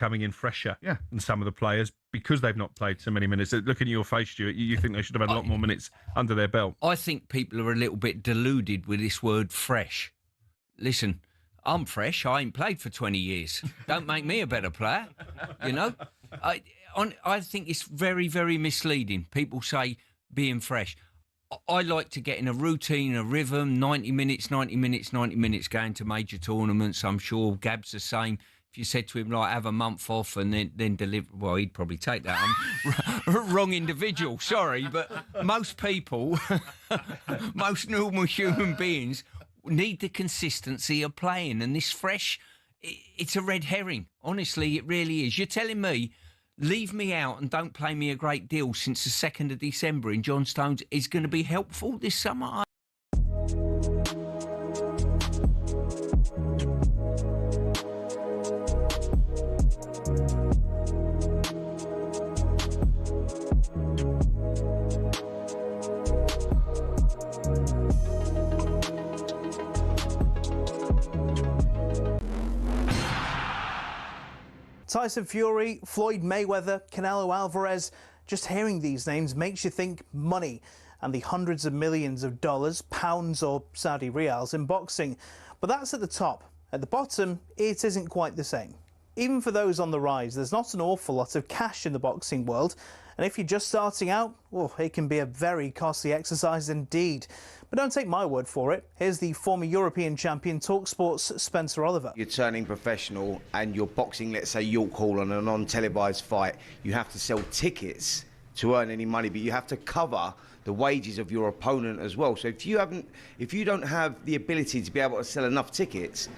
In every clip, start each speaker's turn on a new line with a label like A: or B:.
A: coming in fresher than some of the players because they've not played so many minutes. Looking at your face, Stuart, you think they should have had a lot more minutes under their belt.
B: I think people are a little bit deluded with this word fresh. Listen, I'm fresh. I ain't played for 20 years. Don't make me a better player, you know. I think it's very, very misleading. People say being fresh. I like to get in a routine, a rhythm, 90 minutes, going to major tournaments. I'm sure Gab's the same. If you said to him, like, have a month off and then deliver, well, he'd probably take that. I'm wrong individual, sorry, but most people, most normal human beings need the consistency of playing. And this fresh, it's a red herring. Honestly, it really is. You're telling me, leave me out and don't play me a great deal since the 2nd of December in John Stones is going to be helpful this summer?
C: Tyson Fury, Floyd Mayweather, Canelo Alvarez. Just hearing these names makes you think money and the hundreds of millions of dollars, pounds or Saudi riyals in boxing. But that's at the top. At the bottom, it isn't quite the same. Even for those on the rise, there's not an awful lot of cash in the boxing world. And if you're just starting out, well, it can be a very costly exercise indeed. But don't take my word for it. Here's the former European champion, talkSPORT's Spencer Oliver.
D: You're turning professional and you're boxing, let's say, York Hall on a non-televised fight. You have to sell tickets to earn any money, but you have to cover the wages of your opponent as well. So if you don't have the ability to be able to sell enough tickets,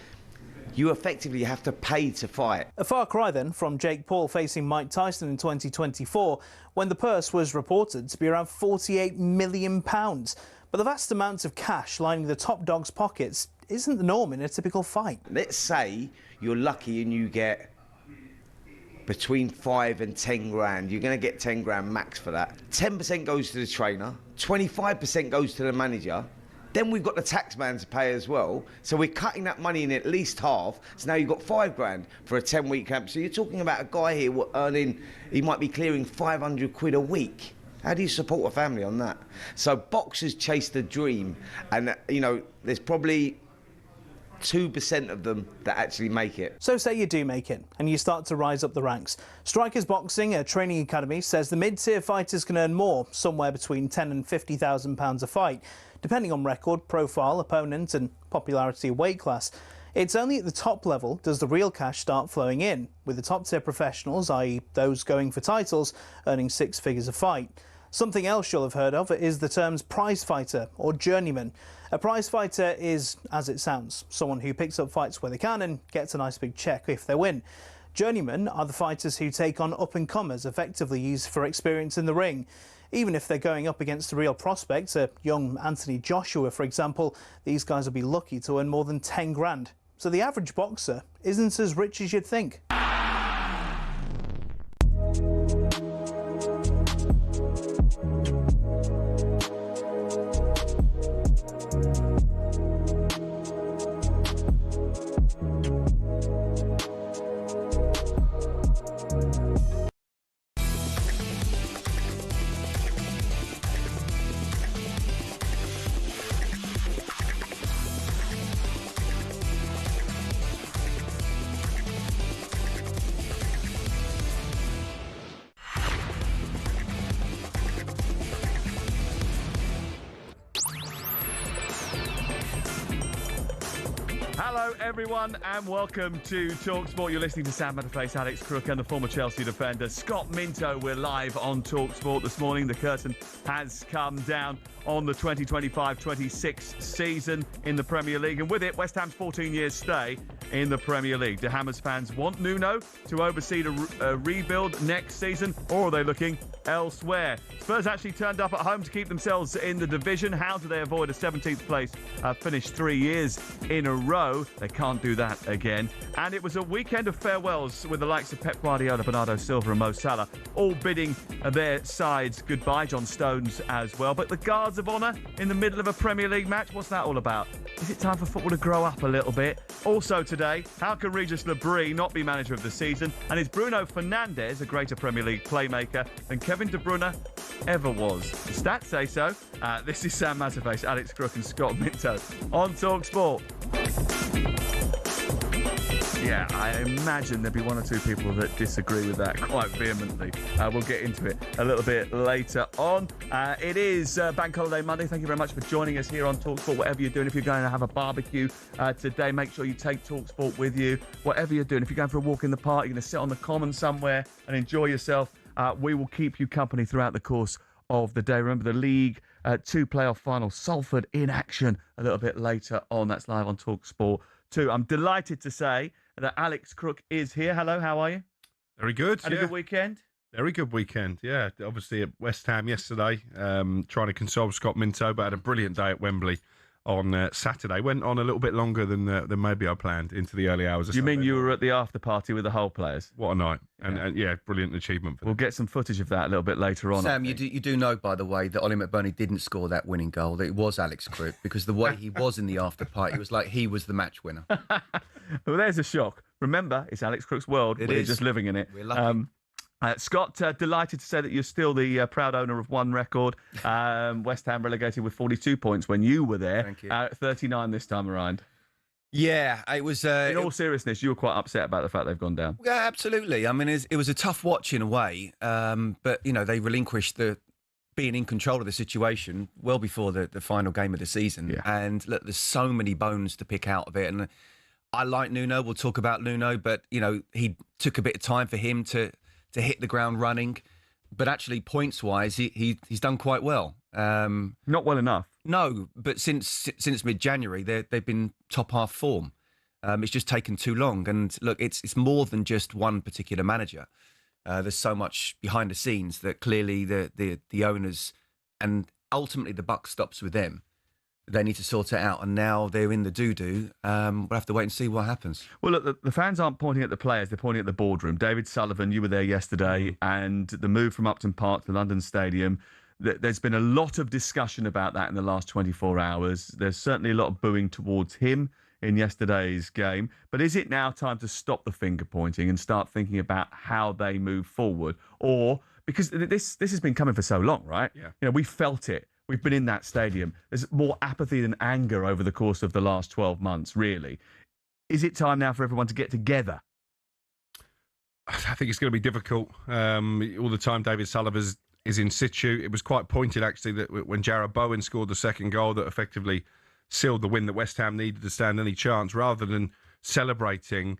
D: you effectively have to pay to fight.
C: A far cry then from Jake Paul facing Mike Tyson in 2024, when the purse was reported to be around £48 million. But the vast amounts of cash lining the top dog's pockets isn't the norm in a typical fight.
D: Let's say you're lucky and you get between 5 and 10 grand. You're going to get 10 grand max for that. 10% goes to the trainer, 25% goes to the manager. Then we've got the tax man to pay as well. So we're cutting that money in at least half. So now you've got 5 grand for a 10-week camp. So you're talking about a guy here earning, he might be clearing 500 quid a week. How do you support a family on that? So boxers chase the dream. And, you know, there's probably 2% of them that actually make it.
C: So say you do make it and you start to rise up the ranks. Strikers Boxing, a training academy, says the mid-tier fighters can earn more, somewhere between £10,000 and £50,000 a fight, depending on record, profile, opponent and popularity of weight class. It's only at the top level does the real cash start flowing in, with the top-tier professionals, i.e. those going for titles, earning 6 figures a fight. Something else you'll have heard of is the terms prize fighter or journeyman. A prize fighter is, as it sounds, someone who picks up fights where they can and gets a nice big check if they win. Journeymen are the fighters who take on up-and-comers, effectively used for experience in the ring. Even if they're going up against the real prospects, a young Anthony Joshua, for example, these guys will be lucky to earn more than 10 grand. So the average boxer isn't as rich as you'd think.
A: Hello, everyone, and welcome to talkSPORT. You're listening to Sam Butterface, Alex Crook, and the former Chelsea defender, Scott Minto. We're live on talkSPORT this morning. The curtain has come down on the 2025-26 season in the Premier League, and with it, West Ham's 14-year stay in the Premier League. Do Hammers fans want Nuno to oversee the rebuild next season, or are they looking elsewhere? Spurs actually turned up at home to keep themselves in the division. How do they avoid a 17th place finish 3 years in a row? no, they can't do that again. And it was a weekend of farewells with the likes of Pep Guardiola, Bernardo Silva and Mo Salah all bidding their sides goodbye, John Stones as well. But the guards of honour in the middle of a Premier League match, what's that all about? Is it time for football to grow up a little bit? Also today, how can Regis Lebris not be manager of the season? And is Bruno Fernandez a greater Premier League playmaker than Kevin De Bruyne ever was? The stats say so. This is Sam Matterface, Alex Crook and Scott Minto on talkSPORT. Yeah, I imagine there'll be one or two people that disagree with that quite vehemently. We'll get into it a little bit later on. It is Bank Holiday Monday. Thank you very much for joining us here on talkSPORT. Whatever you're doing, if you're going to have a barbecue today, make sure you take talkSPORT with you. Whatever you're doing, if you're going for a walk in the park, you're going to sit on the common somewhere and enjoy yourself, we will keep you company throughout the course of the day. Remember the League 2 playoff final, Salford in action a little bit later on. That's live on talkSPORT 2. I'm delighted to say that Alex Crook is here. Hello, how are you?
E: Very good.
A: Had a good weekend?
E: Very good weekend, yeah. Obviously at West Ham yesterday, trying to console Scott Minto, but had a brilliant day at Wembley on Saturday. Went on a little bit longer than maybe I planned, into the early hours of
A: You mean
E: Sunday.
A: you were at the after party with the whole players?
E: What a night. And yeah, brilliant achievement for them.
A: We'll get some footage of that a little bit later on.
F: Sam, you do know, by the way, that Ollie McBurney didn't score that winning goal, that it was Alex Crook, because the way he was in the after party, it was like he was the match winner.
A: Well, there's a shock. Remember, it's Alex Crook's world. We're just living in it.
F: We're lucky.
A: Scott, delighted to say that you're still the proud owner of one record. West Ham relegated with 42 points when you were there.
F: Thank you.
A: 39 this time around.
F: Yeah, it was...
A: in all seriousness, you were quite upset about the fact they've gone down.
F: Yeah, absolutely. I mean, it was a tough watch in a way, but, you know, they relinquished being in control of the situation well before the final game of the season.
A: Yeah.
F: And, look, there's so many bones to pick out of it. And I like Nuno. We'll talk about Nuno, but, you know, he took a bit of time for him to hit the ground running. But actually, points-wise, he's done quite well.
A: Not well enough.
F: No, but since mid-January, they've been top half form. It's just taken too long. And look, it's more than just one particular manager. There's so much behind the scenes that clearly the owners, and ultimately the buck stops with them. They need to sort it out, and now they're in the doo-doo. We'll have to wait and see what happens.
A: Well, look, the fans aren't pointing at the players, they're pointing at the boardroom. David Sullivan, you were there yesterday, and the move from Upton Park to London Stadium, there's been a lot of discussion about that in the last 24 hours. There's certainly a lot of booing towards him in yesterday's game. But is it now time to stop the finger-pointing and start thinking about how they move forward? Or, because this has been coming for so long, right?
E: Yeah.
A: You know, we felt it. We've been in that stadium. There's more apathy than anger over the course of the last 12 months, really. Is it time now for everyone to get together?
E: I think it's going to be difficult. All the time David Sullivan is in situ. It was quite pointed, actually, that when Jarrod Bowen scored the second goal that effectively sealed the win that West Ham needed to stand any chance, rather than celebrating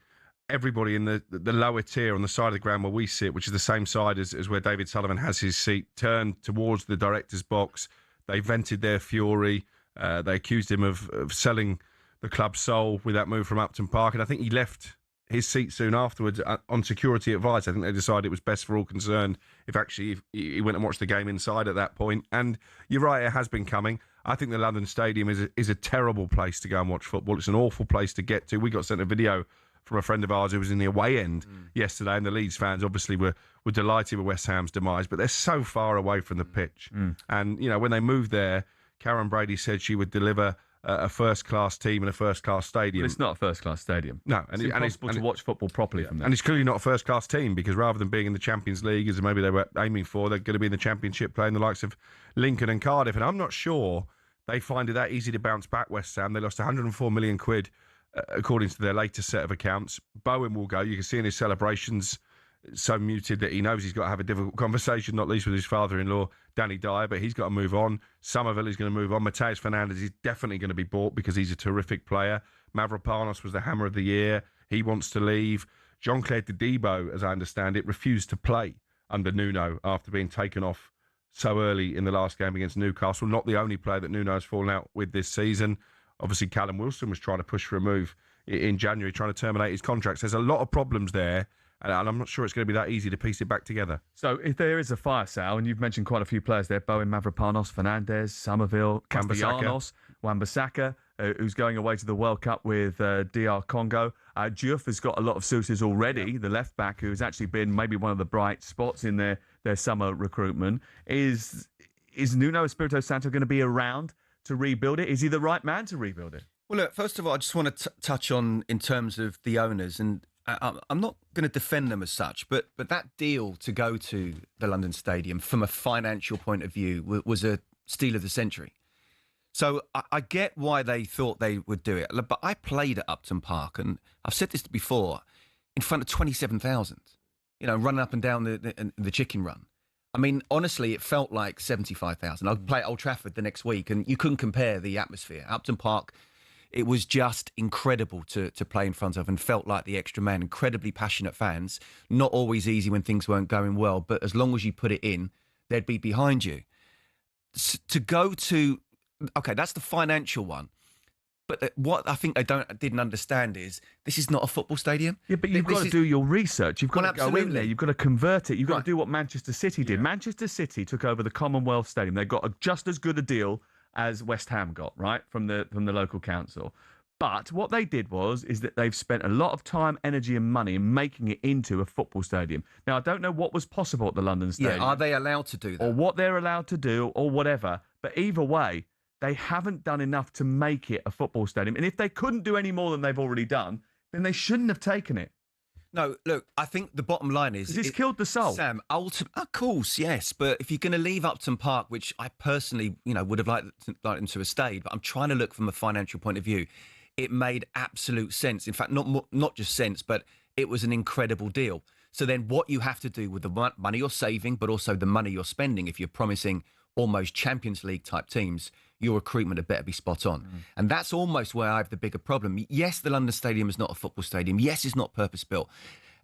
E: everybody in the lower tier on the side of the ground where we sit, which is the same side as where David Sullivan has his seat, turned towards the director's box. They vented their fury. They accused him of selling the club's soul with that move from Upton Park. And I think he left his seat soon afterwards on security advice. I think they decided it was best for all concerned if he went and watched the game inside at that point. And you're right, it has been coming. I think the London Stadium is a terrible place to go and watch football. It's an awful place to get to. We got sent a video from a friend of ours who was in the away end yesterday, and the Leeds fans obviously were delighted with West Ham's demise, but they're so far away from the pitch. And, you know, when they moved there, Karen Brady said she would deliver a first-class team in a first-class stadium.
A: But it's not a first-class stadium.
E: No.
A: It's impossible to watch football properly from there.
E: And it's clearly not a first-class team, because rather than being in the Champions League, as maybe they were aiming for, they're going to be in the Championship playing the likes of Lincoln and Cardiff. And I'm not sure they find it that easy to bounce back, West Ham. They lost 104 million quid, according to their latest set of accounts. Bowen will go. You can see in his celebrations, so muted that he knows he's got to have a difficult conversation, not least with his father-in-law, Danny Dyer, but he's got to move on. Somerville is going to move on. Mateus Fernandez is definitely going to be bought because he's a terrific player. Mavropanos was the hammer of the year. He wants to leave. Jean-Claude Todibo, as I understand it, refused to play under Nuno after being taken off so early in the last game against Newcastle. Not the only player that Nuno has fallen out with this season. Obviously, Callum Wilson was trying to push for a move in January, trying to terminate his contracts. There's a lot of problems there, and I'm not sure it's going to be that easy to piece it back together.
A: So if there is a fire sale, and you've mentioned quite a few players there, Bowen, Mavropanos, Fernandez, Somerville, Castellanos, Wan-Bissaka, who's going away to the World Cup with DR Congo. Diouf has got a lot of suitors already, the left-back, who's actually been maybe one of the bright spots in their summer recruitment. Is Nuno Espirito Santo going to be around to rebuild it? Is he the right man to rebuild it?
F: Well, look, first of all, I just want to touch on in terms of the owners, and I'm not going to defend them as such, but that deal to go to the London Stadium from a financial point of view was a steal of the century. So I get why they thought they would do it. But I played at Upton Park, and I've said this before, in front of 27,000, running up and down the chicken run. I mean, honestly, it felt like 75,000. I'd play at Old Trafford the next week, and you couldn't compare the atmosphere. Upton Park, it was just incredible to play in front of, and felt like the extra man. Incredibly passionate fans. Not always easy when things weren't going well, but as long as you put it in, they'd be behind you. To go to... Okay, that's the financial one. But what I think they didn't understand is this is not a football stadium.
A: Yeah, but you've got to do your research. You've got to go in there. You've got to convert it. You've got to do what Manchester City did. Yeah. Manchester City took over the Commonwealth Stadium. They got just as good a deal as West Ham got, right, from the local council. But what they did is that they've spent a lot of time, energy and money in making it into a football stadium. Now, I don't know what was possible at the London Stadium.
F: Yeah, are they allowed to do that?
A: Or what they're allowed to do or whatever. But either way, they haven't done enough to make it a football stadium. And if they couldn't do any more than they've already done, then they shouldn't have taken it.
F: No, look, I think the bottom line is...
A: It's killed the soul.
F: Sam, of course, yes. But if you're going to leave Upton Park, which I personally, would have liked them to have stayed, but I'm trying to look from a financial point of view, it made absolute sense. In fact, not just sense, but it was an incredible deal. So then what you have to do with the money you're saving, but also the money you're spending, if you're promising almost Champions League type teams, your recruitment had better be spot on. And that's almost where I have the bigger problem. Yes, the London Stadium is not a football stadium. Yes, it's not purpose-built.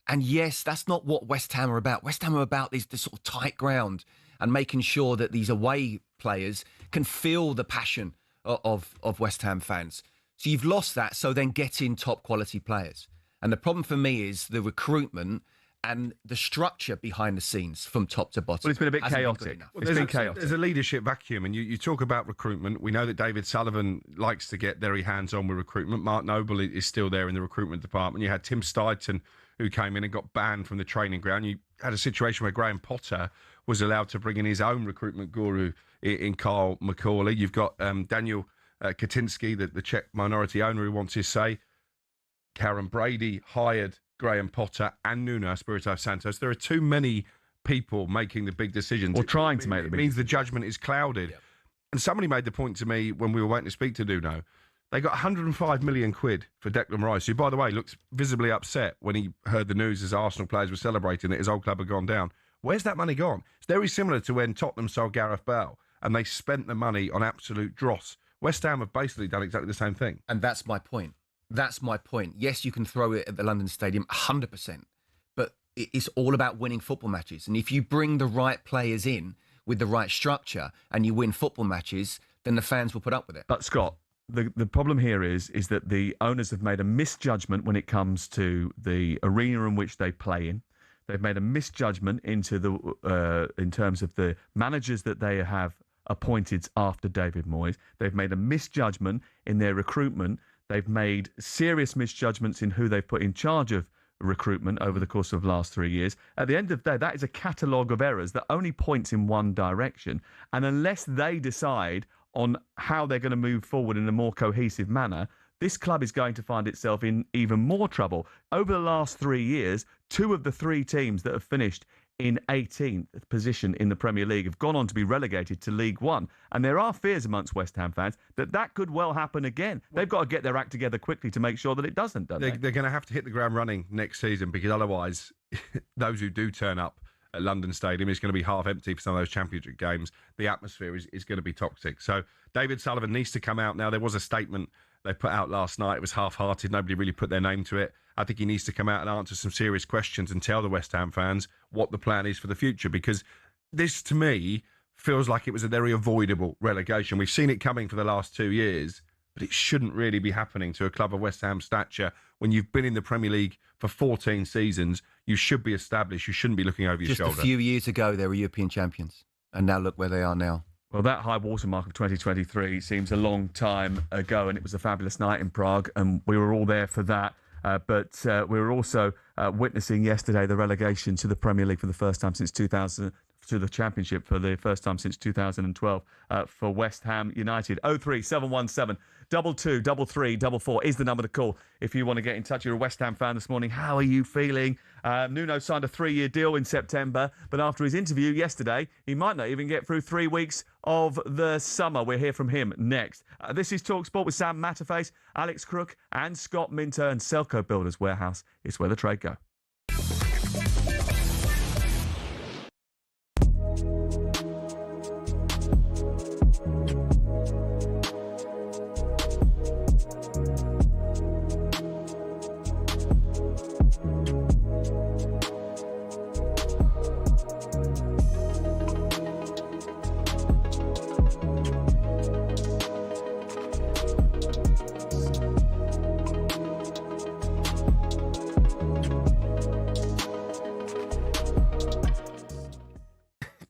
F: And yes, that's not what West Ham are about. West Ham are about this sort of tight ground and making sure that these away players can feel the passion of West Ham fans. So you've lost that, so then get in top quality players. And the problem for me is the recruitment and the structure behind the scenes from top to bottom.
A: Well, it's been a bit chaotic.
E: It's been chaotic. There's a leadership vacuum, and you talk about recruitment. We know that David Sullivan likes to get very hands-on with recruitment. Mark Noble is still there in the recruitment department. You had Tim Steidton, who came in and got banned from the training ground. You had a situation where Graham Potter was allowed to bring in his own recruitment guru in Carl McCauley. You've got Daniel Kaczynski, the Czech minority owner, who wants his say. Karen Brady hired Graham Potter and Nuno Espirito Santo. There are too many people making the big decisions.
A: Or trying to make the big decisions.
E: It means the judgment is clouded. Yep. And somebody made the point to me when we were waiting to speak to Nuno. They got 105 million quid for Declan Rice, who, by the way, looked visibly upset when he heard the news as Arsenal players were celebrating that his old club had gone down. Where's that money gone? It's very similar to when Tottenham sold Gareth Bale and they spent the money on absolute dross. West Ham have basically done exactly the same thing.
F: And that's my point. That's my point. Yes, you can throw it at the London Stadium 100%, but it's all about winning football matches. And if you bring the right players in with the right structure and you win football matches, then the fans will put up with it.
A: But Scott, the problem here is that the owners have made a misjudgment when it comes to the arena in which they play in. They've made a misjudgment into in terms of the managers that they have appointed after David Moyes. They've made a misjudgment in their recruitment. They've made serious misjudgments in who they've put in charge of recruitment over the course of the last 3 years. At the end of the day, that is a catalogue of errors that only points in one direction. And unless they decide on how they're going to move forward in a more cohesive manner, this club is going to find itself in even more trouble. Over the last 3 years, 2 of the 3 teams that have finished in 18th position in the Premier League have gone on to be relegated to League One. And there are fears amongst West Ham fans that could well happen again. They've got to get their act together quickly to make sure that it doesn't, don't they?
E: They're going to have to hit the ground running next season, because otherwise those who do turn up at London Stadium is going to be half empty for some of those championship games. The atmosphere is going to be toxic. So David Sullivan needs to come out now. There was a statement they put out last night. It was half-hearted. Nobody really put their name to it. I think he needs to come out and answer some serious questions and tell the West Ham fans what the plan is for the future, because this, to me, feels like it was a very avoidable relegation. We've seen it coming for the last 2 years, but it shouldn't really be happening to a club of West Ham stature. When you've been in the Premier League for 14 seasons, you should be established. You shouldn't be looking over your shoulder.
F: Just a few years ago, they were European champions, and now look where they are now.
A: Well, that high watermark of 2023 seems a long time ago, and it was a fabulous night in Prague, and we were all there for that. But we were also witnessing yesterday the relegation to the Premier League for the first time since 2000, to the Championship for the first time since 2012 for West Ham United. 03717 223344 is the number to call if you want to get in touch. You're a West Ham fan this morning. How are you feeling? Nuno signed a 3-year deal in September, but after his interview yesterday, he might not even get through 3 weeks of the summer. We'll hear from him next. This is talkSPORT with Sam Matterface, Alex Crook and Scott Minto, and Selco Builders Warehouse. It's where the trade go.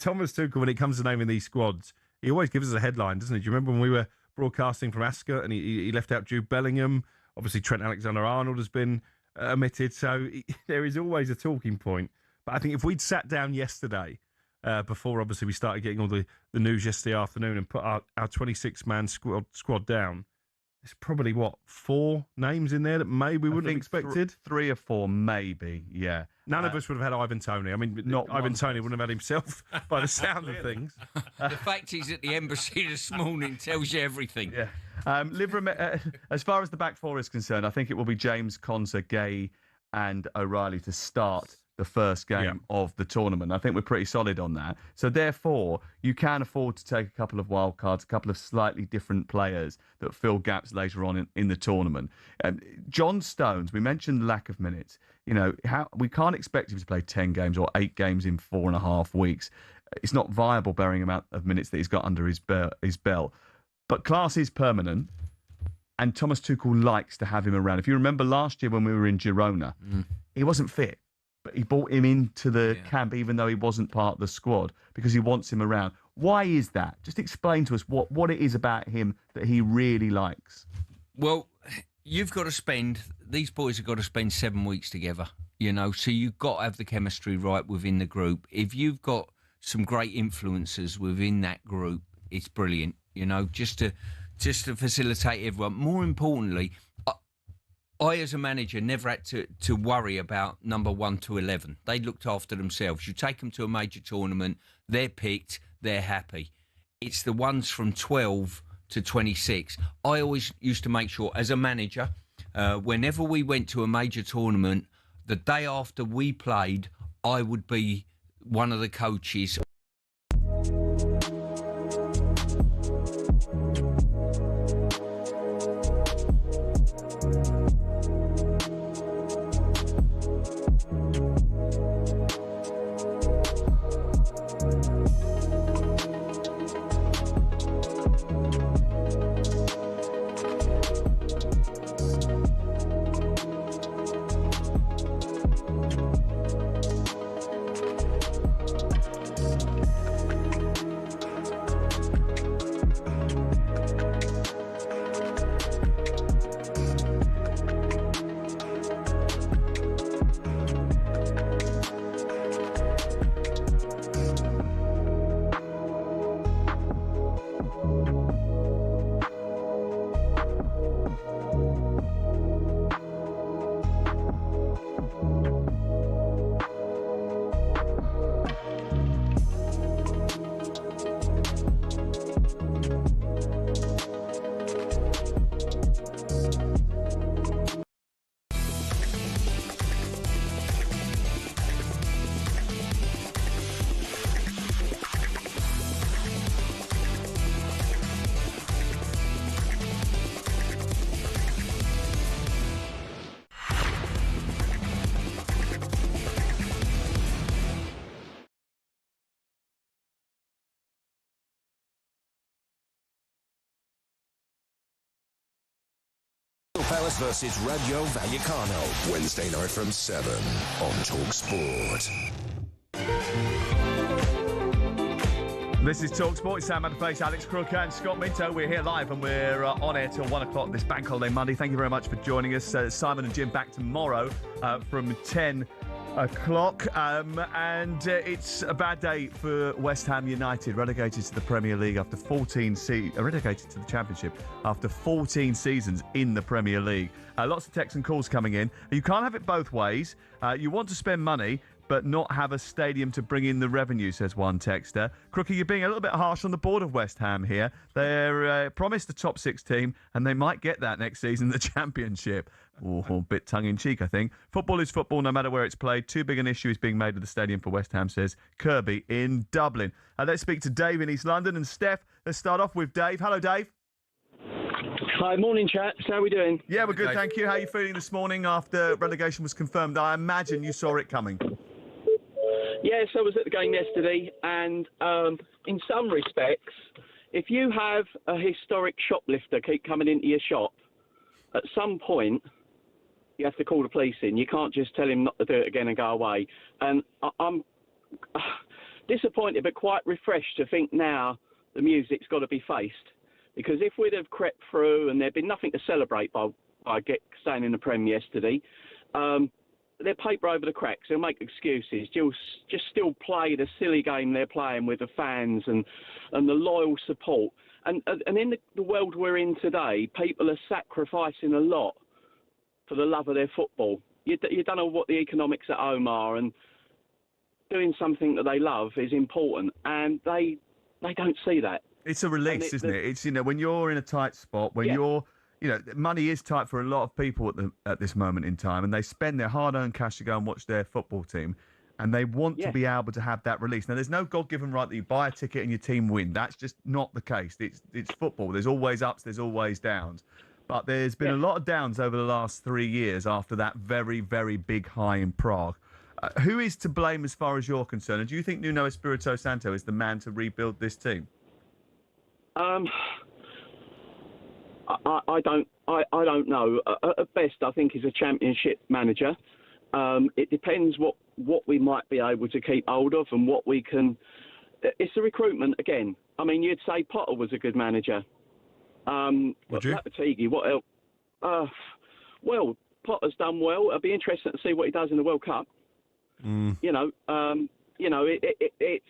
E: Thomas Tuchel, when it comes to naming these squads, he always gives us a headline, doesn't he? Do you remember when we were broadcasting from Ascot and he left out Jude Bellingham? Obviously, Trent Alexander-Arnold has been omitted, so there is always a talking point. But I think if we'd sat down yesterday, before obviously we started getting all the news yesterday afternoon, and put our 26-man squad down, there's probably, 4 names in there that maybe we wouldn't have expected?
A: 3 or 4, maybe, yeah.
E: None of us would have had Ivan Toney. I mean, not Ivan Toney wouldn't have had himself by the sound of things.
B: The fact he's at the embassy this morning tells you everything.
A: Yeah. As far as the back four is concerned, I think it will be James, Konsa, Gay and O'Reilly to start the first game of the tournament. I think we're pretty solid on that. So therefore, you can afford to take a couple of wild cards, a couple of slightly different players that fill gaps later on in the tournament. John Stones, we mentioned lack of minutes. You know, we can't expect him to play 10 games or 8 games in 4.5 weeks. It's not viable bearing the amount of minutes that he's got under his belt. But class is permanent, and Thomas Tuchel likes to have him around. If you remember last year when we were in Girona, he wasn't fit. But he brought him into the camp even though he wasn't part of the squad because he wants him around. Why is that? Just explain to us what it is about him that he really likes.
B: Well, these boys have got to spend 7 weeks together, you know, so you've got to have the chemistry right within the group. If you've got some great influences within that group, it's brilliant, you know, just to facilitate everyone. More importantly, I, as a manager, never had to worry about number 1 to 11. They looked after themselves. You take them to a major tournament, they're picked, they're happy. It's the ones from 12 to 26. I always used to make sure, as a manager, whenever we went to a major tournament, the day after we played, I would be one of the coaches.
G: Palace versus Rayo Vallecano, Wednesday night from 7 on talkSPORT.
A: This is talkSPORT. Sam Face, Alex Crook and Scott Minto. We're here live and we're on air till 1 o'clock this Bank Holiday Monday. Thank you very much for joining us. Simon and Jim back tomorrow from 10 o'clock. And it's a bad day for West Ham United, relegated to the Premier League after relegated to the Championship after 14 seasons in the Premier League. Lots of texts and calls coming in. You can't have it both ways. You want to spend money, but not have a stadium to bring in the revenue, says one texter. Crookie, you're being a little bit harsh on the board of West Ham here. They're promised a top 6 team, and they might get that next season, the Championship. Oh, a bit tongue-in-cheek, I think. Football is football, no matter where it's played. Too big an issue is being made of the stadium for West Ham, says Kirby in Dublin. Let's speak to Dave in East London. And Steph, let's start off with Dave. Hello, Dave.
H: Hi, morning, chaps. How are we doing?
A: Yeah, we're good, thank you. How are you feeling this morning after relegation was confirmed? I imagine you saw it coming.
H: Yes, I was at the game yesterday, and in some respects, if you have a historic shoplifter keep coming into your shop, at some point, you have to call the police in. You can't just tell him not to do it again and go away. And I'm disappointed, but quite refreshed to think now the music's got to be faced. Because if we'd have crept through and there'd been nothing to celebrate by staying in the Prem yesterday, they're paper over the cracks. They'll make excuses. Just still play the silly game they're playing with the fans and the loyal support. And in the world we're in today, people are sacrificing a lot for the love of their football. You don't know what the economics at home are, and doing something that they love is important. And they don't see that.
A: It's a release, isn't it? It's, when you're in a tight spot, when you're, money is tight for a lot of people at this moment in time, and they spend their hard-earned cash to go and watch their football team, and they want to be able to have that release. Now, there's no God-given right that you buy a ticket and your team win. That's just not the case. It's football. There's always ups, there's always downs. But there's been a lot of downs over the last 3 years after that very, very big high in Prague. Who is to blame as far as you're concerned? And do you think Nuno Espirito Santo is the man to rebuild this team?
H: I don't know. At best, I think he's a championship manager. It depends what we might be able to keep hold of and what we can. It's the recruitment again. I mean, you'd say Potter was a good manager.
E: Would you?
H: Lopetegui, what else? Well, Potter's done well. It'll be interesting to see what he does in the World Cup. It's.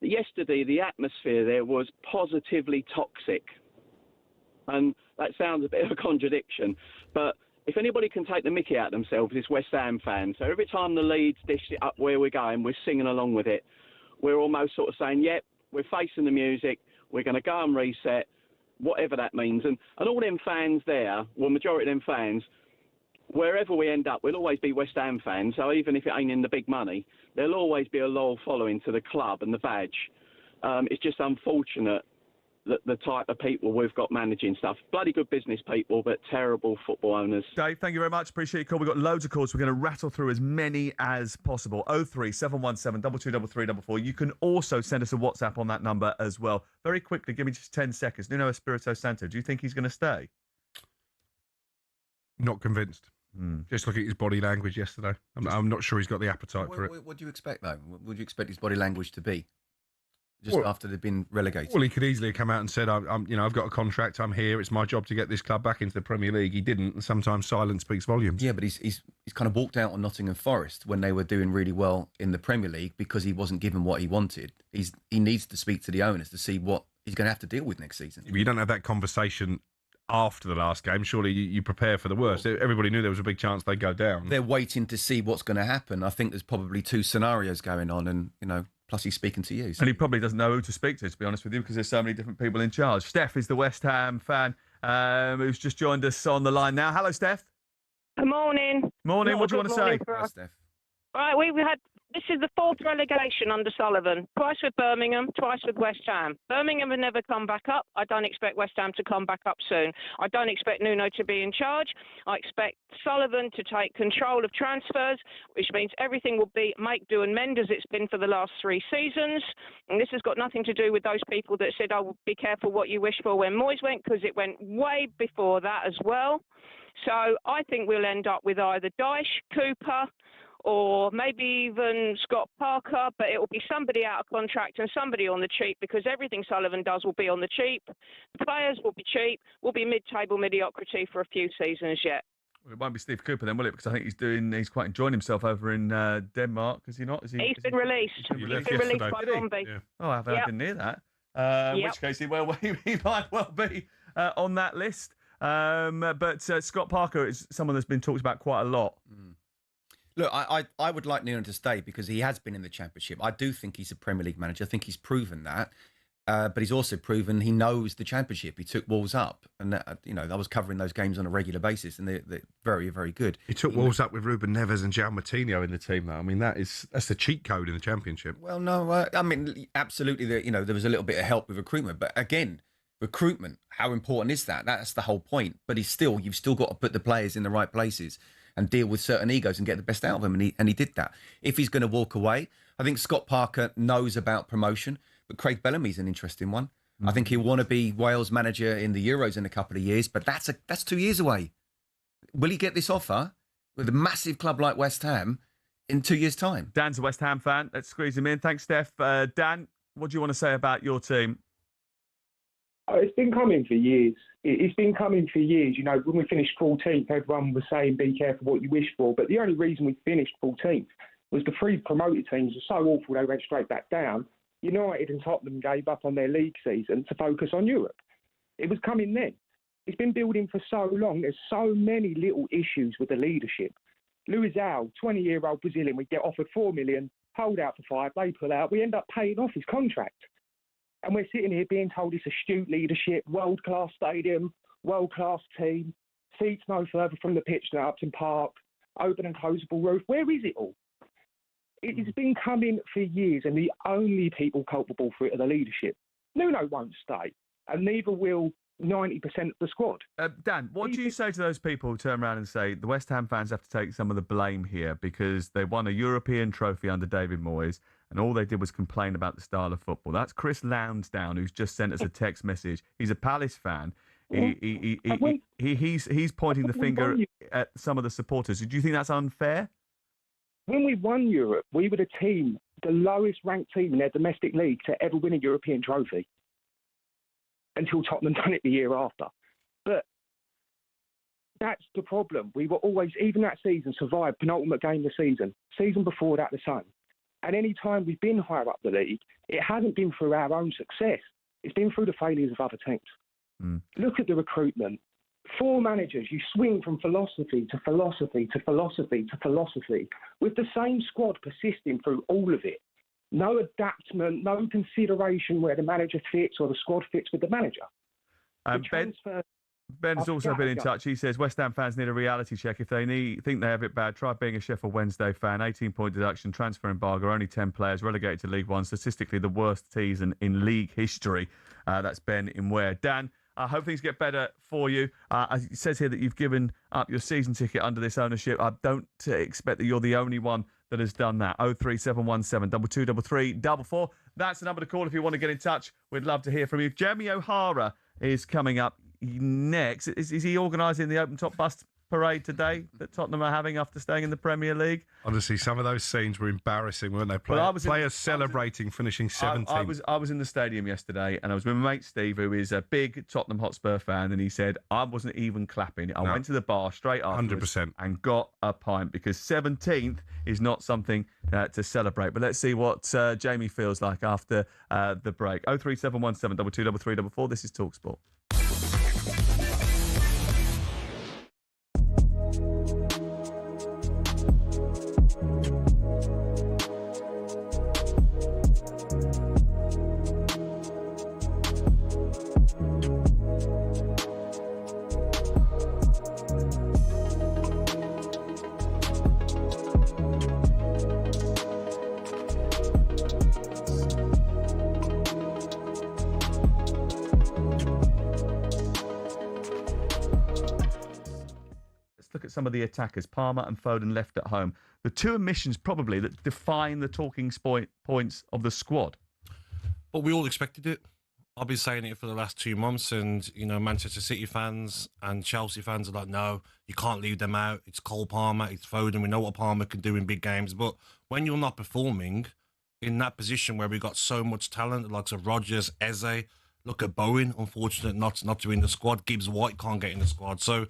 H: Yesterday, the atmosphere there was positively toxic. And that sounds a bit of a contradiction. But if anybody can take the mickey out of themselves, it's West Ham fans. So every time the Leeds dish it up where we're going, we're singing along with it. We're almost sort of saying, yep, we're facing the music. We're going to go and reset, whatever that means. And all them fans there, well, majority of them fans, wherever we end up, we'll always be West Ham fans. So even if it ain't in the big money, there'll always be a loyal following to the club and the badge. It's just unfortunate that the type of people we've got managing stuff. Bloody good business people, but terrible football owners.
A: Dave, thank you very much. Appreciate your call. We've got loads of calls. We're going to rattle through as many as possible. 03717 223344. You can also send us a WhatsApp on that number as well. Very quickly, give me just 10 seconds. Nuno Espirito Santo, do you think he's going to stay?
E: Not convinced. Just look at his body language yesterday. I'm not sure he's got the appetite for it.
F: What do you expect, though? What would you expect his body language to be? After they've been relegated?
E: Well, he could easily have come out and said, I've got a contract, I'm here, it's my job to get this club back into the Premier League. He didn't, and sometimes silence speaks volumes. Yeah,
F: but he's kind of walked out on Nottingham Forest when they were doing really well in the Premier League because he wasn't given what he wanted. He needs to speak to the owners to see what he's going to have to deal with next season.
E: You don't have that conversation after the last game. Surely you prepare for the worst. Everybody knew there was a big chance they'd go down.
F: They're waiting to see what's going to happen. I think there's probably 2 scenarios going on, and plus he's speaking to you. So.
A: And he probably doesn't know who to speak to be honest with you, because there's so many different people in charge. Steph is the West Ham fan who's just joined us on the line now. Hello, Steph.
I: Good morning.
A: Morning. What do you want to say?
F: Hi, Steph.
I: Right, this is the 4th relegation under Sullivan. Twice with Birmingham, twice with West Ham. Birmingham have never come back up. I don't expect West Ham to come back up soon. I don't expect Nuno to be in charge. I expect Sullivan to take control of transfers, which means everything will be make, do and mend as it's been for the last 3 seasons. And this has got nothing to do with those people that said, oh, be careful what you wish for when Moyes went, because it went way before that as well. So I think we'll end up with either Dyche, Cooper, or maybe even Scott Parker, but it will be somebody out of contract and somebody on the cheap, because everything Sullivan does will be on the cheap. The players will be cheap, will be mid-table mediocrity for a few seasons yet.
A: Well, it won't be Steve Cooper then, will it? Because I think he's quite enjoying himself over in Denmark, is he not?
I: He's been released. He's been released by Bombay.
A: Yeah. Oh, I didn't hear that. In which case, he might well be on that list. But Scott Parker is someone that's been talked about quite a lot.
F: Look, I would like Nuno to stay because he has been in the Championship. I do think he's a Premier League manager. I think he's proven that. But he's also proven he knows the Championship. He took Wolves up. And, I was covering those games on a regular basis, and they're very, very good.
E: He took Wolves up with Ruben Neves and João Moutinho in the team, though. I mean, that's the cheat code in the Championship.
F: Well, no, I mean, absolutely, there was a little bit of help with recruitment. But again, recruitment, how important is that? That's the whole point. But you've still got to put the players in the right places and deal with certain egos and get the best out of them. And he did that. If he's going to walk away, I think Scott Parker knows about promotion. But Craig Bellamy's an interesting one. I think he'll want to be Wales manager in the Euros in a couple of years, but that's 2 years away. Will he get this offer with a massive club like West Ham in 2 years' time?
A: Dan's a West Ham fan. Let's squeeze him in. Thanks, Steph. Dan, what do you want to say about your team?
J: It's been coming for years. It's been coming for years. When we finished 14th, everyone was saying, be careful what you wish for. But the only reason we finished 14th was the three promoted teams were so awful they went straight back down. United and Tottenham gave up on their league season to focus on Europe. It was coming then. It's been building for so long. There's so many little issues with the leadership. Luizão, 20-year-old Brazilian, we get offered $4 million, hold out for $5 million, they pull out. We end up paying off his contract. And we're sitting here being told it's astute leadership, world-class stadium, world-class team, seats no further from the pitch than Upton Park, open and closable roof. Where is it all? It's been coming for years, and the only people culpable for it are the leadership. Nuno won't stay, and neither will 90% of the squad.
A: Dan, what do you say to those people who turn around and say the West Ham fans have to take some of the blame here because they won a European trophy under David Moyes, and all they did was complain about the style of football? That's Chris Lansdowne, who's just sent us a text message. He's a Palace fan. He's pointing the finger at some of the supporters. Do you think that's unfair?
J: When we won Europe, we were the team, the lowest ranked team in their domestic league to ever win a European trophy until Tottenham done it the year after. But that's the problem. We were always, even that season, survived penultimate game of the season. Season before that, the same. And any time we've been higher up the league, it hasn't been through our own success. It's been through the failures of other teams. Look at the recruitment. 4 managers, you swing from philosophy to philosophy to philosophy to philosophy, with the same squad persisting through all of it. No adaptment, no consideration where the manager fits or the squad fits with the manager.
A: Ben's also been in touch. He says West Ham fans need a reality check. If they think they have it bad, try being a Sheffield Wednesday fan. 18-point deduction, transfer embargo, only 10 players, relegated to League One. Statistically, the worst season in league history. That's Ben in Ware. Dan, I hope things get better for you. It says here that you've given up your season ticket under this ownership. I don't expect that you're the only one that has done that. 03717 2233 44. That's the number to call if you want to get in touch. We'd love to hear from you. Jeremy O'Hara is coming up next. Is he organising the open top bus parade today that Tottenham are having after staying in the Premier League?
E: Honestly, some of those scenes were embarrassing, weren't they? Players celebrating, finishing 17th.
A: I was in the stadium yesterday, and I was with my mate Steve, who is a big Tottenham Hotspur fan, and he said, I wasn't even clapping. I went to the bar straight afterwards
E: 100%.
A: And got a pint, because 17th is not something to celebrate. But let's see what Jamie feels like after the break. 03717 223344. This is talkSPORT. Look at some of the attackers. Palmer and Foden left at home. The 2 omissions probably that define the talking points of the squad.
K: Well, we all expected it. I've been saying it for the last 2 months, and Manchester City fans and Chelsea fans are like, no, you can't leave them out. It's Cole Palmer, it's Foden. We know what Palmer can do in big games, but when you're not performing in that position where we got so much talent, like Rodgers, Eze, look at Bowen, unfortunate not to be in the squad. Gibbs-White can't get in the squad, so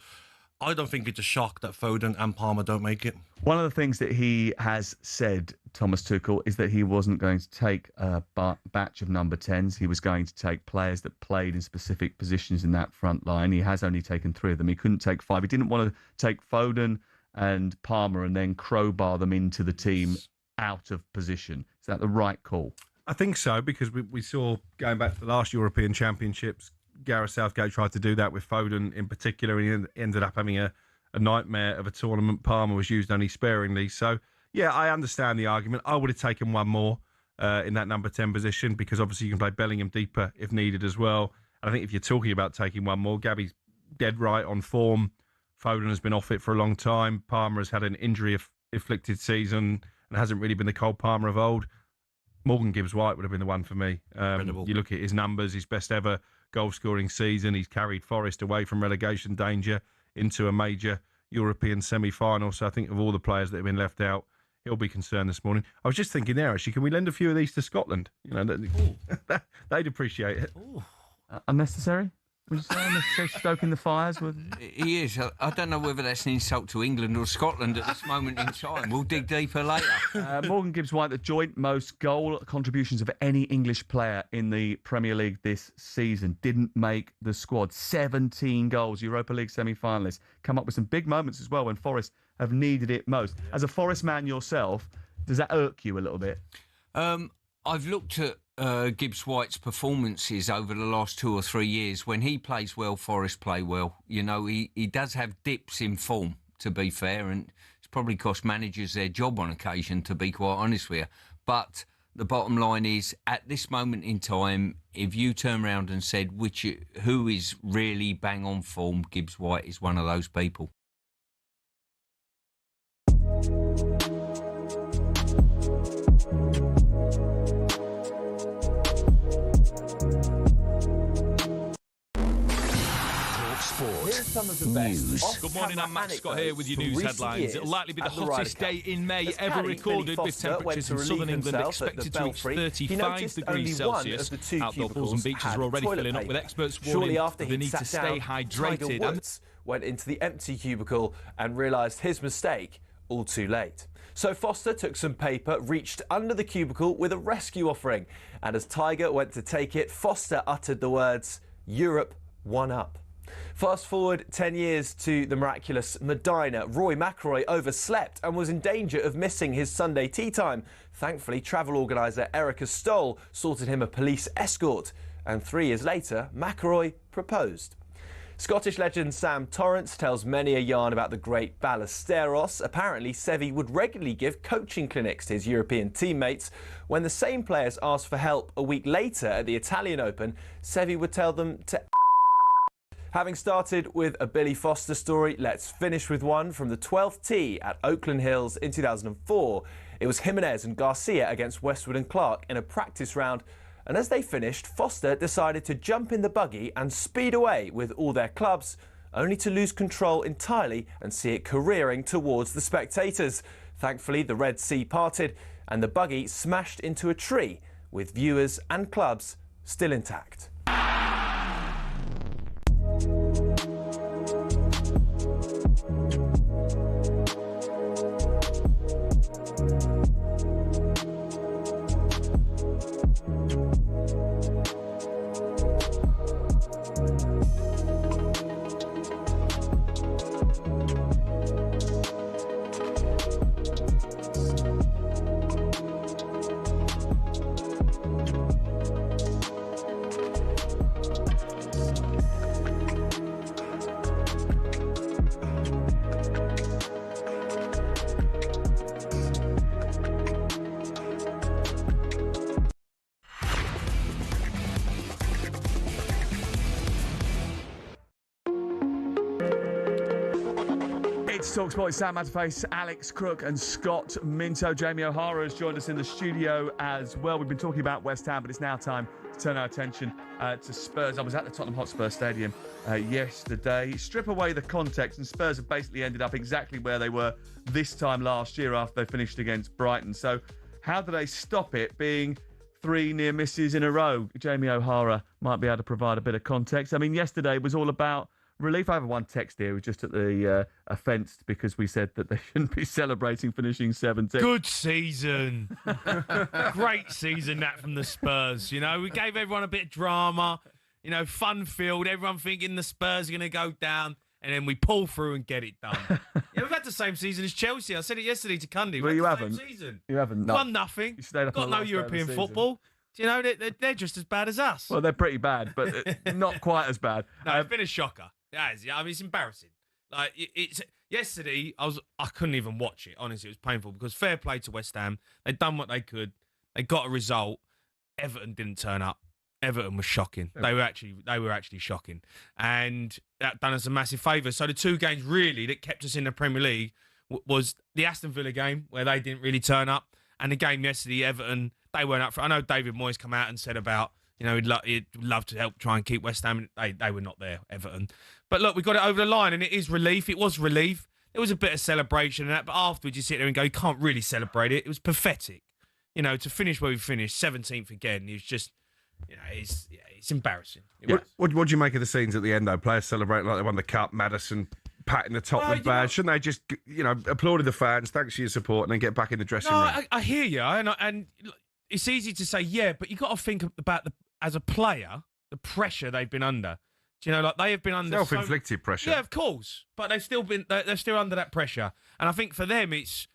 K: I don't think it's a shock that Foden and Palmer don't make it.
A: One of the things that he has said, Thomas Tuchel, is that he wasn't going to take a batch of number 10s. He was going to take players that played in specific positions in that front line. He has only taken 3 of them. He couldn't take 5. He didn't want to take Foden and Palmer and then crowbar them into the team out of position. Is that the right call?
E: I think so, because we saw, going back to the last European Championships, Gareth Southgate tried to do that with Foden in particular, and he ended up having a nightmare of a tournament. Palmer was used only sparingly. So, yeah, I understand the argument. I would have taken one more in that number 10 position, because obviously you can play Bellingham deeper if needed as well. And I think if you're talking about taking one more, Gabby's dead right on form. Foden has been off it for a long time. Palmer has had an injury-afflicted season and hasn't really been the Cole Palmer of old. Morgan Gibbs-White would have been the one for me. You look at his numbers, his best ever goal-scoring season. He's carried Forest away from relegation danger into a major European semi-final. So I think of all the players that have been left out, he'll be concerned this morning. I was just thinking there, actually, can we lend a few of these to Scotland? They'd appreciate it.
A: Unnecessary? Would you say unnecessary stoking the fires?
B: He is. I don't know whether that's an insult to England or Scotland at this moment in time. We'll dig deeper later.
A: Morgan Gibbs-White, the joint most goal contributions of any English player in the Premier League this season, didn't make the squad. 17 goals, Europa League semi-finalists. Come up with some big moments as well when Forest have needed it most. As a Forest man yourself, does that irk you a little bit?
B: I've looked at Gibbs-White's performances over the last 2 or 3 years. When he plays well, Forest play well. He does have dips in form, to be fair, and it's probably cost managers their job on occasion, to be quite honest with you. But the bottom line is, at this moment in time, if you turn around and said who is really bang on form, Gibbs-White is one of those people.
G: Here's some of the news.
L: Good morning, I'm Matt Scott here with your news headlines. It'll likely be the hottest day in May ever recorded, with temperatures in southern England expected to reach 35 degrees Celsius. Outdoor pools and beaches are already filling up, with experts warning of the need to stay hydrated.
M: Tiger Woods went into the empty cubicle and realised his mistake all too late. So Foster took some paper, reached under the cubicle with a rescue offering, and as Tiger went to take it, Foster uttered the words, "Europe, one up." Fast forward 10 years to the miraculous Medina. Roy McIlroy overslept and was in danger of missing his Sunday tee time. Thankfully, travel organiser Erica Stoll sorted him a police escort. And 3 years later, McIlroy proposed. Scottish legend Sam Torrance tells many a yarn about the great Ballesteros. Apparently, Seve would regularly give coaching clinics to his European teammates. When the same players asked for help a week later at the Italian Open, Seve would tell them to... Having started with a Billy Foster story, let's finish with one from the 12th tee at Oakland Hills in 2004. It was Jimenez and Garcia against Westwood and Clark in a practice round, and as they finished, Foster decided to jump in the buggy and speed away with all their clubs, only to lose control entirely and see it careering towards the spectators. Thankfully, the Red Sea parted and the buggy smashed into a tree, with viewers and clubs still intact.
A: It's talkSPORT. It's Sam Matterface, Alex Crook and Scott Minto. Jamie O'Hara has joined us in the studio as well. We've been talking about West Ham, but it's now time to turn our attention to Spurs. I was at the Tottenham Hotspur Stadium yesterday. Strip away the context and Spurs have basically ended up exactly where they were this time last year after they finished against Brighton. So how do they stop it being 3 near misses in a row? Jamie O'Hara might be able to provide a bit of context. I mean, yesterday was all about relief. I have one text here who's just at the offence because we said that they shouldn't be celebrating finishing 17th.
L: Good season. Great season, that from the Spurs. You know, we gave everyone a bit of drama, you know, fun-filled, everyone thinking the Spurs are going to go down, and then we pull through and get it done. We've had the same season as Chelsea. I said it yesterday to Cundy.
A: Well, you haven't.
L: Season.
A: You haven't.
L: 1-0.
A: You stayed up
L: Got
A: on the
L: no
A: last
L: European
A: day of the
L: football. You know, they're just as bad as us.
A: Well, they're pretty bad, but not quite as bad.
L: No, it's been a shocker. Yeah, I mean, it's embarrassing. Like it's yesterday, I couldn't even watch it. Honestly, it was painful because fair play to West Ham. They'd done what they could. They got a result. Everton didn't turn up. Everton was shocking. They were actually shocking, and that done us a massive favour. So the 2 games really that kept us in the Premier League was the Aston Villa game where they didn't really turn up, and the game yesterday, Everton, they weren't up for. I know David Moyes come out and said about, you know, he'd love to help try and keep West Ham. They were not there, Everton. But look, we got it over the line, and it is relief. It was relief. There was a bit of celebration and that, but afterwards you sit there and go, you can't really celebrate it. It was pathetic. You know, to finish where we finished, 17th again, it was just, you know, it's embarrassing.
E: What do you make of the scenes at the end, though? Players celebrating like they won the cup, Madison patting the Tottenham badge. Shouldn't they just, you know, applauded the fans, thanks for your support, and then get back in the dressing room?
L: I hear you, and it's easy to say, yeah, but you got to think about as a player, the pressure they've been under. Do you know, like they have been under
E: self-inflicted pressure.
L: Yeah, of course, but they're still under that pressure, and I think for them it's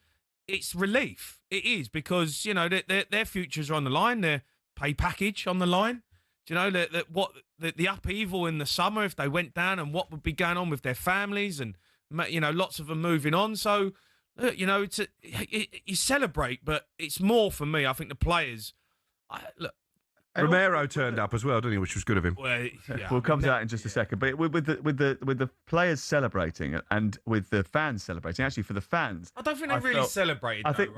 L: relief. It is because, you know, their futures are on the line, their pay package on the line. Do you know the upheaval in the summer if they went down, and what would be going on with their families, and, you know, lots of them moving on. So, you know, you celebrate, but it's more for me. I think the players.
E: Romero turned up as well, didn't he? Which was good of him.
L: Well, yeah,
A: we'll come to that in just a second. But with the players celebrating and with the fans celebrating, actually for the fans,
L: I don't think they really celebrated. I think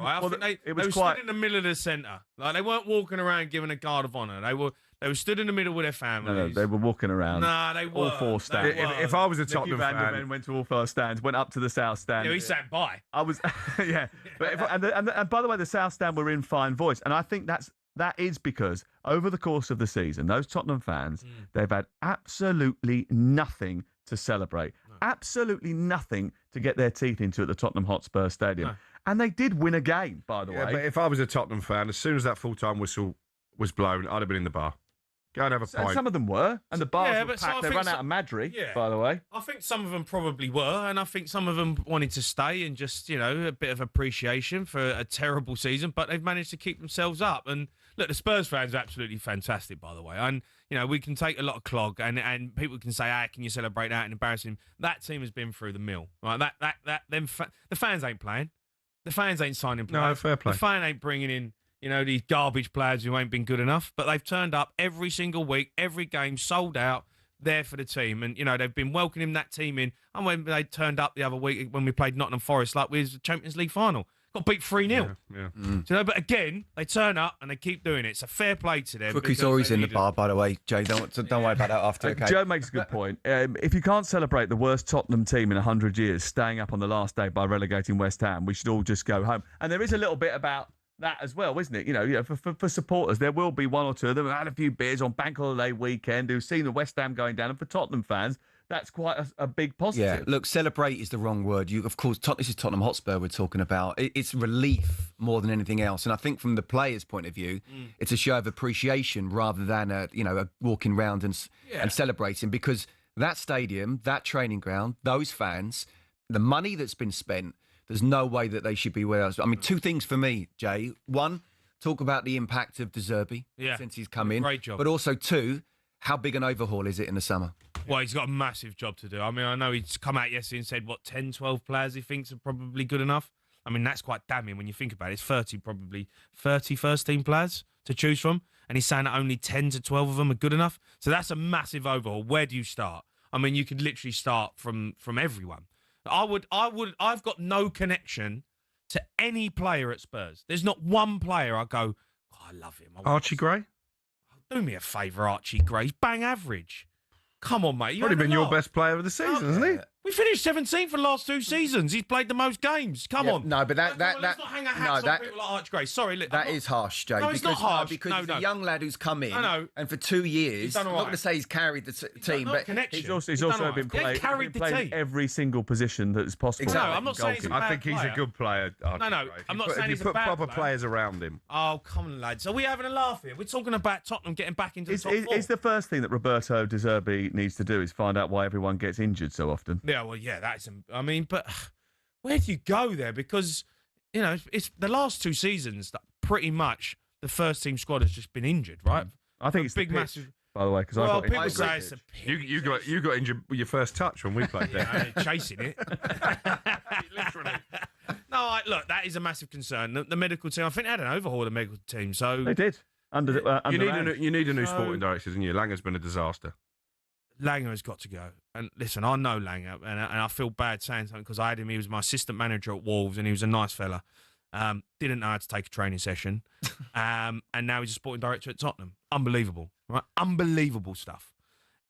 L: they were stood in the middle of the centre. Like they weren't walking around giving a guard of honour. They were stood in the middle with their families.
A: No, they were walking around.
L: Nah, they were.
A: All 4 stands.
E: If I was a Tottenham fan,
A: went to all 4 stands, went up to the South stand.
L: Yeah, he sat by.
A: I was, yeah. But and by the way, the South stand were in fine voice, and I think that is because over the course of the season, those Tottenham fans, they've had absolutely nothing to celebrate, absolutely nothing to get their teeth into at the Tottenham Hotspur Stadium. No. And they did win a game, by the way.
E: But if I was a Tottenham fan, as soon as that full-time whistle was blown, I'd have been in the bar. Go and have a pint.
A: Some of them were, and the bars were packed. They ran out of Madrid, by the way.
L: I think some of them probably were, and I think some of them wanted to stay and just, you know, a bit of appreciation for a terrible season, but they've managed to keep themselves up. And look, the Spurs fans are absolutely fantastic, by the way. And, you know, we can take a lot of clog, and people can say, can you celebrate that and embarrass him? That team has been through the mill. Right? The fans ain't playing. The fans ain't signing players.
E: No, fair play.
L: The fan ain't bringing in, you know, these garbage players who ain't been good enough, but they've turned up every single week, every game, sold out, there for the team. And, you know, they've been welcoming that team in. And when they turned up the other week when we played Nottingham Forest, like with the Champions League final, got beat 3-0.
E: Yeah.
L: You know, but again, they turn up and they keep doing it. It's a fair play to them.
F: Crookie's always in the bar, by the way, Jay. Don't worry about that after. Okay.
A: Joe makes a good point. If you can't celebrate the worst Tottenham team in 100 years staying up on the last day by relegating West Ham, we should all just go home. And there is a little bit about that as well, isn't it? You know, for supporters, there will be 1 or 2 of them who had a few beers on Bank Holiday weekend who've seen the West Ham going down, and for Tottenham fans, that's quite a big positive.
F: Yeah, look, celebrate is the wrong word. Of course, this is Tottenham Hotspur we're talking about. It's relief more than anything else, and I think from the players' point of view, it's a show of appreciation rather than a walking round and celebrating, because that stadium, that training ground, those fans, the money that's been spent. There's no way that they should be where else. I mean, 2 things for me, Jay. 1, talk about the impact of De Zerbi since he's come in.
L: Great job.
F: But also 2, how big an overhaul is it in the summer?
L: Well, he's got a massive job to do. I mean, I know he's come out yesterday and said, 10, 12 players he thinks are probably good enough. I mean, that's quite damning when you think about it. It's probably 30 first-team players to choose from, and he's saying that only 10 to 12 of them are good enough. So that's a massive overhaul. Where do you start? I mean, you could literally start from everyone.
K: I've got no connection to any player at Spurs. There's not one player I go, oh, I love him.
E: Archie Gray?
K: Do me a favour, Archie Gray. He's bang average. Come on, mate.
E: Probably been your best player of the season, hasn't he?
K: We finished 17th for the last 2 seasons. He's played the most games. Come on.
F: No, but
K: let's not hang our hats on people like Archie Gray. Sorry,
F: that is harsh, Jay.
K: No, it's not harsh.
F: Because he's a young lad who's come in, and for 2 years,
K: he's done all
F: I'm not
K: right.
F: going to say he's carried the team, but
A: he's also been playing every single position that is possible.
F: Exactly.
K: No, I'm not saying he's a bad
E: I think he's a good player.
K: No, I'm not saying he's a bad player.
E: If you put proper players around him.
K: Oh, come on, lads. Are we having a laugh here? We're talking about Tottenham getting back into the top 4.
A: Is the first thing that Roberto De Zerbi needs to do is find out why everyone gets injured so often?
K: Yeah, well, yeah, that's... I mean, but where do you go there? Because, you know, it's the last 2 seasons that pretty much the first team squad has just been injured, right?
A: I think it's
K: big,
A: the pitch,
K: massive...
A: by the way, because
K: well,
A: I got
K: people
A: injured.
K: say it's a pitch.
E: You got injured with your first touch when we played there.
K: Yeah, chasing it.
E: Literally.
K: No, look, that is a massive concern. The medical team, I think they had an overhaul of the medical team. So
A: they did.
E: You need a new sporting director, didn't you? Langer's been a disaster.
K: Langer has got to go. And listen, I know Langer, and I feel bad saying something because I had him. He was my assistant manager at Wolves, and he was a nice fella. Didn't know how to take a training session, and now he's a sporting director at Tottenham. Unbelievable, right? Unbelievable stuff.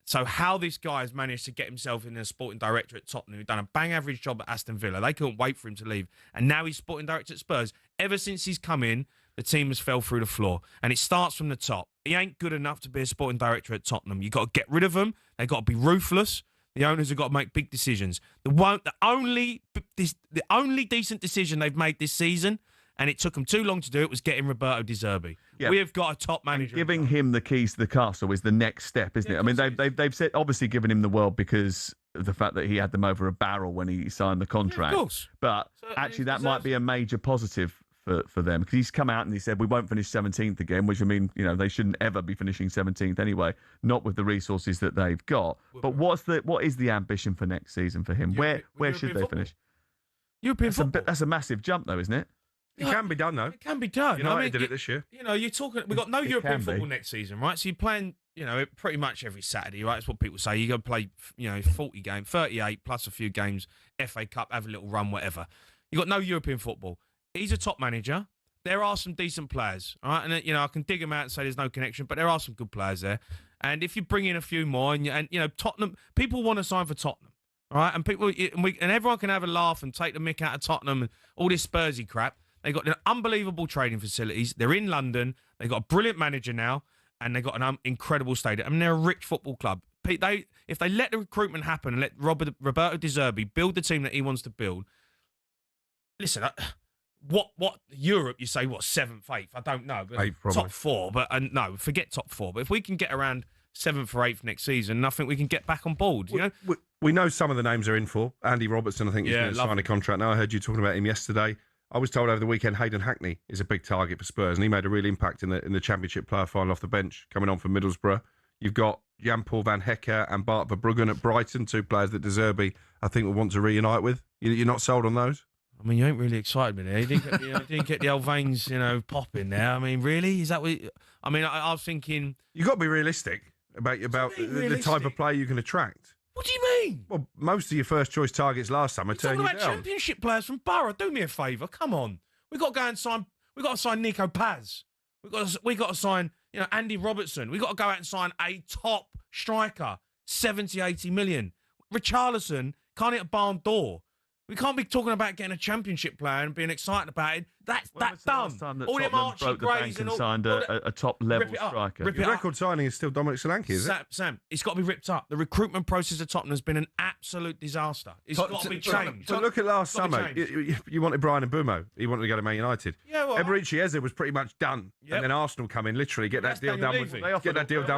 K: So how this guy has managed to get himself in a sporting director at Tottenham, who's done a bang average job at Aston Villa. They couldn't wait for him to leave, and now he's sporting director at Spurs. Ever since he's come in, the team has fell through the floor, and it starts from the top. He ain't good enough to be a sporting director at Tottenham. You've got to get rid of him. They've got to be ruthless. The owners have got to make big decisions. The only decent decision they've made this season, and it took them too long to do it, was getting Roberto De Zerbi. Yeah. We have got a top manager.
A: And giving him the keys to the castle is the next step, isn't it? I mean, they've said, obviously given him the world because of the fact that he had them over a barrel when he signed the contract.
K: Yeah, of course.
A: But actually, that might be a major positive for them, because he's come out and he said we won't finish 17th again, which, I mean, you know, they shouldn't ever be finishing 17th anyway, not with the resources that they've got. But what is the ambition for next season for him? Where should they finish?
K: European football.
A: That's a massive jump, though, isn't it?
E: It can be done, though.
K: It can be done.
E: United did it this year.
K: You know, you're talking. We've got no European football next season, right? So you're playing, you know, pretty much every Saturday, right? That's what people say. You got to play, you know, 40 games, 38 plus a few games, FA Cup, have a little run, whatever. You got no European football. He's a top manager. There are some decent players, all right? And, you know, I can dig them out and say there's no connection, but there are some good players there. And if you bring in a few more, and you know, Tottenham, people want to sign for Tottenham, all right? And and everyone can have a laugh and take the mick out of Tottenham and all this Spursy crap. They've got unbelievable training facilities. They're in London. They've got a brilliant manager now, and they've got an incredible stadium. I mean, they're a rich football club. If they let the recruitment happen and let Roberto De Zerbi build the team that he wants to build, listen, what Europe, you say, what, 7th, 8th? I don't know. Top 4, but no, forget top 4. But if we can get around 7th or 8th next season, I think we can get back on board, you know?
E: We know some of the names are in for. Andy Robertson, I think, is going to sign a contract now. I heard you talking about him yesterday. I was told over the weekend Hayden Hackney is a big target for Spurs, and he made a real impact in the Championship player final off the bench, coming on from Middlesbrough. You've got Jan-Paul van Hecker and Bart Verbruggen at Brighton, 2 players that De Zerbi, I think, will want to reunite with. You're not sold on those?
K: I mean, you ain't really excited me there. You didn't get the old veins, you know, popping there. I mean, really? Is that what... I mean, I was thinking...
E: You've got to be realistic about the type of player you can attract.
K: What do you mean?
E: Well, most of your first-choice targets last summer turned you down.
K: Talking about Championship players from Borough. Do me a favour. Come on. We've got to go and sign... We've got to sign Nico Paz. We've got to sign, you know, Andy Robertson. We've got to go out and sign a top striker. 70, 80 million. Richarlison can't hit a barn door. We can't be talking about getting a Championship player and being excited about it. That's done.
A: All them Archie Grays and signed a top-level striker.
E: Your record signing is still Dominic Solanke, is it?
K: Sam, it's got to be ripped up. The recruitment process at Tottenham has been an absolute disaster. It's got to be changed.
E: So look at last summer. You wanted Bruyne and Bumo. You wanted to go to Man United.
K: Yeah, well,
E: Eberechi Eze was pretty much done. Yep. And then Arsenal come in, literally, get that deal done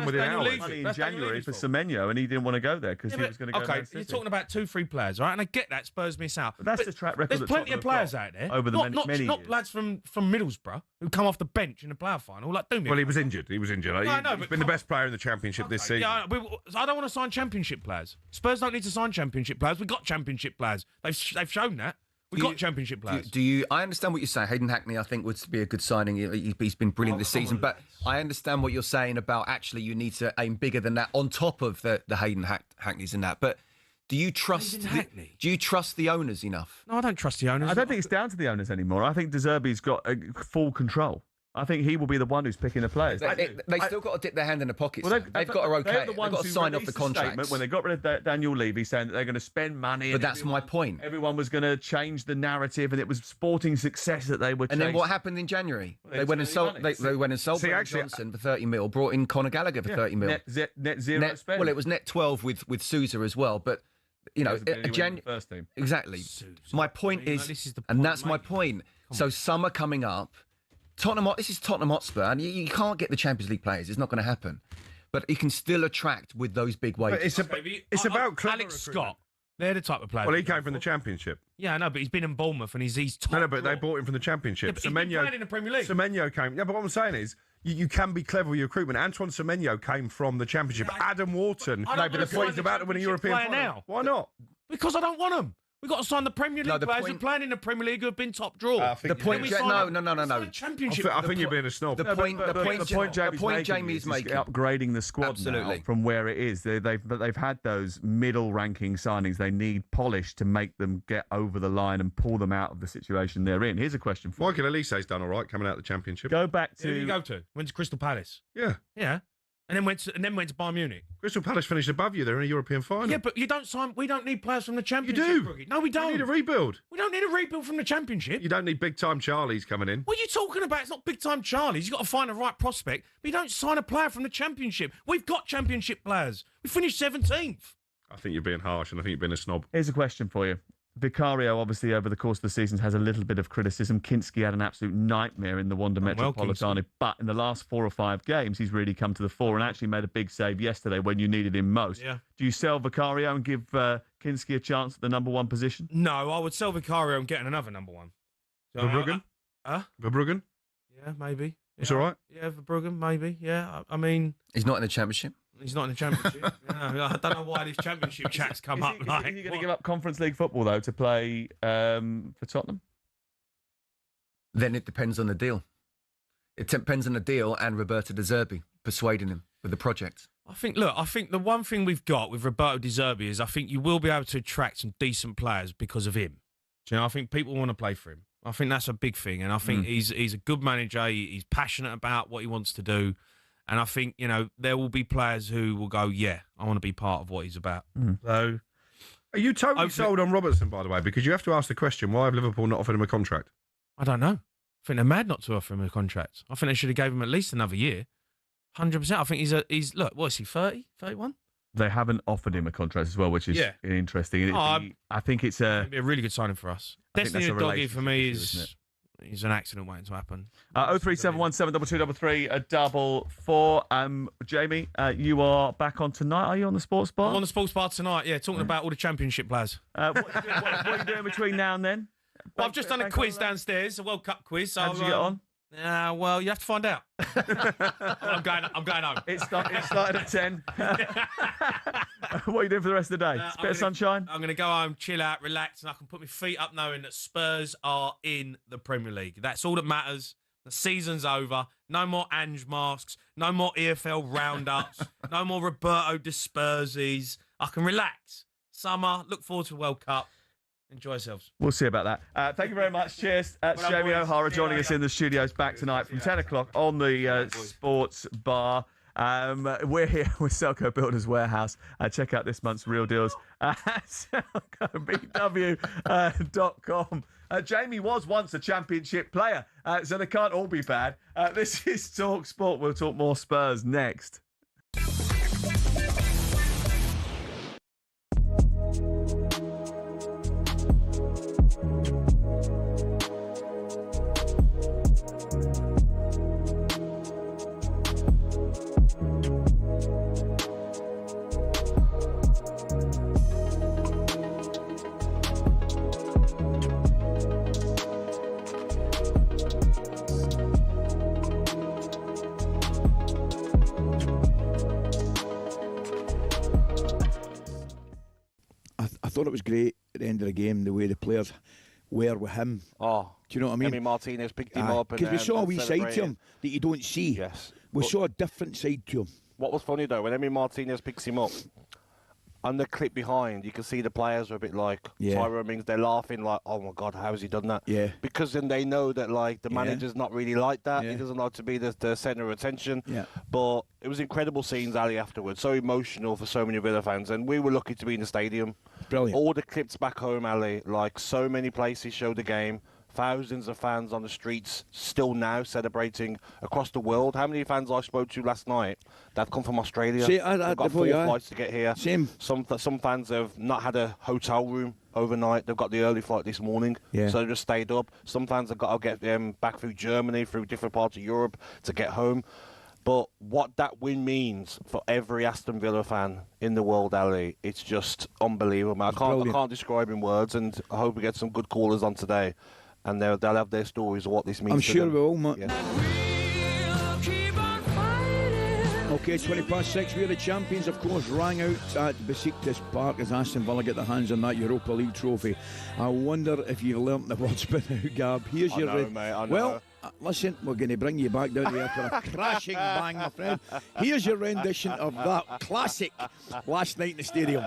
E: within hours.
A: Money in January for Semenyo, and he didn't want to go there because he was going to go to Man City.
K: You're talking about 2-3 players, right? And I get that Spurs miss out.
A: But that's the track record.
K: There's plenty of players out there.
A: Over the many years.
K: Not lads from Middlesbrough who come off the bench in the playoff final. Like,
E: well, he was injured. He's been the best player in the Championship this season.
K: Yeah, I don't want to sign Championship players. Spurs don't need to sign Championship players. We've got Championship players. They've shown that. We've got Championship players.
F: I understand what you're saying. Hayden Hackney, I think, would be a good signing. He's been brilliant this season. But I understand what you're saying about actually you need to aim bigger than that on top of the Hayden Hackneys and that. But Do you trust?
L: Exactly.
F: Do you trust the owners enough?
L: No, I don't trust the owners.
A: I don't think it's down to the owners anymore. I think De Zerbi's got full control. I think he will be the one who's picking the players.
F: They still got to dip their hand in the pockets.
A: Well,
F: they've got to okay. They've got to sign off the contracts.
A: When they got rid of Daniel Levy, saying that they're going to spend money.
F: But that's my point.
A: Everyone was going to change the narrative, and it was sporting success that they were.
F: And then what happened in January? They went and sold. They went and sold Johnson for 30 mil. Brought in Conor Gallagher for 30 mil.
A: Net zero spend.
F: Well, it was net 12 with Sousa as well, but. You know,
A: first team.
F: Exactly. My point is, and that's my point. So summer coming up. This is Tottenham Hotspur, and you can't get the Champions League players. It's not going to happen. But you can still attract with those big wages.
E: It's about
L: Alex Scott. They're the type of player.
E: Well, he came from the Championship.
L: Yeah, I know, but he's been in Bournemouth and he's top.
E: No, but they bought him from the Championship.
L: Yeah, but he's been playing in the Premier League.
E: Semenyo came. Yeah, but what I'm saying is, you can be clever with your recruitment. Antoine Semenyo came from the Championship. Adam Wharton.
L: No, but
E: the point's about to win a European final.
L: Now.
E: Why not?
L: Because I don't want them. We've got to sign the Premier League players who are playing in the Premier League who have been top draw.
F: The point, no.
L: Championship.
E: I think you're being a snob.
F: The point Jamie's making,
A: upgrading the squad now from where it is. They've had those middle ranking signings. They need polish to make them get over the line and pull them out of the situation they're in. Here's a question for
E: Michael Elise's done all right coming out of the Championship.
A: Go back to.
L: Who did you go to? Went to Crystal Palace.
E: Yeah.
L: And then went to Bayern Munich.
E: Crystal Palace finished above you. They're in a European final.
L: Yeah, but you don't sign. We don't need players from the Championship.
E: You do.
L: Rookie. No, we don't.
E: You need a rebuild.
L: We don't need a rebuild from the Championship.
E: You don't need big time Charlies coming in.
L: What are you talking about? It's not big time Charlies. You've got to find the right prospect. But you don't sign a player from the Championship. We've got Championship players. We finished 17th.
E: I think you're being harsh, and I think you're being a snob.
A: Here's a question for you. Vicario, obviously, over the course of the season, has a little bit of criticism. Kinski had an absolute nightmare in the Wanda Metropolitano, but in the last 4 or 5 games, he's really come to the fore and actually made a big save yesterday when you needed him most.
L: Yeah.
A: Do you sell Vicario and give Kinski a chance at the number 1 position?
L: No, I would sell Vicario and get another number 1. So,
E: Verbruggen?
L: Verbruggen? Yeah, maybe. Yeah.
E: It's all right?
L: Yeah, Verbruggen, maybe. Yeah, I mean...
F: He's not in the Championship?
L: He's not in the Championship. I don't know why these Championship chats come up.
A: Is he going to give up Conference League football, though, to play for Tottenham?
F: Then it depends on the deal. It depends on the deal and Roberto De Zerbi persuading him with the project.
L: I think the one thing we've got with Roberto De Zerbi is I think you will be able to attract some decent players because of him. Do you know, I think people want to play for him. I think that's a big thing. And I think he's a good manager. He's passionate about what he wants to do. And I think, there will be players who will go, yeah, I want to be part of what he's about. So,
E: are you totally sold on Robertson, by the way? Because you have to ask the question, why have Liverpool not offered him a contract?
L: I don't know. I think they're mad not to offer him a contract. I think they should have gave him at least another year. 100%. I think he's look, what is he, 30, 31?
A: They haven't offered him a contract as well, which is interesting. I think it's
L: it'd be a really good signing for us. Destiny the Doggy for me is an accident waiting to happen.
A: 037172234. Jamie, you are back on tonight. Are you on the sports bar?
L: I'm on the sports bar tonight, yeah, talking about all the Championship players.
A: What are you doing between now and then?
L: Well, I've just done a quiz downstairs, a World Cup quiz. So,
A: how did you get on?
L: Well, you have to find out. I'm going home.
A: It started at 10. What are you doing for the rest of the day? A bit of sunshine?
L: I'm going to go home, chill out, relax, and I can put my feet up knowing that Spurs are in the Premier League. That's all that matters. The season's over. No more Ange masks. No more EFL roundups. No more Roberto Disperses. I can relax. Summer. Look forward to the World Cup. Enjoy yourselves.
A: We'll see about that. Thank you very much. Cheers. Jamie O'Hara joining us in the studios back tonight from 10 o'clock on the sports bar. We're here with Selco Builders Warehouse. Check out this month's real deals at selcobw.com. Jamie was once a Championship player, so they can't all be bad. This is talkSPORT. We'll talk more Spurs next.
N: I thought it was great at the end of the game, the way the players were with him.
O: Oh,
N: do you know what I mean?
O: Emery Martinez picked him up.
N: Because we saw a wee side to him that you don't see.
O: Yes.
N: We saw a different side to him.
O: What was funny, though, when Emery Martinez picks him up, on the clip behind, you can see the players are a bit like Tyrone Mings. They're laughing like, "Oh my God, how has he done that?"
N: Yeah.
O: Because then they know that like the manager's not really like that. He doesn't like to be the centre of attention.
N: Yeah.
O: But it was incredible scenes, Ali, afterwards. So emotional for so many Villa fans, and we were lucky to be in the stadium.
N: Brilliant.
O: All the clips back home, Ali, like so many places showed the game. Thousands of fans on the streets still now celebrating across the world. How many fans I spoke to last night that come from Australia?
N: See,
O: They've got 4 flights to get here.
N: Same.
O: Some fans have not had a hotel room overnight. They've got the early flight this morning, so they just stayed up. Some fans have got to get back through Germany, through different parts of Europe to get home. But what that win means for every Aston Villa fan in the world, Ali, it's just unbelievable. I can't describe in words, and I hope we get some good callers on today. And they'll have their stories of what this means.
N: I'm
O: to
N: sure
O: them.
N: we will, mate.
O: Yeah.
N: Okay, 6:20. We're the champions, of course, rang out at Besiktas Park as Aston Villa get their hands on that Europa League trophy. I wonder if you learnt the words by now, Gab. Here's your...
O: I know, mate, I know.
N: Well, listen, we're going to bring you back down here for a crashing bang, my friend. Here's your rendition of that classic last night in the stadium.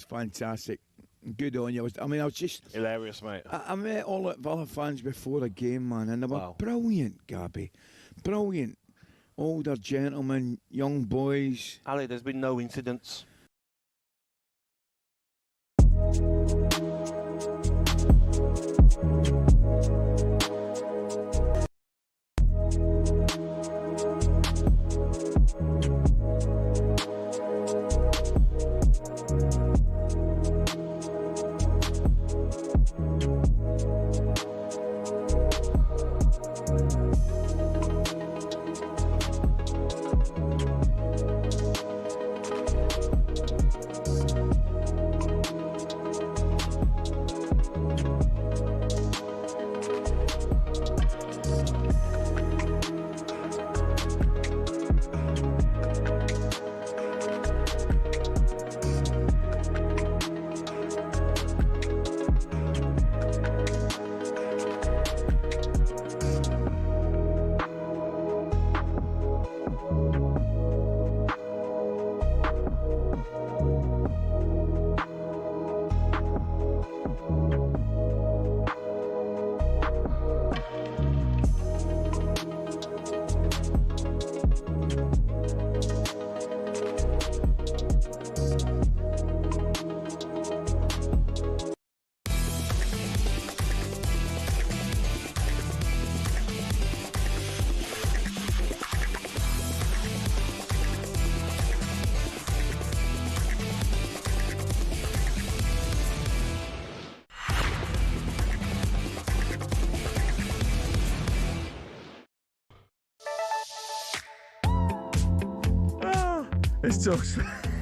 N: Fantastic. Good on you. I was just...
O: Hilarious, mate.
N: I met all the Villa fans before a game, man, and they were brilliant, Gabby. Brilliant. Older gentlemen, young boys.
O: Ali, there's been no incidents.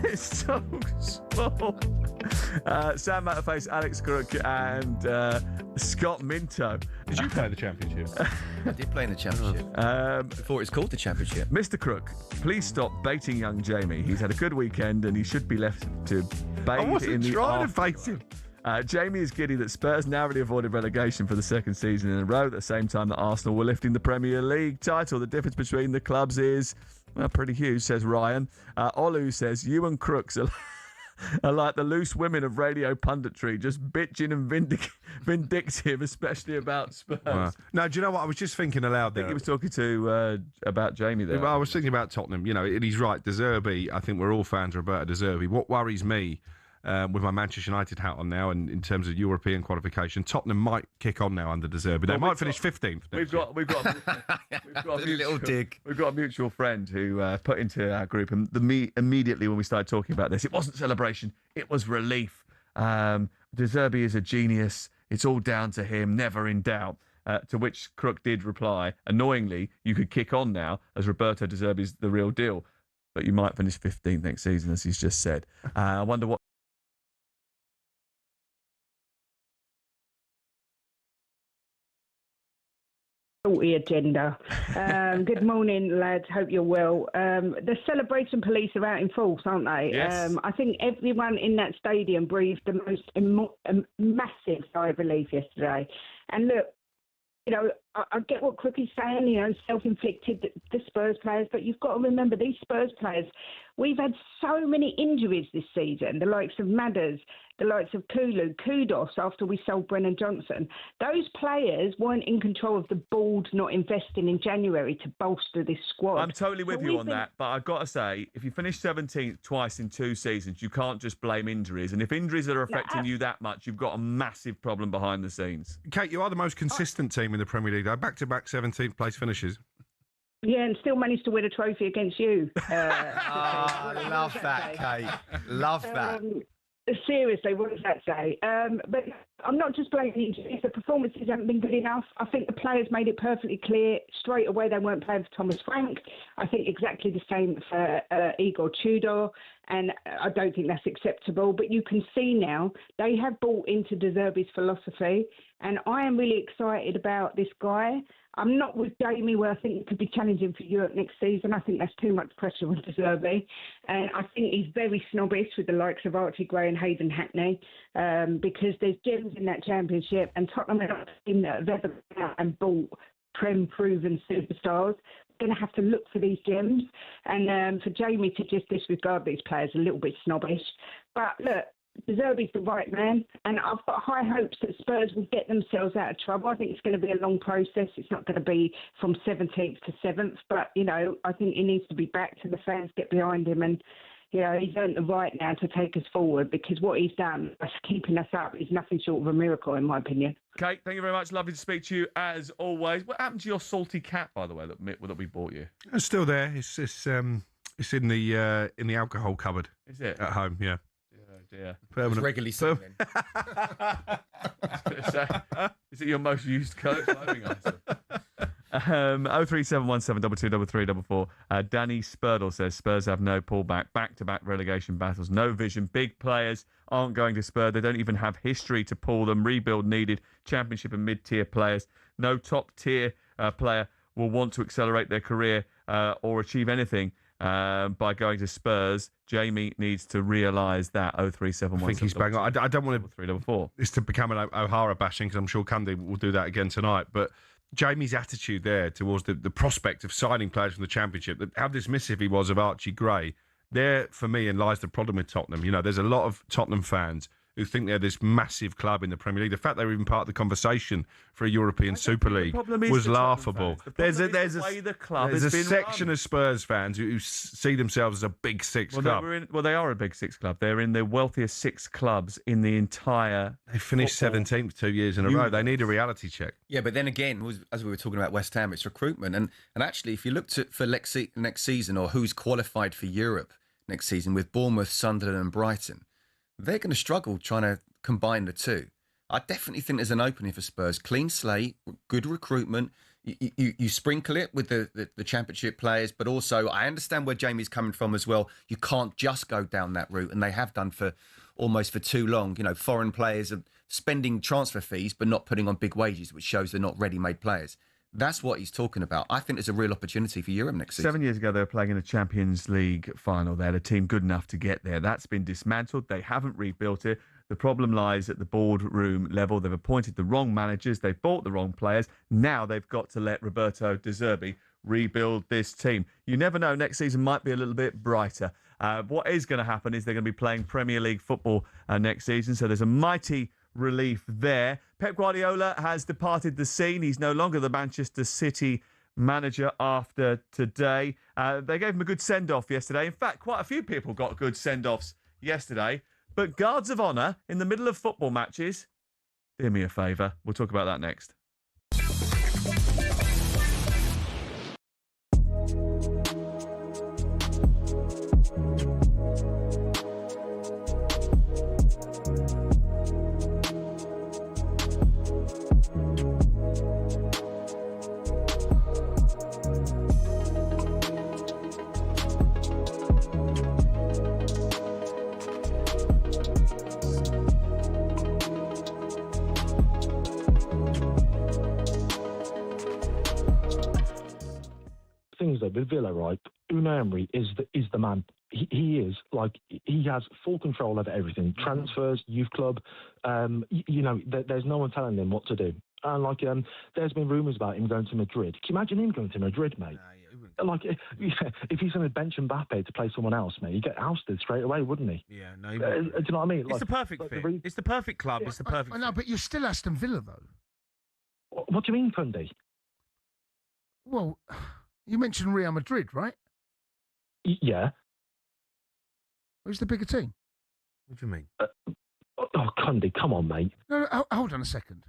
A: It's talkSPORT. Sam Matterface, Alex Crook, and Scott Minto.
E: Did you play the championship?
F: I did play in the championship. Before it's called the championship.
A: Mr. Crook, please stop baiting young Jamie. He's had a good weekend and he should be left to bathe in the
E: trying to bait him.
A: Jamie is giddy that Spurs narrowly avoided relegation for the second season in a row at the same time that Arsenal were lifting the Premier League title. The difference between the clubs is, well, pretty huge, says Ryan. Olu says, you and Crooks are like the loose women of radio punditry, just bitching and vindictive, especially about Spurs.
E: Wow. No, do you know what? I was just thinking aloud there.
A: I think he was talking to about Jamie there.
E: I was thinking about Tottenham. You know, and he's right. De Zerbi, I think we're all fans of Roberto De Zerbi. What worries me, with my Manchester United hat on now, and in terms of European qualification, Tottenham might kick on now under De Zerbi. They might finish 15th.
A: We've got a
F: little dig.
A: We've got a mutual friend who put into our group, and immediately when we started talking about this, it wasn't celebration, it was relief. De Zerbi is a genius. It's all down to him, never in doubt. To which Crook did reply, annoyingly, you could kick on now, as Roberto De Zerbi's the real deal, but you might finish 15th next season, as he's just said. I wonder what
P: salty agenda. Good morning, lads. Hope you're well. The celebration police are out in force, aren't they?
A: Yes.
P: I think everyone in that stadium breathed the most massive sigh of relief yesterday. And look, you know, I get what Crookie's saying, you know, self-inflicted, the Spurs players, but you've got to remember these Spurs players, we've had so many injuries this season, the likes of Madders, the likes of Kulu, Kudos after we sold Brennan Johnson. Those players weren't in control of the board not investing in January to bolster this squad.
A: I'm totally with you on that, but I've got to say, if you finish 17th twice in 2 seasons, you can't just blame injuries. And if injuries are affecting you that much, you've got a massive problem behind the scenes.
E: Kate, you are the most consistent team in the Premier League, though. Back-to-back 17th place finishes.
P: Yeah, and still managed to win a trophy against you.
M: Love that, Kate. Love that.
P: Seriously, what does that say? But I'm not just blaming injuries. The performances haven't been good enough. I think the players made it perfectly clear straight away they weren't playing for Thomas Frank. I think exactly the same for Igor Tudor, and I don't think that's acceptable. But you can see now they have bought into De Zerbi's philosophy, and I am really excited about this guy. I'm not with Jamie where I think it could be challenging for Europe next season. I think that's too much pressure on De Zerbi. And I think he's very snobbish with the likes of Archie Gray and Hayden Hackney because there's gems in that championship, and Tottenham are not a team that have ever been out and bought proven superstars. Going to have to look for these gems. And for Jamie to just disregard these players a little bit snobbish. But look, De Zerbi's the right man, and I've got high hopes that Spurs will get themselves out of trouble. I think it's going to be a long process. It's not going to be from 17th to 7th, but, you know, I think he needs to be back to the fans, get behind him, and, you know, he's earned the right now to take us forward because what he's done by keeping us up is nothing short of a miracle, in my opinion.
A: Kate, thank you very much. Lovely to speak to you, as always. What happened to your salty cat, by the way, that we bought you?
E: It's still there. It's in the alcohol cupboard.
A: Is it?
E: At home, yeah.
A: Dear.
F: It's regularly seen then.
A: Is it your most used coat clothing item? 03717223344. Danny Spurdle says Spurs have no pullback, back-to-back relegation battles, no vision. Big players aren't going to Spurs. They don't even have history to pull them. Rebuild needed. Championship and mid-tier players. No top-tier player will want to accelerate their career or achieve anything by going to Spurs. Jamie needs to realise that. 03717.
E: I think he's bang on. I don't want
A: 344.
E: This to become an O'Hara bashing, because I'm sure Cundy will do that again tonight. But Jamie's attitude there towards the prospect of signing players from the Championship, how dismissive he was of Archie Gray, there for me lies the problem with Tottenham. You know, there's a lot of Tottenham fans who think they're this massive club in the Premier League. The fact they were even part of the conversation for a European Super League was laughable. There's a section of Spurs fans who see themselves as a Big Six club.
A: They are a Big Six club. They're in the wealthiest 6 clubs in the entire...
E: They finished 17th 2 years in a row. They need a reality check.
F: Yeah, but then again, as we were talking about West Ham, it's recruitment. And actually, if you looked at for next season, or who's qualified for Europe next season with Bournemouth, Sunderland and Brighton, they're going to struggle trying to combine the two. I definitely think there's an opening for Spurs. Clean slate, good recruitment. You sprinkle it with the Championship players, but also I understand where Jamie's coming from as well. You can't just go down that route, and they have done for too long. You know, foreign players are spending transfer fees but not putting on big wages, which shows they're not ready-made players. That's what he's talking about. I think there's a real opportunity for Europe next season.
A: 7 years ago, they were playing in a Champions League final. They had a team good enough to get there. That's been dismantled. They haven't rebuilt it. The problem lies at the boardroom level. They've appointed the wrong managers. They've bought the wrong players. Now they've got to let Roberto De Zerbi rebuild this team. You never know. Next season might be a little bit brighter. What is going to happen is they're going to be playing Premier League football next season. So there's a mighty relief there. Pep Guardiola has departed the scene. He's no longer the Manchester City manager after today. They gave him a good send-off yesterday. In fact, quite a few people got good send-offs yesterday. But guards of honour in the middle of football matches, do me a favour. We'll talk about that next.
Q: with Villa, right? Unai Emery is the man. He is like he has full control over everything: transfers, youth club. There's no one telling him what to do. And there's been rumours about him going to Madrid. Can you imagine him going to Madrid, mate? If he's going to bench Mbappe to play someone else, mate, he'd get ousted straight away, wouldn't he?
E: Yeah, no.
Q: Do you know what I mean?
E: It's the perfect fit. It's the perfect club. It's the perfect.
R: No, but you're still Aston Villa, though.
Q: What do you mean, Cundy?
R: Well, you mentioned Real Madrid, right?
Q: Yeah.
R: Who's the bigger team?
E: What do you mean?
Q: Cundy, come on, mate.
R: No, hold on a second.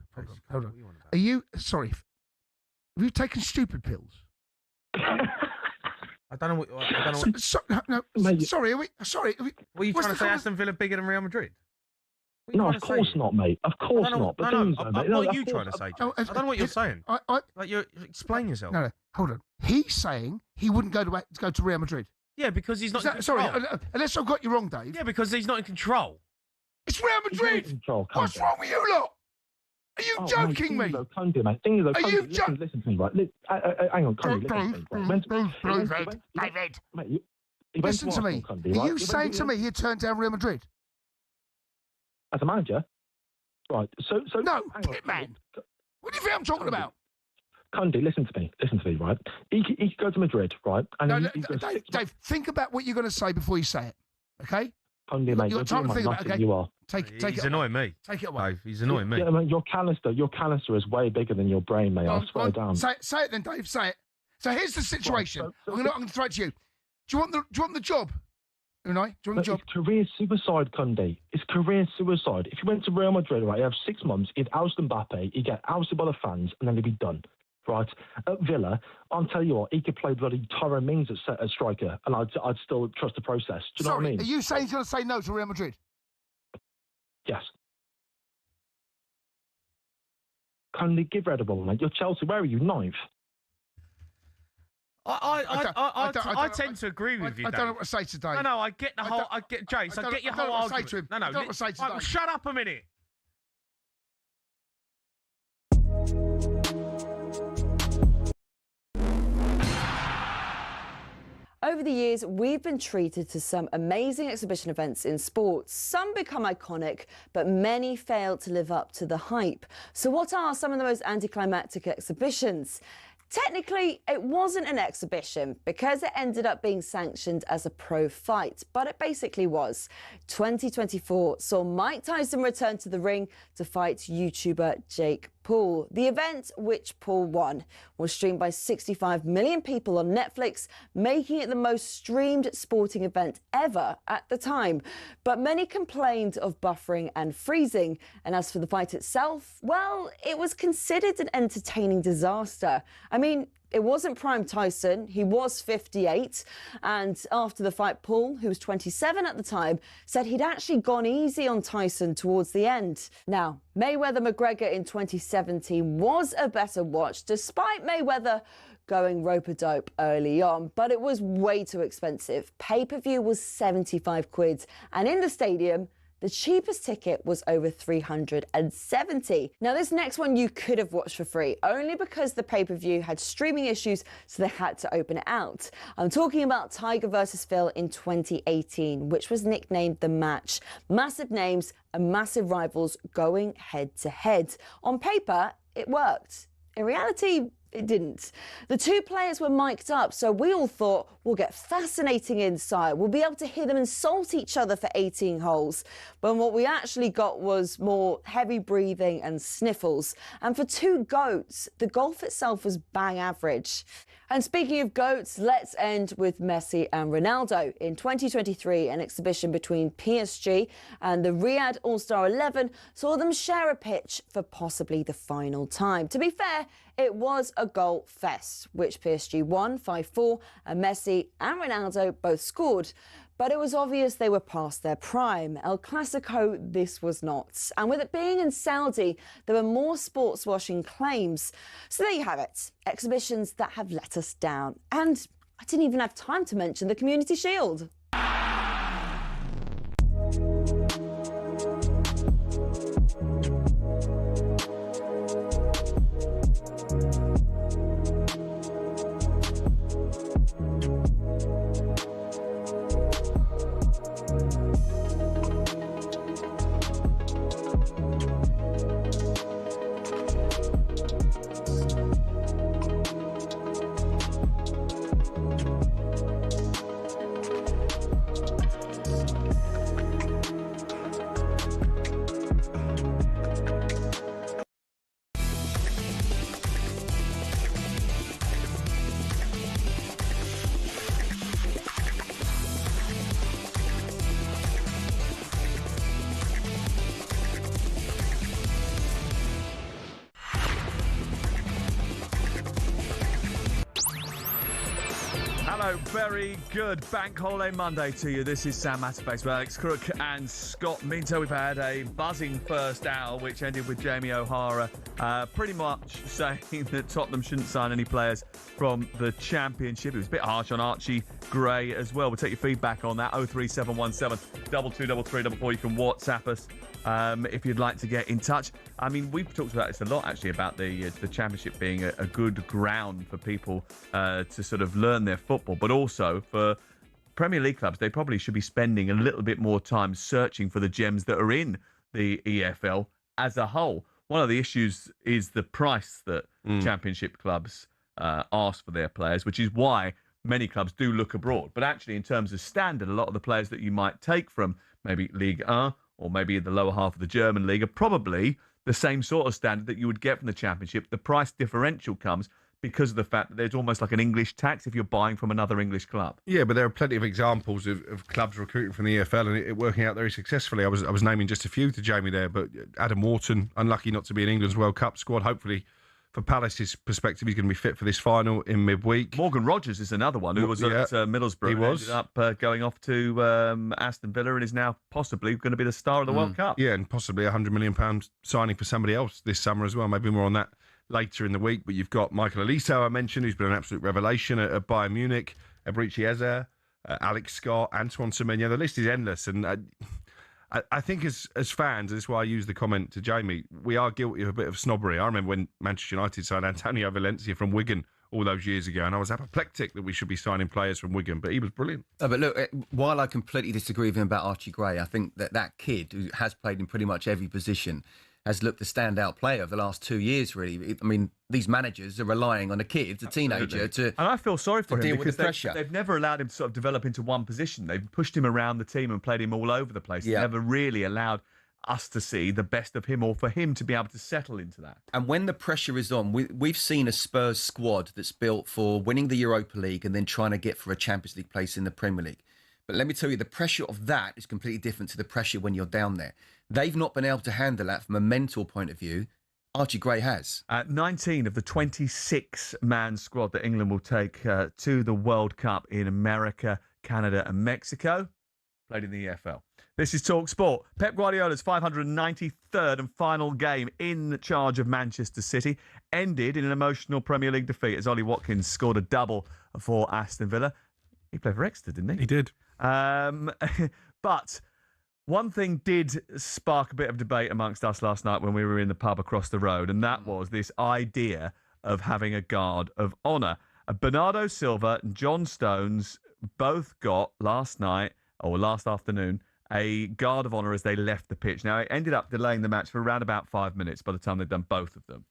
R: Hold on. Are you sorry? Have you taken stupid pills?
E: I don't know what.
R: Sorry. Are we? Sorry.
E: Were you trying to say Aston Villa bigger than Real Madrid?
Q: No, of course not, mate. Of course not.
E: What are you trying to say, Joe? I don't know what you're saying. Explain yourself.
R: No, hold on. He's saying he wouldn't go to Real Madrid.
E: Yeah, because he's not in control.
R: Sorry, unless I've got you wrong, Dave.
E: Yeah, because he's not in control.
R: It's Real Madrid. What's wrong with you lot? Are you joking me?
Q: Cundy, mate. Are you joking? Listen to me, right? Hang on, Cundy.
R: David. Listen to me. Are you saying to me he'd turn down Real Madrid?
Q: As a manager? Right, so
R: no, man. What do you think I'm talking about?
Q: Cundy, listen to me, right? He could go to Madrid, right? And
R: Dave, think about what you're going to say before you say it, okay?
Q: Cundy, mate,
R: you're trying to think about it, okay?
Q: You are.
E: He's annoying me.
R: Take it away.
E: Dave, he's annoying me.
Q: Yeah, mate, your canister is way bigger than your brain, mate. I swear down.
R: Say it then, Dave. Say it. So here's the situation.
Q: Right,
R: I'm going to throw it to you. Do you want the job? Unai, do you want the job?
Q: It's career suicide, Cundy. It's career suicide. If you went to Real Madrid, right, you have 6 months, he'd oust Mbappe, he'd get ousted by the fans, and then he'd be done. Right? At Villa, I'll tell you what, he could play bloody Tyrone Mings at striker, and I'd still trust the process. Do you know what I mean?
R: Are you saying he's going to say no to Real Madrid?
Q: Yes. Cundy, give Red a ball, mate. You're Chelsea. Where are you? 9th?
E: I tend to agree with you.
R: I don't know what to say today.
E: No, I get the whole. I get Jace. I get your whole argument.
R: Say to him.
E: No,
R: I don't know what to say today.
E: Shut up a minute.
S: Over the years, we've been treated to some amazing exhibition events in sports. Some become iconic, but many fail to live up to the hype. So what are some of the most anticlimactic exhibitions? Technically, it wasn't an exhibition because it ended up being sanctioned as a pro fight, but it basically was. 2024 saw Mike Tyson return to the ring to fight YouTuber Jake Paul. The event, which Paul won, was streamed by 65 million people on Netflix, making it the most streamed sporting event ever at the time. But many complained of buffering and freezing. And as for the fight itself, well, it was considered an entertaining disaster. I mean, it wasn't prime Tyson, he was 58, and after the fight, Paul, who was 27 at the time, said he'd actually gone easy on Tyson towards the end. Now, Mayweather-McGregor in 2017 was a better watch, despite Mayweather going rope-a-dope early on, but it was way too expensive. Pay-per-view was 75 quid, and in the stadium, the cheapest ticket was over 370. Now, this next one you could have watched for free, only because the pay-per-view had streaming issues, so they had to open it out. I'm talking about Tiger versus Phil in 2018, which was nicknamed The Match. Massive names and massive rivals going head-to-head. On paper, it worked. In reality, it didn't. The two players were mic'd up, so we all thought we'll get fascinating insight. We'll be able to hear them insult each other for 18 holes. But what we actually got was more heavy breathing and sniffles. And for two GOATs, the golf itself was bang average. And speaking of GOATs, let's end with Messi and Ronaldo. In 2023, an exhibition between PSG and the Riyadh All-Star 11 saw them share a pitch for possibly the final time. To be fair, it was a goal fest, which PSG won 5-4, and Messi and Ronaldo both scored. But it was obvious they were past their prime. El Clasico, this was not. And with it being in Saudi, there were more sports washing claims. So there you have it, exhibitions that have let us down. And I didn't even have time to mention the Community Shield.
A: So, very good Bank Holiday Monday to you. This is Sam Matterface with Alex Crook and Scott Minto. We've had a buzzing first hour, which ended with Jamie O'Hara pretty much saying that Tottenham shouldn't sign any players from the Championship. It was a bit harsh on Archie Gray as well. We'll take your feedback on that. 03717 223344. You can WhatsApp us if you'd like to get in touch. I mean, we've talked about this a lot, actually, about the Championship being a good ground for people to sort of learn their football, but also for Premier League clubs, they probably should be spending a little bit more time searching for the gems that are in the EFL as a whole. One of the issues is the price that Championship clubs ask for their players, which is why many clubs do look abroad. But actually, in terms of standard, a lot of the players that you might take from maybe Ligue 1 or maybe the lower half of the German league are probably the same sort of standard that you would get from the Championship. The price differential comes because of the fact that there's almost like an English tax if you're buying from another English club.
E: Yeah, but there are plenty of examples of clubs recruiting from the EFL and it working out very successfully. I was naming just a few to Jamie there, but Adam Wharton, unlucky not to be in England's World Cup squad. Hopefully, for Palace's perspective, he's going to be fit for this final in midweek.
A: Morgan Rogers is another one who was at Middlesbrough.
E: He was.
A: Ended up going off to Aston Villa and is now possibly going to be the star of the World Cup.
E: Yeah, and possibly a £100 million signing for somebody else this summer as well. Maybe more on that later in the week. But you've got Michael Oliso, I mentioned, who's been an absolute revelation at Bayern Munich, Ebrici Eze, Alex Scott, Antoine Semenyo. The list is endless. And I think as fans, this is why I use the comment to Jamie, we are guilty of a bit of snobbery. I remember when Manchester United signed Antonio Valencia from Wigan all those years ago, and I was apoplectic that we should be signing players from Wigan, but he was brilliant.
F: Oh, but look, while I completely disagree with him about Archie Gray, I think that kid who has played in pretty much every position has looked the standout player of the last 2 years, really. I mean, these managers are relying on a kid, a teenager, to
A: and I feel sorry for him
F: deal
A: because
F: with the pressure.
A: They've never allowed him to sort of develop into one position. They've pushed him around the team and played him all over the place. Yeah. Never really allowed us to see the best of him or for him to be able to settle into that.
F: And when the pressure is on, we've seen a Spurs squad that's built for winning the Europa League and then trying to get for a Champions League place in the Premier League. But let me tell you, the pressure of that is completely different to the pressure when you're down there. They've not been able to handle that from a mental point of view. Archie Gray has. 19
A: of the 26-man squad that England will take to the World Cup in America, Canada and Mexico played in the EFL. This is talkSPORT. Pep Guardiola's 593rd and final game in charge of Manchester City ended in an emotional Premier League defeat as Ollie Watkins scored a double for Aston Villa. He played for Exeter, didn't he?
E: He did.
A: But one thing did spark a bit of debate amongst us last night when we were in the pub across the road, and that was this idea of having a guard of honour. Bernardo Silva and John Stones both got last afternoon a guard of honour as they left the pitch. Now, it ended up delaying the match for around about 5 minutes by the time they'd done both of them.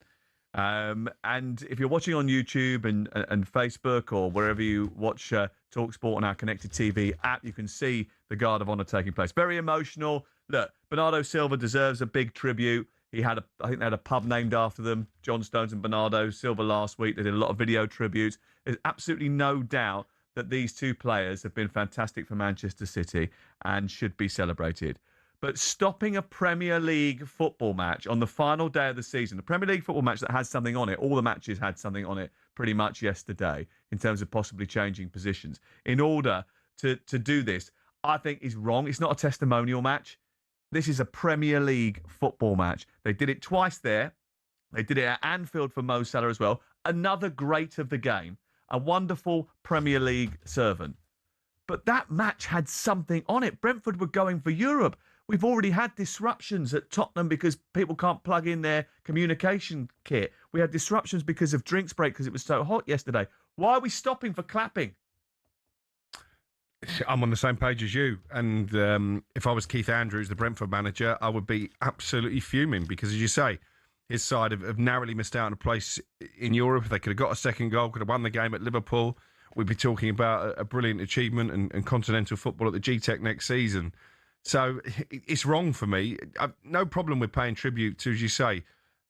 A: And if you're watching on YouTube and Facebook or wherever you watch talkSPORT on our connected TV app, you can see the guard of honour taking place. Very emotional. Look, Bernardo Silva deserves a big tribute. I think they had a pub named after them, John Stones and Bernardo Silva last week. They did a lot of video tributes. There's absolutely no doubt that these two players have been fantastic for Manchester City and should be celebrated. But stopping a Premier League football match on the final day of the season, the Premier League football match that has something on it, all the matches had something on it pretty much yesterday in terms of possibly changing positions, in order to do this, I think is wrong. It's not a testimonial match. This is a Premier League football match. They did it twice there. They did it at Anfield for Mo Salah as well. Another great of the game. A wonderful Premier League servant. But that match had something on it. Brentford were going for Europe. We've already had disruptions at Tottenham because people can't plug in their communication kit. We had disruptions because of drinks break because it was so hot yesterday. Why are we stopping for clapping?
E: I'm on the same page as you. And if I was Keith Andrews, the Brentford manager, I would be absolutely fuming because, as you say, his side have narrowly missed out on a place in Europe. If they could have got a second goal, could have won the game at Liverpool, we'd be talking about a brilliant achievement and continental football at the G-Tech next season. So it's wrong for me. I've no problem with paying tribute to, as you say,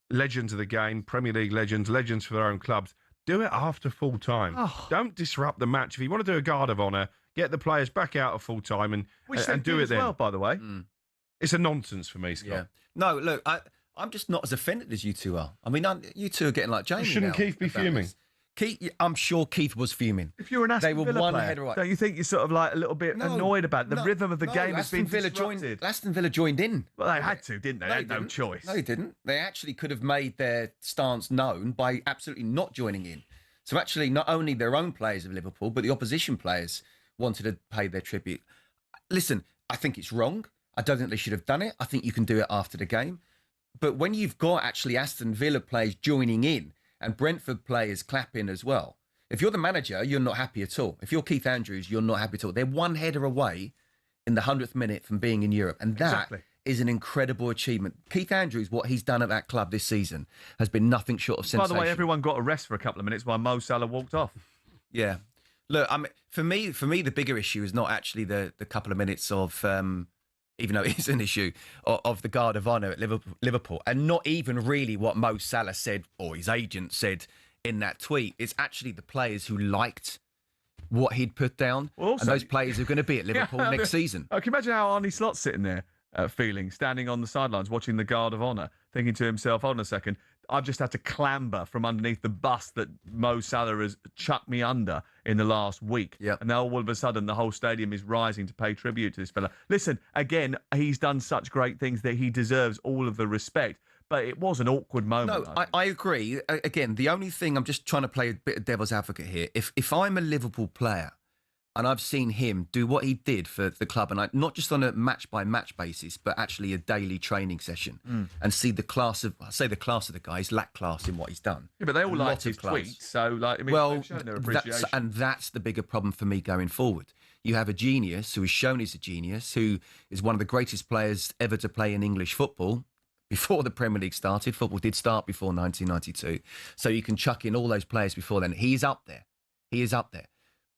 E: legends of the game, Premier League legends for their own clubs. Do it after full time. Oh. Don't disrupt the match. If you want to do a guard of honour, get the players back out at full time and do it then.
A: Well, by the way.
E: It's a nonsense for me, Scott.
F: Yeah. No, look, I'm just not as offended as you two are. I mean, you two are getting like Jamie.
E: Shouldn't Keith be fuming?
F: I'm sure Keith was fuming.
A: If you're an Aston Villa
F: one
A: player,
F: header away.
A: don't you think you're sort of like a little bit annoyed about it? The rhythm of the game has been disrupted.
F: Aston Villa joined in.
A: Well, they had to, didn't they? They had no choice.
F: No, they didn't. They actually could have made their stance known by absolutely not joining in. So actually, not only their own players of Liverpool, but the opposition players wanted to pay their tribute. Listen, I think it's wrong. I don't think they should have done it. I think you can do it after the game. But when you've got actually Aston Villa players joining in and Brentford players clapping as well, if you're the manager, you're not happy at all. If you're Keith Andrews, you're not happy at all. They're one header away in the 100th minute from being in Europe. And that is an incredible achievement. Keith Andrews, what he's done at that club this season has been nothing short of sensational.
A: By the way, everyone got a rest for a couple of minutes while Mo Salah walked off.
F: Yeah. Look, I mean, for me, the bigger issue is not actually the couple of minutes of, even though it is an issue, of the Guard of Honour at Liverpool, and not even really what Mo Salah said or his agent said in that tweet. It's actually the players who liked what he'd put down, and those players are going to be at Liverpool next season.
A: Can you imagine how Arne Slot's sitting there feeling, standing on the sidelines, watching the Guard of Honour, thinking to himself, hold on a second, I've just had to clamber from underneath the bus that Mo Salah has chucked me under in the last week.
F: Yep.
A: And now all of a sudden the whole stadium is rising to pay tribute to this fella. Listen, again, he's done such great things that he deserves all of the respect. But it was an awkward moment.
F: No, I agree. Again, the only thing, I'm just trying to play a bit of devil's advocate here. If I'm a Liverpool player and I've seen him do what he did for the club, and not just on a match-by-match basis, but actually a daily training session, and see the class of, I say the class of the guy, he's lacked class in what he's done.
A: Yeah, but they all liked his tweets, so like, I mean,
F: well,
A: they've shown their appreciation.
F: that's the bigger problem for me going forward. You have a genius who has shown he's a genius, who is one of the greatest players ever to play in English football. Before the Premier League started, football did start before 1992. So you can chuck in all those players before then. He's up there. He is up there.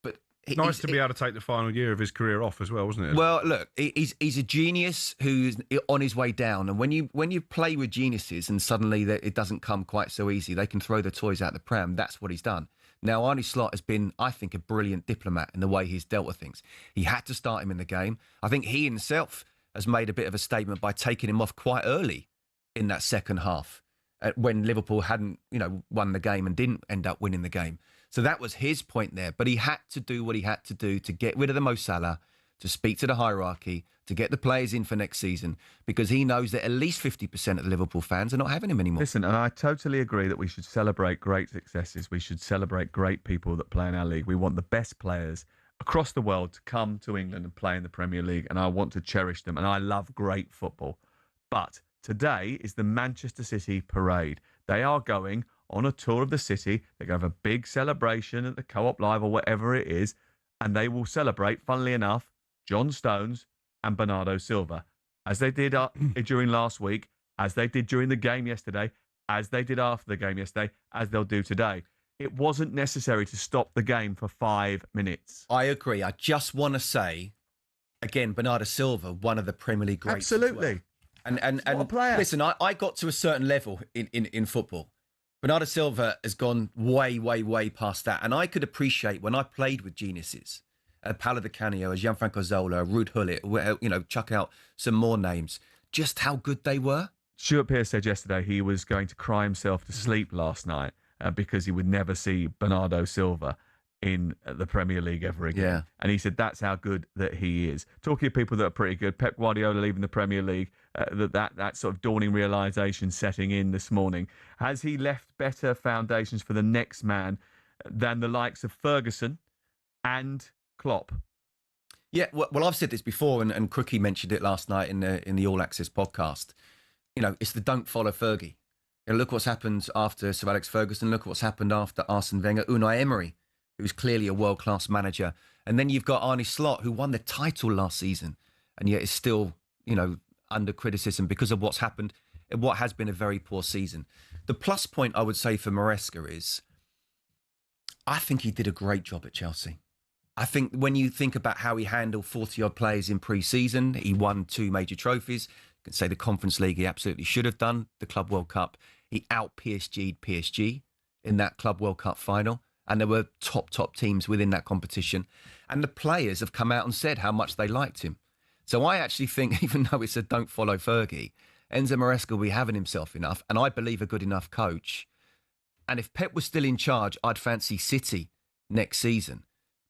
F: But
E: nice to be able to take the final year of his career off as well, wasn't it?
F: Well, look, he's a genius who's on his way down. And when you play with geniuses and suddenly it doesn't come quite so easy, they can throw the toys out the pram. That's what he's done. Now, Arne Slot has been, I think, a brilliant diplomat in the way he's dealt with things. He had to start him in the game. I think he himself has made a bit of a statement by taking him off quite early in that second half, when Liverpool hadn't, won the game and didn't end up winning the game. So that was his point there. But he had to do what he had to do to get rid of the Mo Salah, to speak to the hierarchy, to get the players in for next season, because he knows that at least 50% of the Liverpool fans are not having him anymore.
A: Listen, and I totally agree that we should celebrate great successes. We should celebrate great people that play in our league. We want the best players across the world to come to England and play in the Premier League, and I want to cherish them, and I love great football. But today is the Manchester City parade. They are going on a tour of the city. They're going to have a big celebration at the Co-op Live or whatever it is, and they will celebrate, funnily enough, John Stones and Bernardo Silva, as they did during last week, as they did during the game yesterday, as they did after the game yesterday, as they'll do today. It wasn't necessary to stop the game for 5 minutes.
F: I agree. I just want to say, again, Bernardo Silva, one of the Premier League greats.
A: Absolutely.
F: As well. And listen, I got to a certain level in football. Bernardo Silva has gone way, way, way past that. And I could appreciate when I played with geniuses, Paolo Di Canio, Gianfranco Zola, Ruud Gullit, chuck out some more names, just how good they were.
A: Stuart Pearce said yesterday he was going to cry himself to sleep last night because he would never see Bernardo Silva in the Premier League ever again.
F: Yeah.
A: And he said that's how good that he is. Talking of people that are pretty good, Pep Guardiola leaving the Premier League, that sort of dawning realisation setting in this morning. Has he left better foundations for the next man than the likes of Ferguson and Klopp?
F: Yeah, well, I've said this before, and Crookie mentioned it last night in the All Access podcast. It's the don't follow Fergie. Look what's happened after Sir Alex Ferguson. Look what's happened after Arsene Wenger, Unai Emery, who's clearly a world-class manager. And then you've got Arne Slot, who won the title last season, and yet is still, under criticism because of what's happened, what has been a very poor season. The plus point I would say for Maresca is, I think he did a great job at Chelsea. I think when you think about how he handled 40-odd players in pre-season, he won 2 major trophies. You can say the Conference League he absolutely should have done, the Club World Cup. He out-PSG'd PSG in that Club World Cup final. And there were top teams within that competition. And the players have come out and said how much they liked him. So I actually think, even though it's a don't follow Fergie, Enzo Maresca will be having himself enough, and I believe a good enough coach. And if Pep was still in charge, I'd fancy City next season.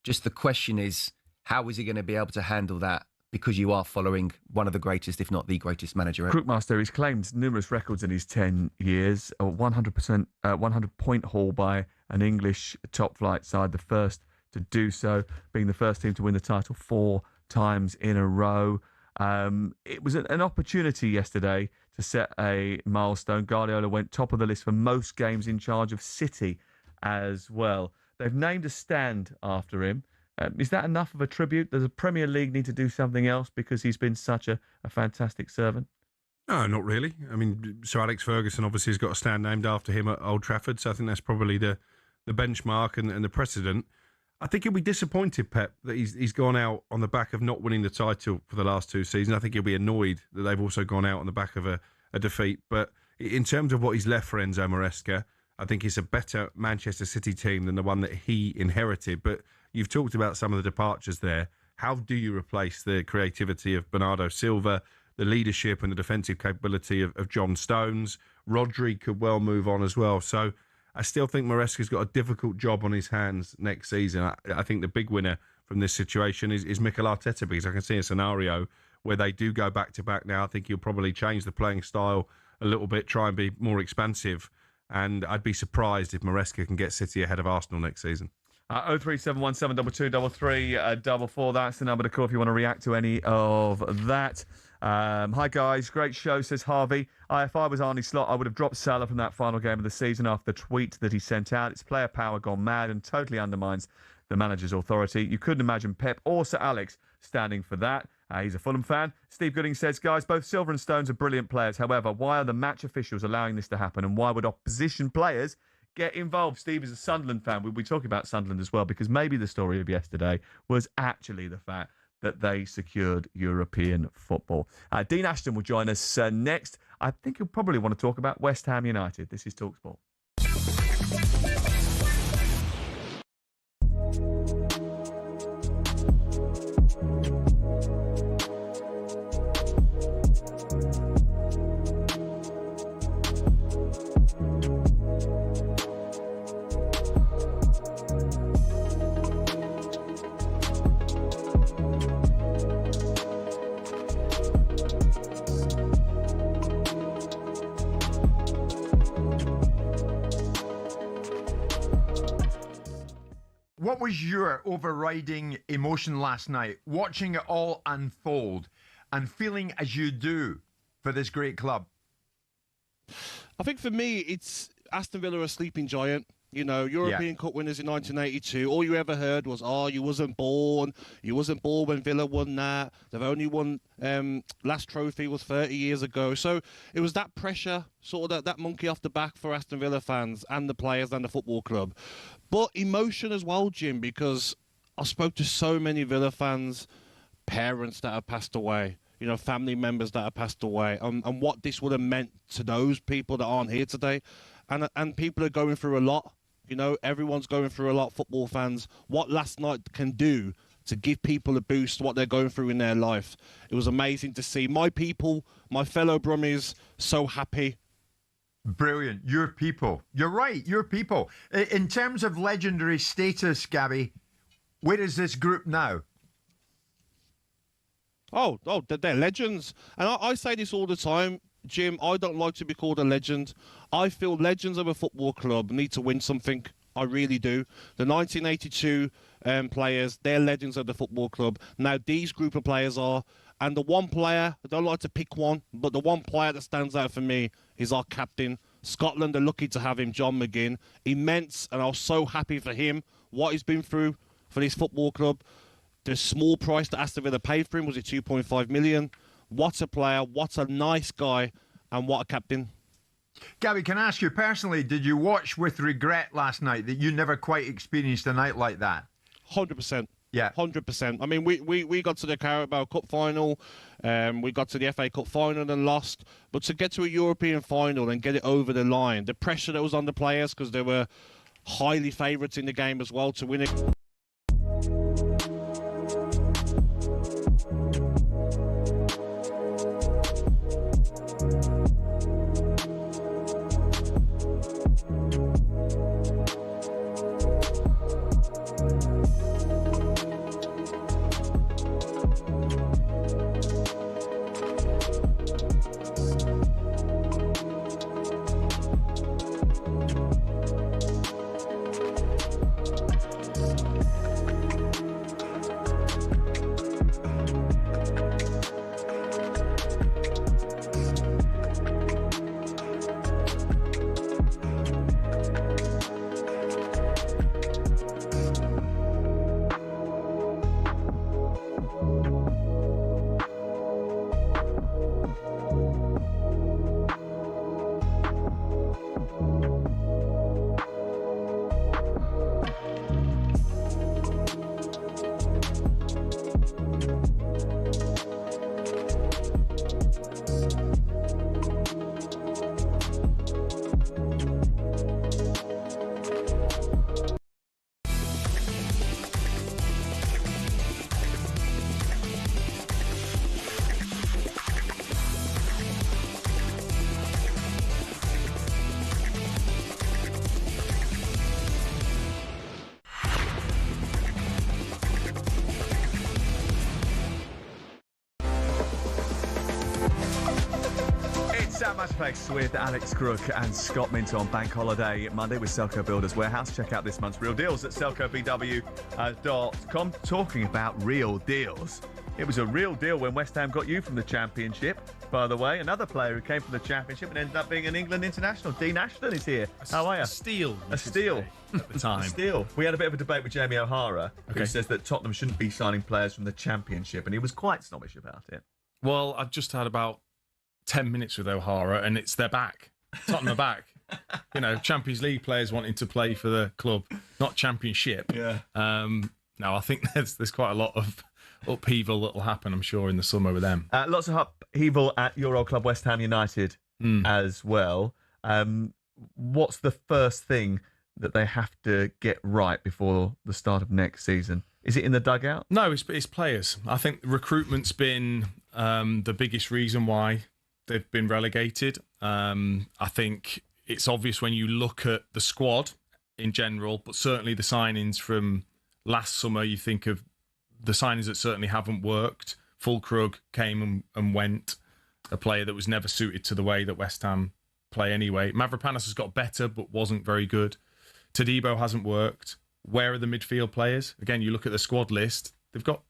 F: Just the question is, how is he going to be able to handle that? Because you are following one of the greatest, if not the greatest manager ever.
A: Crookmaster, he's claimed numerous records in his 10 years. A 100-point haul by an English top-flight side, the first to do so, being the first team to win the title 4 times in a row. It was an opportunity yesterday to set a milestone. Guardiola went top of the list for most games in charge of City as well. They've named a stand after him. Is that enough of a tribute? Does the Premier League need to do something else because he's been such a fantastic servant?
E: No, not really. I mean, Sir Alex Ferguson obviously has got a stand named after him at Old Trafford, so I think that's probably the benchmark and the precedent. I think he'll be disappointed, Pep, that he's gone out on the back of not winning the title for the last 2 seasons. I think he'll be annoyed that they've also gone out on the back of a defeat. But in terms of what he's left for Enzo Maresca, I think it's a better Manchester City team than the one that he inherited. But you've talked about some of the departures there. How do you replace the creativity of Bernardo Silva, the leadership and the defensive capability of John Stones? Rodri could well move on as well. So I still think Maresca's got a difficult job on his hands next season. I think the big winner from this situation is Mikel Arteta, because I can see a scenario where they do go back-to-back now. I think he'll probably change the playing style a little bit, try and be more expansive. And I'd be surprised if Maresca can get City ahead of Arsenal next season.
A: 03717222344. That's the number to call if you want to react to any of that. Hi guys, great show, says Harvey. If I was Arne Slot, I would have dropped Salah from that final game of the season after the tweet that he sent out. It's player power gone mad and totally undermines the manager's authority. You couldn't imagine Pep or Sir Alex standing for that. He's a Fulham fan. Steve Gooding says, guys, both Silva and Stones are brilliant players. However, why are the match officials allowing this to happen, and why would opposition players get involved? Steve is a Sunderland fan. We'll be talking about Sunderland as well, because maybe the story of yesterday was actually the fact that they secured European football. Dean Ashton will join us next. I think he'll probably want to talk about West Ham United. This is talkSPORT.
T: What was your overriding emotion last night, watching it all unfold and feeling as you do for this great club?
O: I think for me, it's Aston Villa, a sleeping giant. You know, European Cup winners in 1982. All you ever heard was, you wasn't born. You wasn't born when Villa won that. They've only won, last trophy was 30 years ago. So it was that pressure, sort of that monkey off the back for Aston Villa fans and the players and the football club. But emotion as well, Jim, because I spoke to so many Villa fans, parents that have passed away, you know, family members that have passed away, and what this would have meant to those people that aren't here today. And people are going through a lot. You know, everyone's going through a lot, football fans. What last night can do to give people a boost, what they're going through in their life. It was amazing to see my people, my fellow Brummies, so happy.
T: Brilliant. Your people. You're right, your people. In terms of legendary status, Gabby, where is this group now?
O: Oh, they're legends. And I say this all the time, Jim, I don't like to be called a legend. I feel legends of a football club need to win something. I really do. The 1982 players, they're legends of the football club. Now, these group of players are, and the one player, I don't like to pick one, but the one player that stands out for me is our captain. Scotland are lucky to have him, John McGinn. Immense, and I was so happy for him, what he's been through for this football club. The small price that Aston Villa paid for him was 2.5 million. What a player, what a nice guy, and what a captain.
T: Gabby, can I ask you personally, did you watch with regret last night that you never quite experienced a night like that?
O: 100%.
T: Yeah.
O: 100%. I mean, we got to the Carabao Cup final, we got to the FA Cup final and lost, but to get to a European final and get it over the line, the pressure that was on the players, because they were highly favourites in the game as well to win it.
A: Match Face with Alex Crook and Scott Minto on Bank Holiday Monday with Selco Builders Warehouse. Check out this month's real deals at selcobw.com. Talking about real deals. It was a real deal when West Ham got you from the Championship, by the way. Another player who came from the Championship and ended up being an England international. Dean Ashton is here. How are you?
L: A steal.
A: A steal.
L: At the time.
A: A steal. We had a bit of a debate with Jamie O'Hara, who says that Tottenham shouldn't be signing players from the Championship, and he was quite snobbish about it.
L: Well, I've just had about 10 minutes with O'Hara, and they're back. Tottenham are back. You know, Champions League players wanting to play for the club, not Championship.
A: Yeah.
L: No, I think there's quite a lot of upheaval that will happen, I'm sure, in the summer with them.
A: Lots of upheaval at your old club, West Ham United, as well. What's the first thing that they have to get right before the start of next season? Is it in the dugout?
L: No, it's players. I think recruitment's been the biggest reason why they've been relegated. I think it's obvious when you look at the squad in general, but certainly the signings from last summer, you think of the signings that certainly haven't worked. Fulkrug came and went, a player that was never suited to the way that West Ham play anyway. Mavropanos has got better, but wasn't very good. Todibo hasn't worked. Where are the midfield players? Again, you look at the squad list, they've got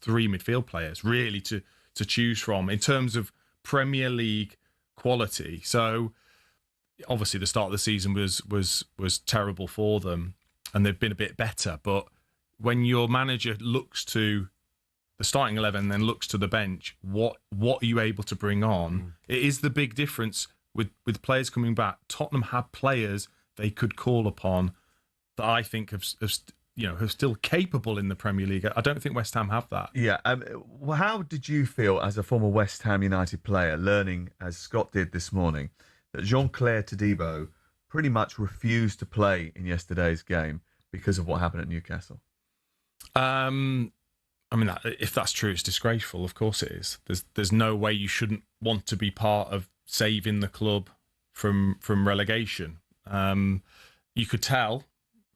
L: 3 midfield players really to choose from in terms of Premier League quality. So obviously the start of the season was terrible for them, and they've been a bit better. But when your manager looks to the starting 11, then looks to the bench, what are you able to bring on? It is the big difference with players coming back. Tottenham had players they could call upon that I think have still capable in the Premier League. I don't think West Ham have that.
A: Yeah. How did you feel as a former West Ham United player, learning, as Scott did this morning, that Jean-Claire Todibo pretty much refused to play in yesterday's game because of what happened at Newcastle?
L: I mean, if that's true, it's disgraceful. Of course it is. There's no way you shouldn't want to be part of saving the club from relegation. You could tell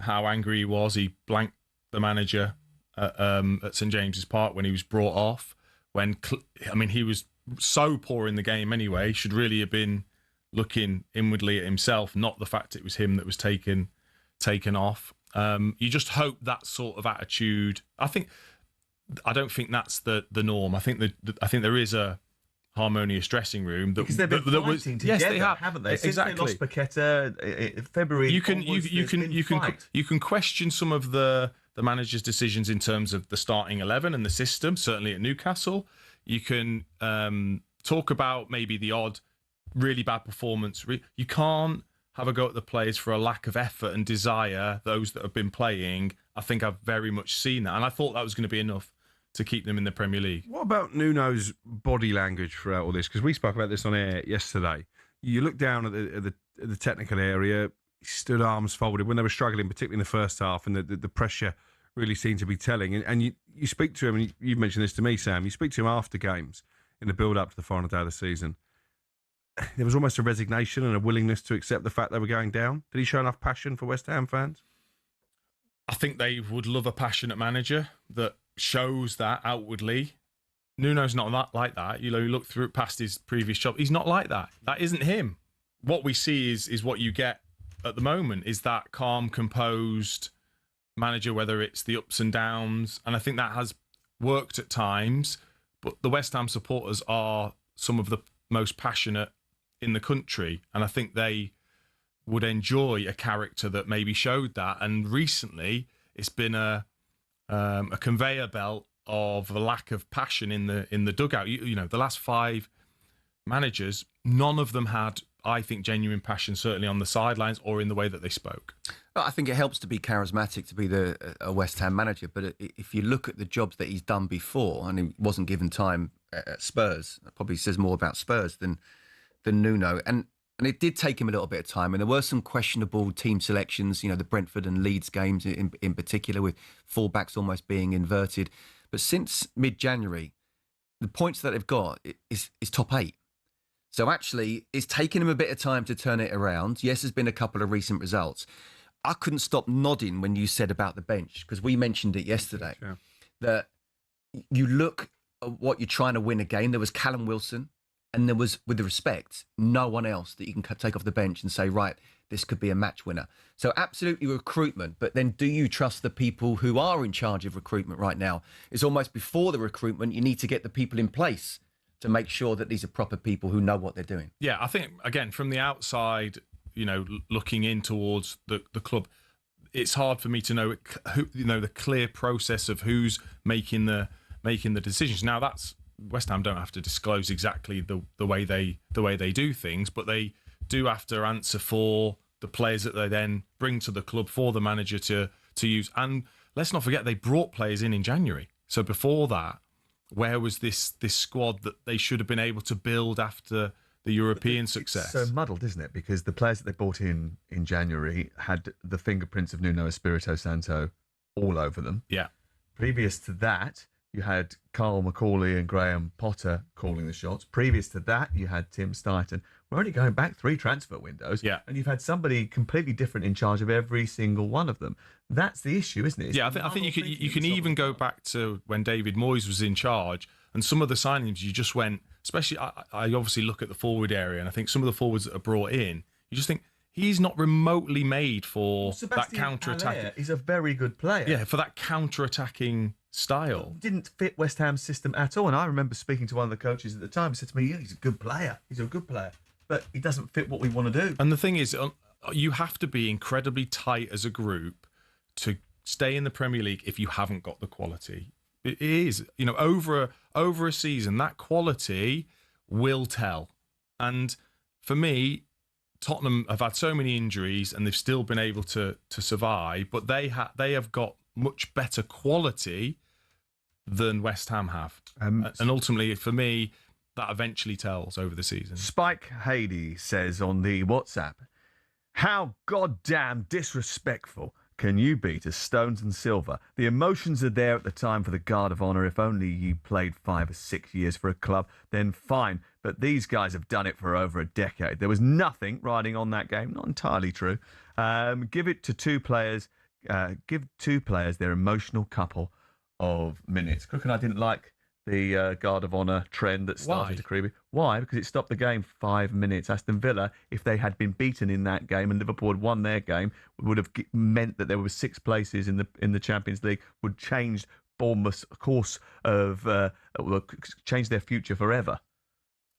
L: how angry he was. He blanked the manager at St James's Park when he was brought off. He was so poor in the game anyway. He should really have been looking inwardly at himself, not the fact it was him that was taken off. You just hope that sort of attitude. I don't think that's the norm. I think there is a harmonious dressing room
A: because they've been fighting together,
L: yes, they have,
A: haven't they?
L: Exactly.
A: Since they lost Paqueta in February.
L: You can question some of the manager's decisions in terms of the starting 11 and the system. Certainly at Newcastle, you can talk about maybe the odd really bad performance. You can't have a go at the players for a lack of effort and desire. Those that have been playing, I think I've very much seen that, and I thought that was going to be enough to keep them in the Premier League.
E: What about Nuno's body language throughout all this? Because we spoke about this on air yesterday. You look down at the technical area, he stood arms folded when they were struggling, particularly in the first half, and the pressure really seemed to be telling. And you speak to him, and you've mentioned this to me, Sam, you speak to him after games in the build-up to the final day of the season. There was almost a resignation and a willingness to accept the fact they were going down. Did he show enough passion for West Ham fans?
L: I think they would love a passionate manager that shows that outwardly. Nuno's not like that. You look through past his previous job. He's not like that. That isn't him. What we see is what you get at the moment, is that calm, composed manager, whether it's the ups and downs. And I think that has worked at times. But the West Ham supporters are some of the most passionate in the country. And I think they would enjoy a character that maybe showed that. And recently, it's been a conveyor belt of a lack of passion in the dugout. You know, the last 5 managers, none of them had, I think, genuine passion, certainly on the sidelines or in the way that they spoke.
F: Well, I think it helps to be charismatic to be a West Ham manager, but if you look at the jobs that he's done before, and he wasn't given time at Spurs, that probably says more about Spurs than Nuno. And it did take him a little bit of time, and there were some questionable team selections, you know, the Brentford and Leeds games in particular, with fullbacks almost being inverted. But since mid-January, the points that they've got is top 8. So actually, it's taken him a bit of time to turn it around. Yes, there's been a couple of recent results. I couldn't stop nodding when you said about the bench, because we mentioned it yesterday, that you look at what you're trying to win again. There was Callum Wilson, and there was, with the respect, no one else that you can take off the bench and say, right, this could be a match winner. So absolutely recruitment, but then do you trust the people who are in charge of recruitment right now? It's almost before the recruitment, you need to get the people in place to make sure that these are proper people who know what they're doing.
L: Yeah, I think, again, from the outside, looking in towards the club, it's hard for me to know the clear process of who's making the decisions. Now, that's West Ham don't have to disclose exactly the way they do things, but they do have to answer for the players that they then bring to the club for the manager to use. And let's not forget, they brought players in January. So before that, where was this squad that they should have been able to build after the European success?
A: It's so muddled, isn't it? Because the players that they brought in January had the fingerprints of Nuno Espirito Santo all over them.
L: Yeah.
A: Previous to that, you had Carl Macaulay and Graham Potter calling the shots. Previous to that, you had Tim Stighton. We're only going back 3 transfer windows.
L: Yeah.
A: And you've had somebody completely different in charge of every single one of them. That's the issue, isn't it?
L: I think you can even go back to when David Moyes was in charge, and some of the signings you just went, especially I obviously look at the forward area, and I think some of the forwards that are brought in, you just think he's not remotely made for that counter-attacking.
A: He's a very good player.
L: Yeah, for that counter-attacking style.
A: Didn't fit West Ham's system at all. And I remember speaking to one of the coaches at the time, who said to me, yeah, he's a good player. But he doesn't fit what we want to do.
L: And the thing is, you have to be incredibly tight as a group to stay in the Premier League if you haven't got the quality. It is, over a season, that quality will tell. And for me, Tottenham have had so many injuries and they've still been able to survive, but they have got much better quality than West Ham have. And ultimately, for me, that eventually tells over the season.
A: Spike Hady says on the WhatsApp, how goddamn disrespectful can you be to Stones and Silva? The emotions are there at the time for the Guard of Honour. If only you played 5 or 6 years for a club, then fine. But these guys have done it for over a decade. There was nothing riding on that game. Not entirely true. Give it to 2 players. Give 2 players their emotional couple of minutes. Crook and I didn't like the Guard of Honour trend that started to creep. Why? Because it stopped the game 5 minutes. Aston Villa, if they had been beaten in that game and Liverpool had won their game, would have meant that there were 6 places in the Champions League, would change Bournemouth's course of change their future forever.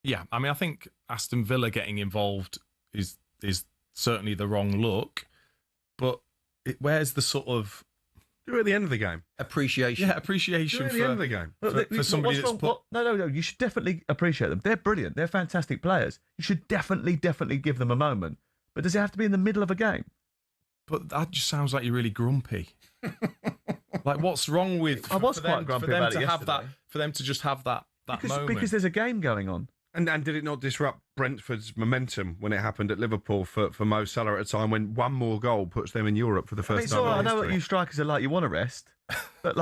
L: Yeah, I mean, I think Aston Villa getting involved is certainly the wrong look, but where's the sort of
E: do it at the end of the game.
F: Appreciation.
L: Yeah, appreciation
E: for the end of the game.
L: For somebody that's put...
A: No. You should definitely appreciate them. They're brilliant. They're fantastic players. You should definitely give them a moment. But does it have to be in the middle of a game?
L: But that just sounds like you're really grumpy. Like, what's wrong with?
A: I was quite grumpy about it yesterday.
L: For them to just have that moment
A: because there's a game going on.
E: And did it not disrupt Brentford's momentum when it happened at Liverpool for Mo Salah at a time when one more goal puts them in Europe for the first time?
A: I know what you strikers are like. You want to rest, but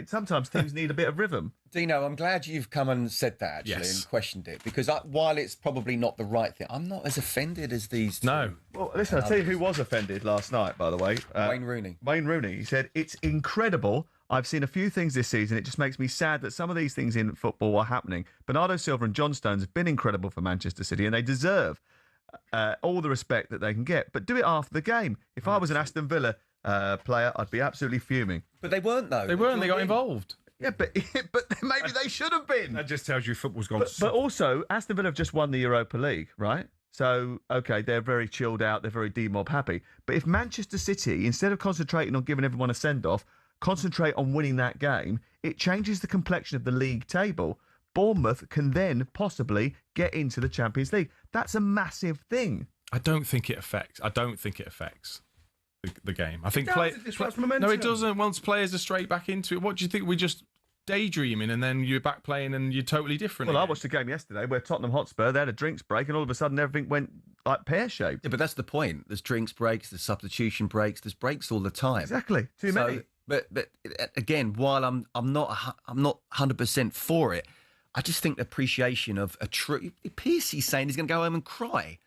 A: sometimes teams need a bit of rhythm.
F: Dino, I'm glad you've come and said that actually and questioned it, because while it's probably not the right thing, I'm not as offended as these two.
L: No.
A: Well, listen, I'll tell you who was offended last night, by the way.
F: Wayne Rooney.
A: Wayne Rooney. He said, it's incredible. I've seen a few things this season. It just makes me sad that some of these things in football are happening. Bernardo Silva and John Stones have been incredible for Manchester City, and they deserve all the respect that they can get. But do it after the game. If I was an Aston Villa player, I'd be absolutely fuming.
F: But they weren't, though.
L: They weren't. They got involved.
A: Yeah, but maybe they should have been.
E: That just tells you football's gone.
A: But also, Aston Villa have just won the Europa League, right? So, okay, they're very chilled out. They're very D-mob happy. But if Manchester City, instead of concentrating on giving everyone a send-off, concentrate on winning that game, it changes the complexion of the league table. Bournemouth can then possibly get into the Champions League. That's a massive thing.
L: I don't think it affects the game. I think
E: it disrupts momentum.
L: No, it doesn't. Once players are straight back into it, what do you think? We just daydreaming and then you're back playing and you're totally different.
A: Well, I watched the game yesterday where Tottenham Hotspur, they had a drinks break and all of a sudden everything went like pear-shaped.
F: Yeah, but that's the point. There's drinks breaks, there's substitution breaks, there's breaks all the time.
A: Exactly. Too many.
F: But again, while I'm not 100% for it, I just think the appreciation of a true. Piercy's saying he's going to go home and cry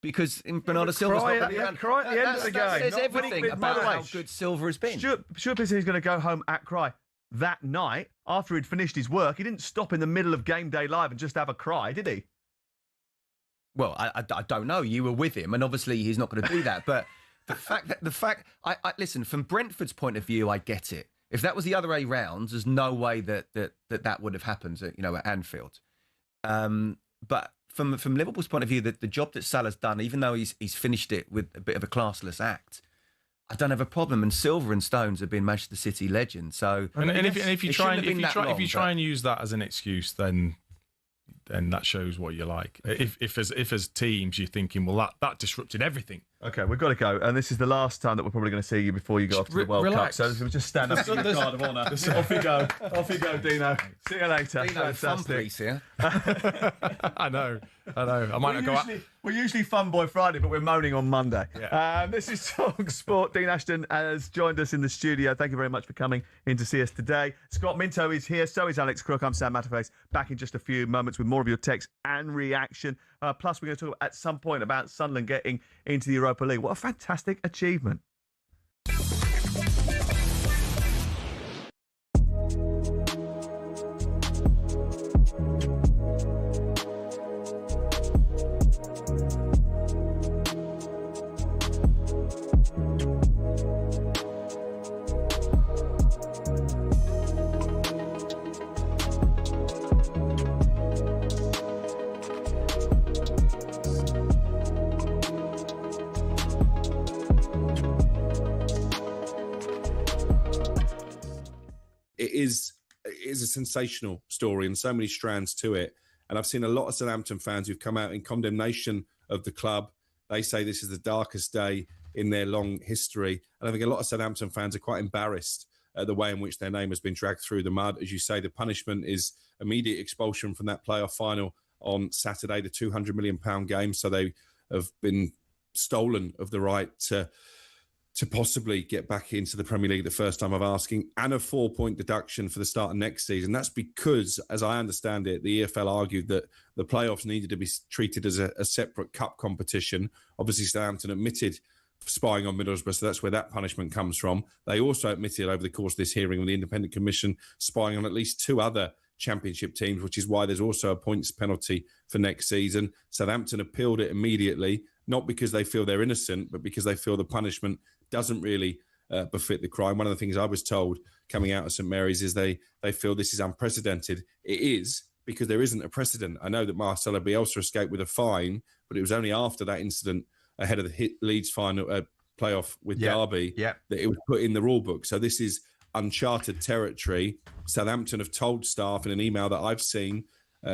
F: because Bernardo Silva's
E: cry at the end of the game.
F: That says everything about how good Silva has been.
A: Stuart Pearce said he's going to go home at cry. That night, after he'd finished his work, he didn't stop in the middle of Game Day Live and just have a cry, did he?
F: Well, I don't know. You were with him, and obviously he's not going to do that. But listen, from Brentford's point of view, I get it. If that was the other way round, there's no way that would have happened, at Anfield. But from Liverpool's point of view, the job that Salah's done, even though he's finished it with a bit of a classless act, I don't have a problem. And Silver and Stones have been Manchester City legends. So,
L: if you try and use that as an excuse, then that shows what you like. If as teams you're thinking, well, that disrupted everything.
A: Okay, we've got to go, and this is the last time that we're probably going to see you before you go off to the World Cup. So we'll just stand up in your guard of honour. Off you go, Dino. See you later.
F: Dino, fantastic. Here.
L: I know. I might not go out.
A: We're usually Fun Boy Friday, but we're moaning on Monday.
L: Yeah.
A: This is talkSPORT. Dean Ashton has joined us in the studio. Thank you very much for coming in to see us today. Scott Minto is here. So is Alex Crook. I'm Sam Matterface. Back in just a few moments with more of your text and reaction. Plus, we're going to talk at some point about Sunderland getting into the Europa League. What a fantastic achievement.
U: It is a sensational story and so many strands to it. And I've seen a lot of Southampton fans who've come out in condemnation of the club. They say this is the darkest day in their long history. And I think a lot of Southampton fans are quite embarrassed at the way in which their name has been dragged through the mud. As you say, the punishment is immediate expulsion from that playoff final on Saturday, the £200 million game. So they have been stolen of the right to possibly get back into the Premier League the first time of asking, and a 4-point deduction for the start of next season. That's because, as I understand it, the EFL argued that the playoffs needed to be treated as a separate cup competition. Obviously, Southampton admitted spying on Middlesbrough, so that's where that punishment comes from. They also admitted over the course of this hearing with the Independent Commission spying on at least 2 other Championship teams, which is why there's also a points penalty for next season. Southampton appealed it immediately, not because they feel they're innocent, but because they feel the punishment doesn't really befit the crime. One of the things I was told coming out of St Mary's is they feel this is unprecedented. It is, because there isn't a precedent. I know that Marcelo Bielsa escaped with a fine, but it was only after that incident ahead of the Leeds final playoff with Derby that it was put in the rule book. So this is uncharted territory. Southampton have told staff in an email that I've seen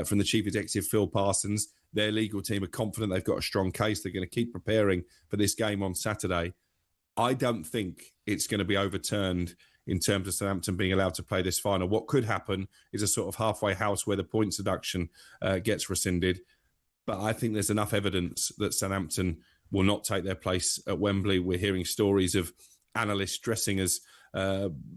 U: from the Chief Executive, Phil Parsons, their legal team are confident they've got a strong case. They're going to keep preparing for this game on Saturday. I don't think it's going to be overturned in terms of Southampton being allowed to play this final. What could happen is a sort of halfway house where the points deduction gets rescinded. But I think there's enough evidence that Southampton will not take their place at Wembley. We're hearing stories of analysts dressing as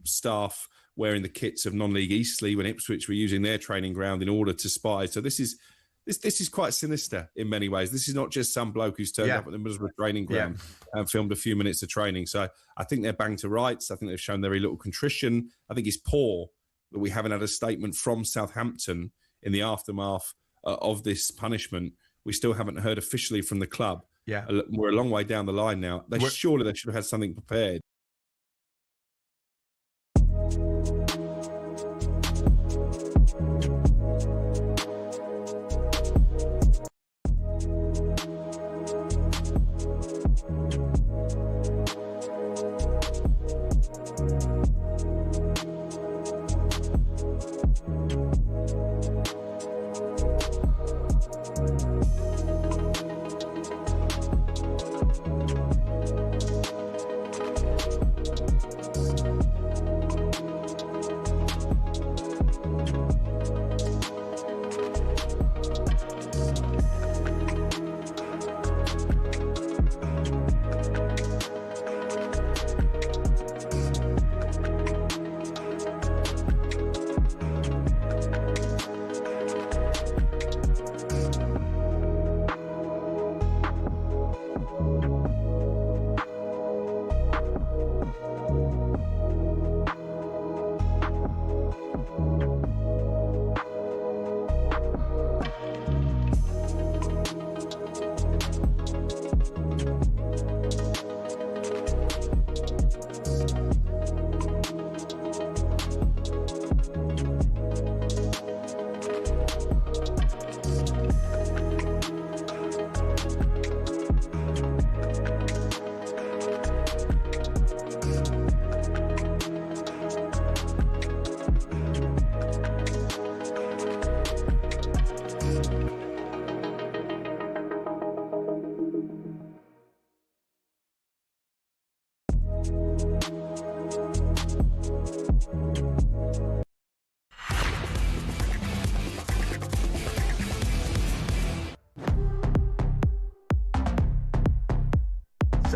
U: staff wearing the kits of non-league Eastleigh when Ipswich were using their training ground in order to spy. So this is quite sinister in many ways. This is not just some bloke who's turned up at the Middlesbrough training ground and filmed a few minutes of training. So I think they're banged to rights. I think they've shown very little contrition. I think it's poor that we haven't had a statement from Southampton in the aftermath of this punishment. We still haven't heard officially from the club.
T: Yeah,
U: we're a long way down the line now. Surely they should have had something prepared.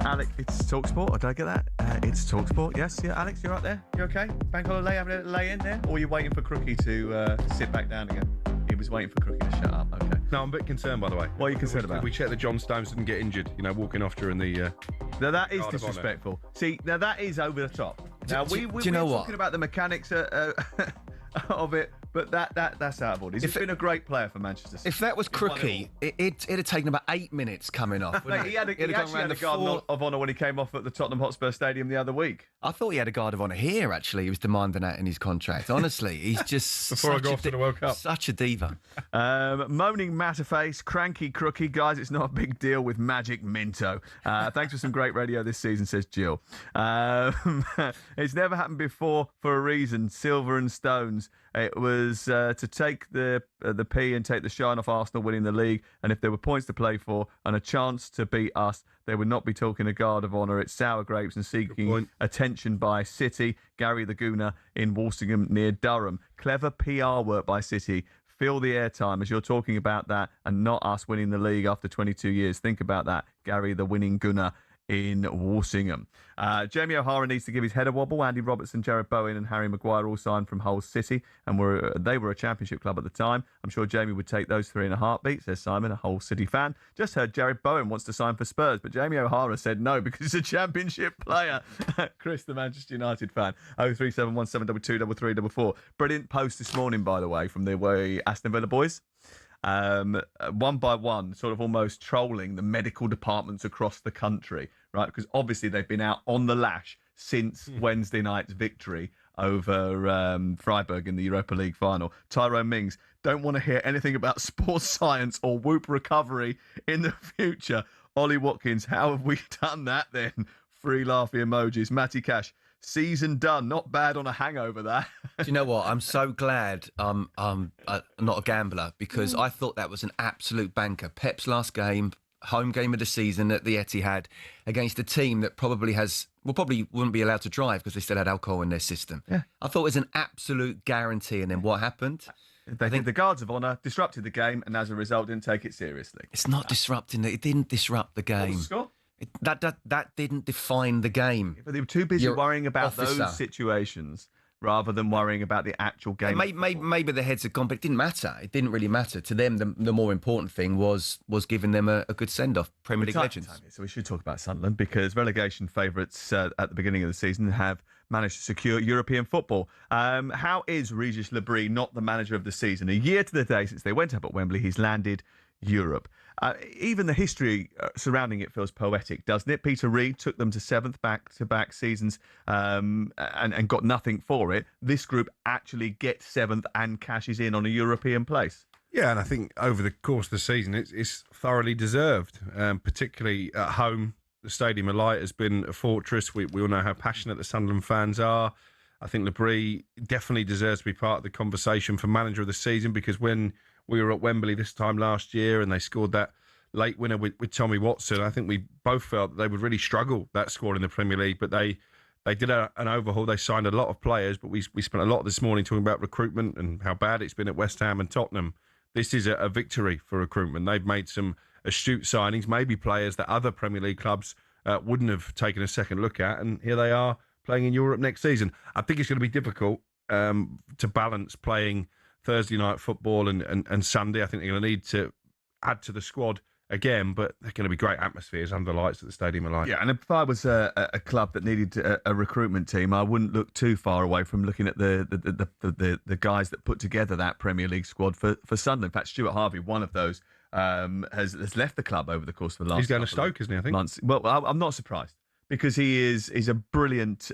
A: Alex, it's talkSPORT. Did I get that? It's talkSPORT. Yes, yeah. Alex, you're right there. You okay? Bank holiday, having a lay in there, or are you waiting for Crookie to sit back down again? He was waiting for Crookie to shut up. Okay.
E: No, I'm a bit concerned, by the way.
A: What are you concerned about?
E: We checked that John Stones didn't get injured. Walking off during the.
A: Now that is disrespectful. See, now that is over the top. Now we're talking about the mechanics of it, but that's out of order. He's been a great player for Manchester City.
F: If that was Crookie, it'd have taken about 8 minutes coming off.
A: Mate, he actually had a guard of honour when he came off at the Tottenham Hotspur Stadium the other week.
F: I thought he had a guard of honour here, actually. He was demanding that in his contract. Honestly, he's just
E: before I go off to the World Cup.
F: Such a diva.
A: Moaning Matterface, cranky Crookie. Guys, it's not a big deal with Magic Minto. Thanks for some great radio this season, says Jill. It's never happened before for a reason. Silver and Stones. It was to take the P and take the shine off Arsenal winning the league. And if there were points to play for and a chance to beat us, they would not be talking a guard of honour. It's sour grapes and seeking attention by City. Gary the Gooner in Walsingham near Durham. Clever PR work by City. Fill the airtime as you're talking about that and not us winning the league after 22 years. Think about that. Gary the winning Gooner in Walsingham. Jamie O'Hara needs to give his head a wobble. Andy Robertson, Jared Bowen and Harry Maguire all signed from Hull City and they were a championship club at the time. I'm sure Jamie would take those three in a heartbeat, says Simon, a Hull City fan. Just heard Jared Bowen wants to sign for Spurs, but Jamie O'Hara said no because he's a championship player. Chris, the Manchester United fan. 03717223344. Brilliant post this morning, by the way, from the Aston Villa boys. One by one, sort of almost trolling the medical departments across the country, right? Because obviously they've been out on the lash since Wednesday night's victory over Freiburg in the Europa League final. Tyrone Mings, don't want to hear anything about sports science or Whoop recovery in the future. Ollie Watkins, how have we done that then? Free laughy emojis. Matty Cash, season done. Not bad on a hangover, that.
F: Do you know what? I'm so glad I'm not a gambler because I thought that was an absolute banker. Pep's last game, home game of the season at the Etihad against a team that probably wouldn't be allowed to drive because they still had alcohol in their system.
A: Yeah.
F: I thought it was an absolute guarantee. And then what happened?
A: I think the guards of honour disrupted the game and as a result didn't take it seriously.
F: It's not disrupting it. It didn't disrupt the game.
A: What was the score?
F: That didn't define the game.
A: But they were too busy worrying about those situations rather than worrying about the actual game.
F: Maybe the heads had gone, but it didn't matter. It didn't really matter. To them, the more important thing was giving them a good send-off. Premier League legends.
A: So we should talk about Sunderland because relegation favourites at the beginning of the season have managed to secure European football. How is Regis Lebris not the manager of the season? A year to the day since they went up at Wembley, he's landed Europe. Even the history surrounding it feels poetic, doesn't it? Peter Reid took them to 7th back-to-back seasons and got nothing for it. This group actually gets 7th and cashes in on a European place.
E: Yeah, and I think over the course of the season, it's thoroughly deserved, particularly at home. The Stadium of Light has been a fortress. We all know how passionate the Sunderland fans are. I think Lebris definitely deserves to be part of the conversation for manager of the season because when we were at Wembley this time last year and they scored that late winner with Tommy Watson, I think we both felt that they would really struggle, that squad in the Premier League. But they did an overhaul. They signed a lot of players, but we spent a lot this morning talking about recruitment and how bad it's been at West Ham and Tottenham. This is a victory for recruitment. They've made some astute signings, maybe players that other Premier League clubs wouldn't have taken a second look at. And here they are playing in Europe next season. I think it's going to be difficult to balance playing Thursday night football and Sunday. I think they're going to need to add to the squad again, but they're going to be great atmospheres under the lights at the Stadium of Light.
A: Yeah, and if I was a club that needed a recruitment team, I wouldn't look too far away from looking at the guys that put together that Premier League squad for Sunderland. In fact, Stuart Harvey, one of those, has left the club over the course of the last.
E: He's going to Stoke, isn't he? I think.
A: Months. Well, I'm not surprised because he's a brilliant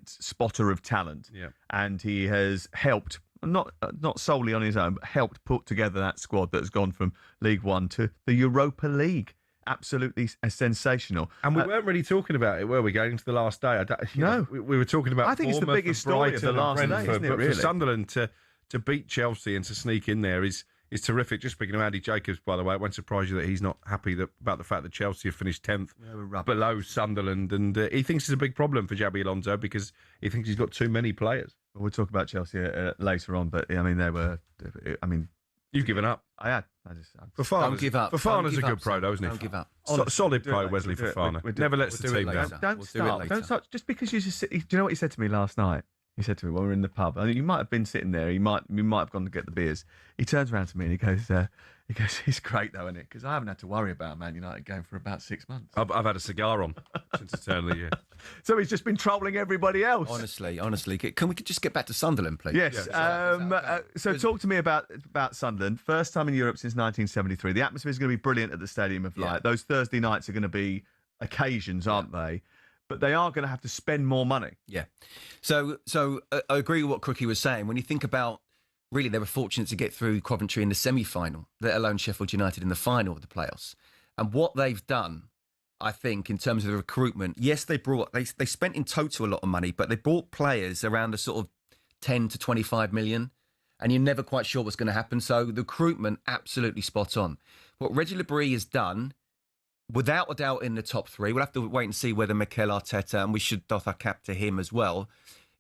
A: spotter of talent, and he has helped. Not solely on his own, but helped put together that squad that's gone from League One to the Europa League. Absolutely sensational.
E: And we weren't really talking about it, were we, going into the last day?
A: No.
E: We were talking about
A: I think it's the biggest story of the last day, isn't it,
E: but
A: really?
E: for Sunderland to beat Chelsea and to sneak in there is terrific. Just speaking of Andy Jacobs, by the way, it won't surprise you that he's not happy about the fact that Chelsea have finished 10th below Sunderland. And he thinks it's a big problem for Xabi Alonso because he thinks he's got too many players.
A: We'll talk about Chelsea later on, but I mean, you've
E: given up.
A: I had.
F: Don't give up.
E: Fofana's a good pro, though, isn't he?
F: Don't give up.
E: Solid pro, Wesley Fofana. Never lets the team down.
A: Don't start. Just because you just sit. Do you know what he said to me last night? He said to me when we were in the pub. I mean, you might have been sitting there. We might have gone to get the beers. He turns around to me and he goes, "He's great though, isn't it? Because I haven't had to worry about Man United game for about 6 months.
E: I've had a cigar on since eternally. Yeah.
A: So he's just been trolling everybody else.
F: Honestly, can we just get back to Sunderland, please?
A: Yes. So talk to me about Sunderland. First time in Europe since 1973. The atmosphere is going to be brilliant at the Stadium of Light. Those Thursday nights are going to be occasions, aren't they? But they are going to have to spend more money.
F: Yeah. So I agree with what Crookie was saying. When you think about, really, they were fortunate to get through Coventry in the semi-final, let alone Sheffield United in the final of the playoffs. And what they've done, I think, in terms of the recruitment, yes, they spent in total a lot of money, but they brought players around a sort of 10 to 25 million, and you're never quite sure what's going to happen. So the recruitment, absolutely spot on. What Reggie Lebris has done, without a doubt in the top three, we'll have to wait and see whether Mikel Arteta, and we should doff our cap to him as well,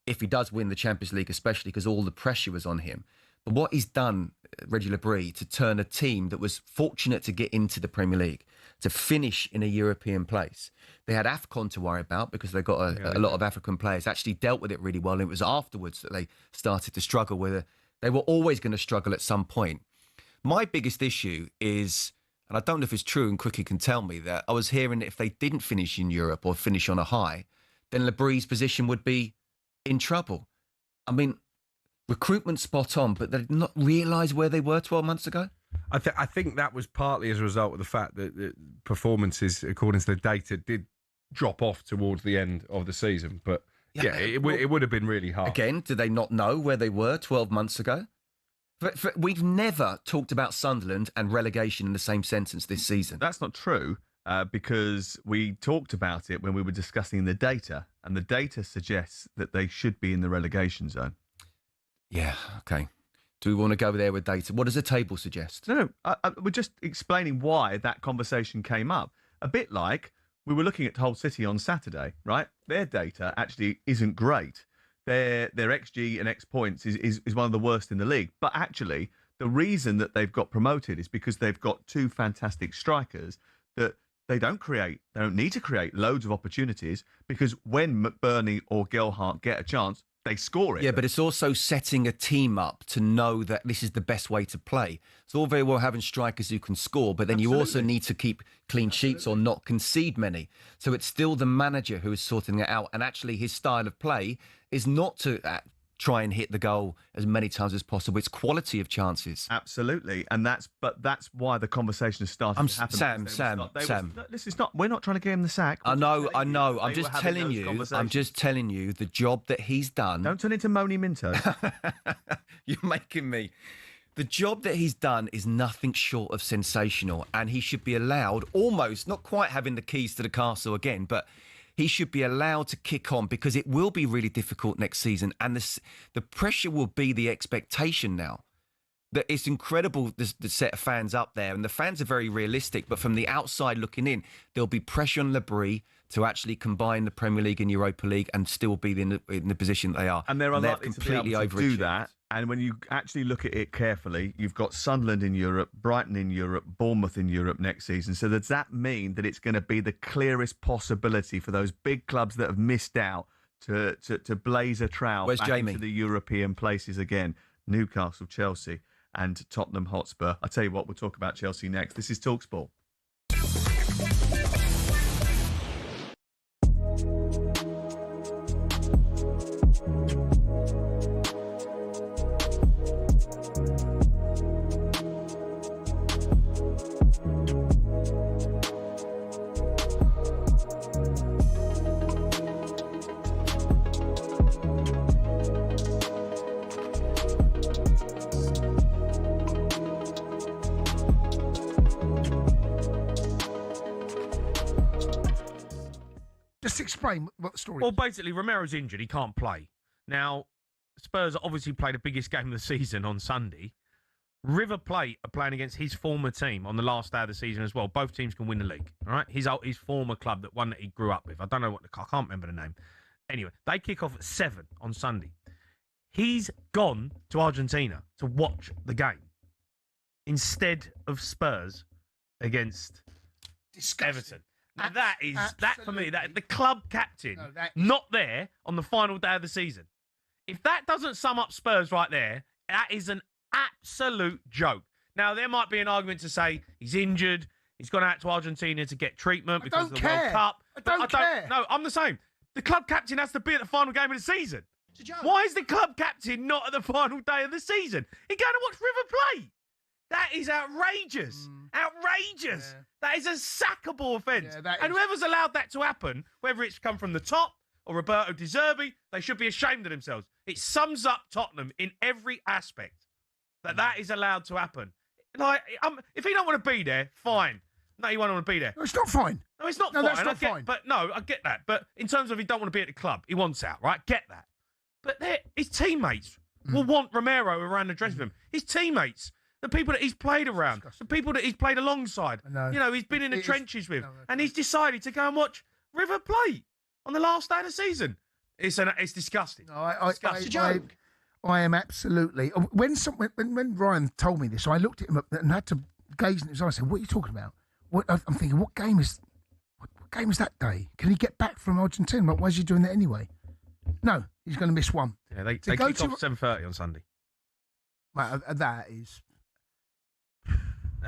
F: if he does win the Champions League, especially because all the pressure was on him. But what he's done, Reggie Lebris, to turn a team that was fortunate to get into the Premier League, to finish in a European place. They had AFCON to worry about because they got a lot of African players, actually dealt with it really well. And it was afterwards that they started to struggle with it. They were always going to struggle at some point. My biggest issue is, and I don't know if it's true, and Crookie can tell me, that I was hearing that if they didn't finish in Europe or finish on a high, then Lebris' position would be in trouble. I mean, recruitment spot on, but they did not realise where they were 12 months ago?
E: I think that was partly as a result of the fact that the performances, according to the data, did drop off towards the end of the season. But it would have been really hard.
F: Again, did they not know where they were 12 months ago? We've never talked about Sunderland and relegation in the same sentence this season.
A: That's not true, because we talked about it when we were discussing the data, and the data suggests that they should be in the relegation zone.
F: Yeah, okay. Do we want to go there with data? What does the table suggest?
A: No, we're just explaining why that conversation came up. A bit like we were looking at Hull City on Saturday, right? Their data actually isn't great. Their XG and X points is one of the worst in the league. But actually, the reason that they've got promoted is because they've got two fantastic strikers that they don't need to create loads of opportunities, because when McBurney or Gelhardt get a chance, they score it.
F: Yeah, but it's also setting a team up to know that this is the best way to play. It's all very well having strikers who can score, but then you also need to keep clean sheets or not concede many. So it's still the manager who is sorting it out. And actually his style of play is not to try and hit the goal as many times as possible. It's quality of chances.
A: Absolutely. And that's why the conversation has started to happen.
F: Sam.
A: We're not trying to get him the sack.
F: I know. I'm just telling you the job that he's done.
A: Don't turn into Moni Minto.
F: You're making me. The job that he's done is nothing short of sensational, and he should be allowed, almost, not quite having the keys to the castle again, but he should be allowed to kick on, because it will be really difficult next season. And the pressure will be the expectation now. That it's incredible, the set of fans up there. And the fans are very realistic. But from the outside looking in, there'll be pressure on Lebris to actually combine the Premier League and Europa League and still be in the position that they are.
A: And they're unlikely to be able to do that. And when you actually look at it carefully, you've got Sunderland in Europe, Brighton in Europe, Bournemouth in Europe next season. So does that mean that it's going to be the clearest possibility for those big clubs that have missed out to blaze a trail back into the European places again? Newcastle, Chelsea and Tottenham Hotspur. I tell you what, we'll talk about Chelsea next. This is talkSPORT.
R: Explain what the story
L: Well, basically, Romero's injured. He can't play. Now, Spurs obviously played the biggest game of the season on Sunday. River Plate are playing against his former team on the last day of the season as well. Both teams can win the league, all right? His former club, that one that he grew up with. I don't know I can't remember the name. Anyway, they kick off at 7 on Sunday. He's gone to Argentina to watch the game.
D: instead of Spurs against Everton. Now that for me, that the club captain not there on the final day of the season. If that doesn't sum up Spurs right there, that is an absolute joke. Now there might be an argument to say he's injured, he's gone out to Argentina to get treatment because of the World Cup.
R: I don't care.
D: No, I'm the same. The club captain has to be at the final game of the season. Why is the club captain not at the final day of the season? He's going to watch River Plate. That is outrageous. Outrageous. Yeah. That is a sackable offence. Yeah, and whoever's allowed that to happen, whether it's come from the top or Roberto De Zerbi, they should be ashamed of themselves. It sums up Tottenham in every aspect. That is allowed to happen. Like, if he don't want to be there, fine. No, he won't want to be there.
R: No, it's not fine.
D: No, it's not
R: fine.
D: That's
R: not fine.
D: But no, I get that. But in terms of he don't want to be at the club, he wants out, right? Get that. But his teammates will want Romero around the dressing room. His teammates, the people that he's played around, the people that he's played alongside. You know, he's been in the trenches with. And he's decided to go and watch River Plate on the last day of the season. It's disgusting.
R: No,
D: it's a joke.
R: I am absolutely. When Ryan told me this, I looked at him and had to gaze in his eyes and said, "What are you talking about?" I'm thinking, what game is that day? Can he get back from Argentina? Why is he doing that anyway? No, he's going to miss one.
D: Yeah, they kick off 7:30 on Sunday.
R: Mate, that is...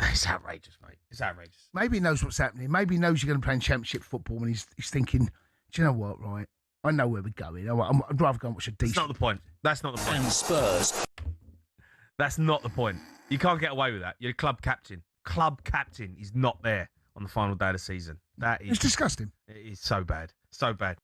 D: It's outrageous, mate. It's outrageous.
R: Maybe he knows what's happening. Maybe he knows you're going to play in Championship football and he's thinking, do you know what, right? I know where we're going. I'd rather go and watch a decent...
D: That's not the point. That's not the point.
G: And Spurs.
D: That's not the point. You can't get away with that. You're a club captain. Club captain is not there on the final day of the season. That is...
R: It's disgusting.
D: It is so bad. So bad.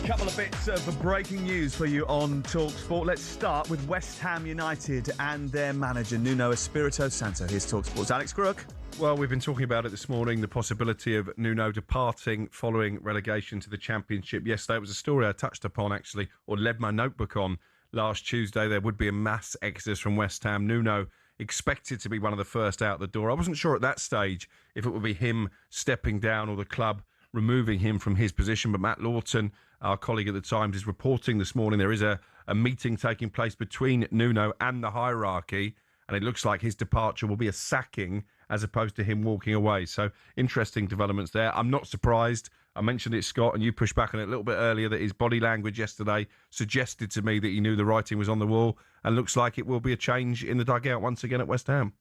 D: Couple of bits of breaking news for you on talkSPORT. Let's start with West Ham United and their manager, Nuno Espirito Santo. Here's talkSPORT's Alex Crook.
E: Well, we've been talking about it this morning, the possibility of Nuno departing following relegation to the Championship. Yesterday, it was a story I touched upon, actually, or led my notebook on last Tuesday. There would be a mass exodus from West Ham. Nuno expected to be one of the first out the door. I wasn't sure at that stage if it would be him stepping down or the club removing him from his position, but Matt Lawton, our colleague at the Times, is reporting this morning there is a meeting taking place between Nuno and the hierarchy, and it looks like his departure will be a sacking as opposed to him walking away. So interesting developments there. I'm not surprised. I mentioned it, Scott, and you pushed back on it a little bit earlier, that his body language yesterday suggested to me that he knew the writing was on the wall, and looks like it will be a change in the dugout once again at West Ham.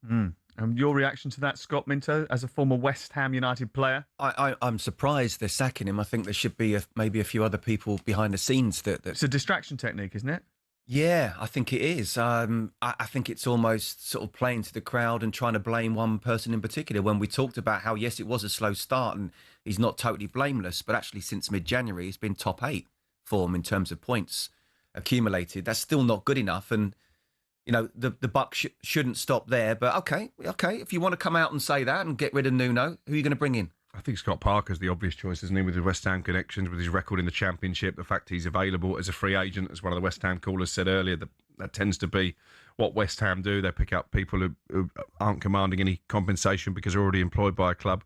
A: Your reaction to that, Scott Minto, as a former West Ham United player?
F: I'm surprised they're sacking him. I think there should be maybe a few other people behind the scenes that...
A: It's a distraction technique, isn't it?
F: Yeah, I think it is. I think it's almost sort of playing to the crowd and trying to blame one person in particular. When we talked about how, yes, it was a slow start and he's not totally blameless, but actually since mid-January, he's been top 8 form in terms of points accumulated. That's still not good enough. And, you know, the buck shouldn't stop there. But okay, if you want to come out and say that and get rid of Nuno, who are you going to bring in?
E: I think Scott Parker's the obvious choice, isn't he, with his West Ham connections, with his record in the Championship, the fact he's available as a free agent, as one of the West Ham callers said earlier, that tends to be what West Ham do. They pick up people who aren't commanding any compensation because they're already employed by a club.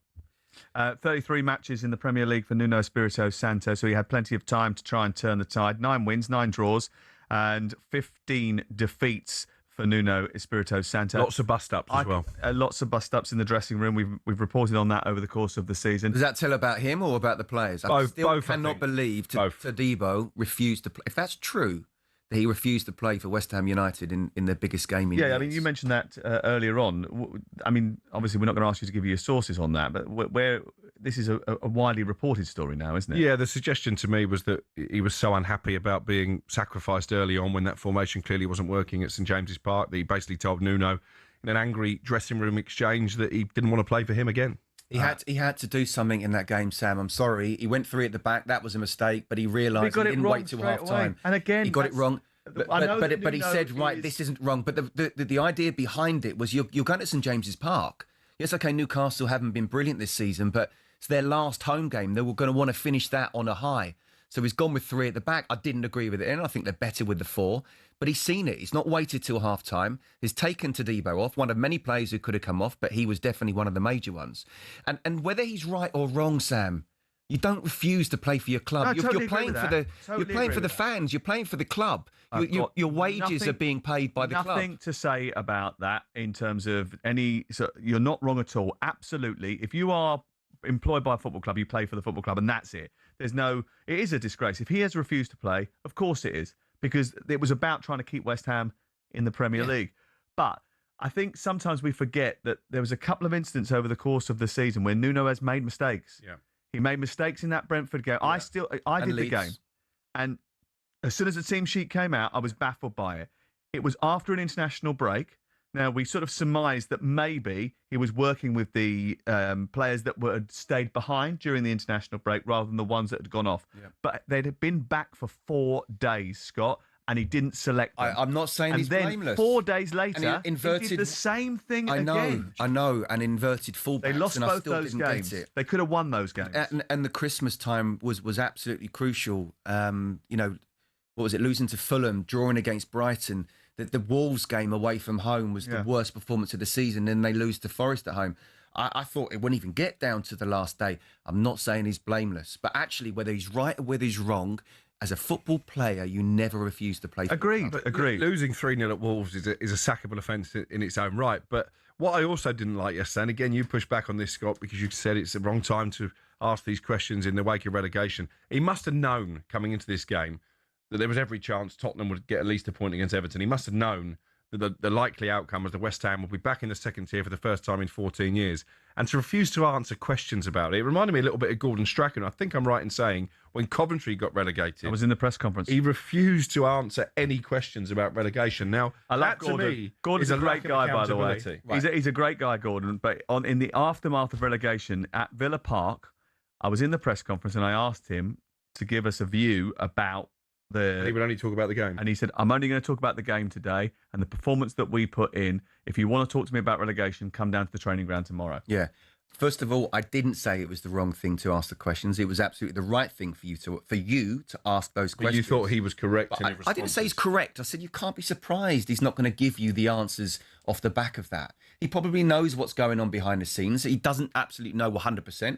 A: 33 matches in the Premier League for Nuno Espirito Santo, so he had plenty of time to try and turn the tide. 9 wins, 9 draws, and 15 defeats for Nuno Espirito Santo.
E: Lots of bust-ups as well.
A: Lots of bust-ups in the dressing room. We've reported on that over the course of the season.
F: Does that tell about him or about the players? I still cannot believe Todibo refused to play. If that's true, that he refused to play for West Ham United in their biggest game in years.
A: I mean, you mentioned that earlier on. I mean, obviously, we're not going to ask you to give you your sources on that, but where this is a widely reported story now, isn't it?
E: Yeah, the suggestion to me was that he was so unhappy about being sacrificed early on when that formation clearly wasn't working at St James's Park that he basically told Nuno in an angry dressing room exchange that he didn't want to play for him again.
F: He had to do something in that game, Sam. I'm sorry. He went 3 at the back. That was a mistake, but he realised he didn't wait till half-time.
A: And again,
F: he got it wrong. But he said, right, this isn't wrong. But the idea behind it was you're going to St James's Park. Yes, OK, Newcastle haven't been brilliant this season, but it's their last home game. They were going to want to finish that on a high. So he's gone with 3 at the back. I didn't agree with it. And I think they're better with the 4. But he's seen it. He's not waited till half-time. He's taken Todibo off, one of many players who could have come off, but he was definitely one of the major ones. And whether he's right or wrong, Sam, you don't refuse to play for your club.
A: No,
F: you're playing for the fans. You're playing for the club. Your wages are being paid by the club.
A: Nothing to say about that in terms of any. So you're not wrong at all. Absolutely. If you are employed by a football club, you play for the football club, and that's it. It is a disgrace. If he has refused to play, of course it is, because it was about trying to keep West Ham in the Premier League. But I think sometimes we forget that there was a couple of incidents over the course of the season where Nuno has made mistakes.
E: Yeah.
A: He made mistakes in that Brentford game. I did the game. And as soon as the team sheet came out, I was baffled by it. It was after an international break. Now, we sort of surmised that maybe he was working with the players that had stayed behind during the international break rather than the ones that had gone off. Yeah. But they'd been back for 4 days, Scott, and he didn't select them.
F: I'm not saying he's blameless.
A: 4 days later, he did the same thing again.
F: I know, and inverted fullbacks.
A: They lost
F: and
A: both
F: I still
A: those
F: didn't
A: games.
F: Get it.
A: They could have won those games.
F: And the Christmas time was absolutely crucial. What was it? Losing to Fulham, drawing against Brighton. The Wolves game away from home was the worst performance of the season. Then they lose to Forest at home. I thought it wouldn't even get down to the last day. I'm not saying he's blameless, but actually, whether he's right or whether he's wrong, as a football player, you never refuse to play for
A: Agreed.
E: Losing 3-0 at Wolves is a sackable offence in its own right. But what I also didn't like yesterday, and again, you pushed back on this, Scott, because you said it's the wrong time to ask these questions in the wake of relegation. He must have known coming into this game that there was every chance Tottenham would get at least a point against Everton. He must have known that the likely outcome was that West Ham would be back in the second tier for the first time in 14 years. And to refuse to answer questions about it reminded me a little bit of Gordon Strachan. I think I'm right in saying when Coventry got relegated...
A: I was in the press conference.
E: He refused to answer any questions about relegation. Now,
A: I love
E: that
A: Gordon.
E: To me
A: Gordon's
E: is
A: a great guy, by the way.
E: Right.
A: He's a great guy, Gordon. But in the aftermath of relegation at Villa Park, I was in the press conference and I asked him to give us a view about
E: and he would only talk about the game.
A: And he said, I'm only going to talk about the game today and the performance that we put in. If you want to talk to me about relegation, come down to the training ground tomorrow.
F: Yeah. First of all, I didn't say it was the wrong thing to ask the questions. It was absolutely the right thing for you to ask those questions.
E: But you thought he was correct in his
F: responses. I didn't say he's correct. I said you can't be surprised he's not going to give you the answers off the back of that. He probably knows what's going on behind the scenes. He doesn't absolutely know 100%.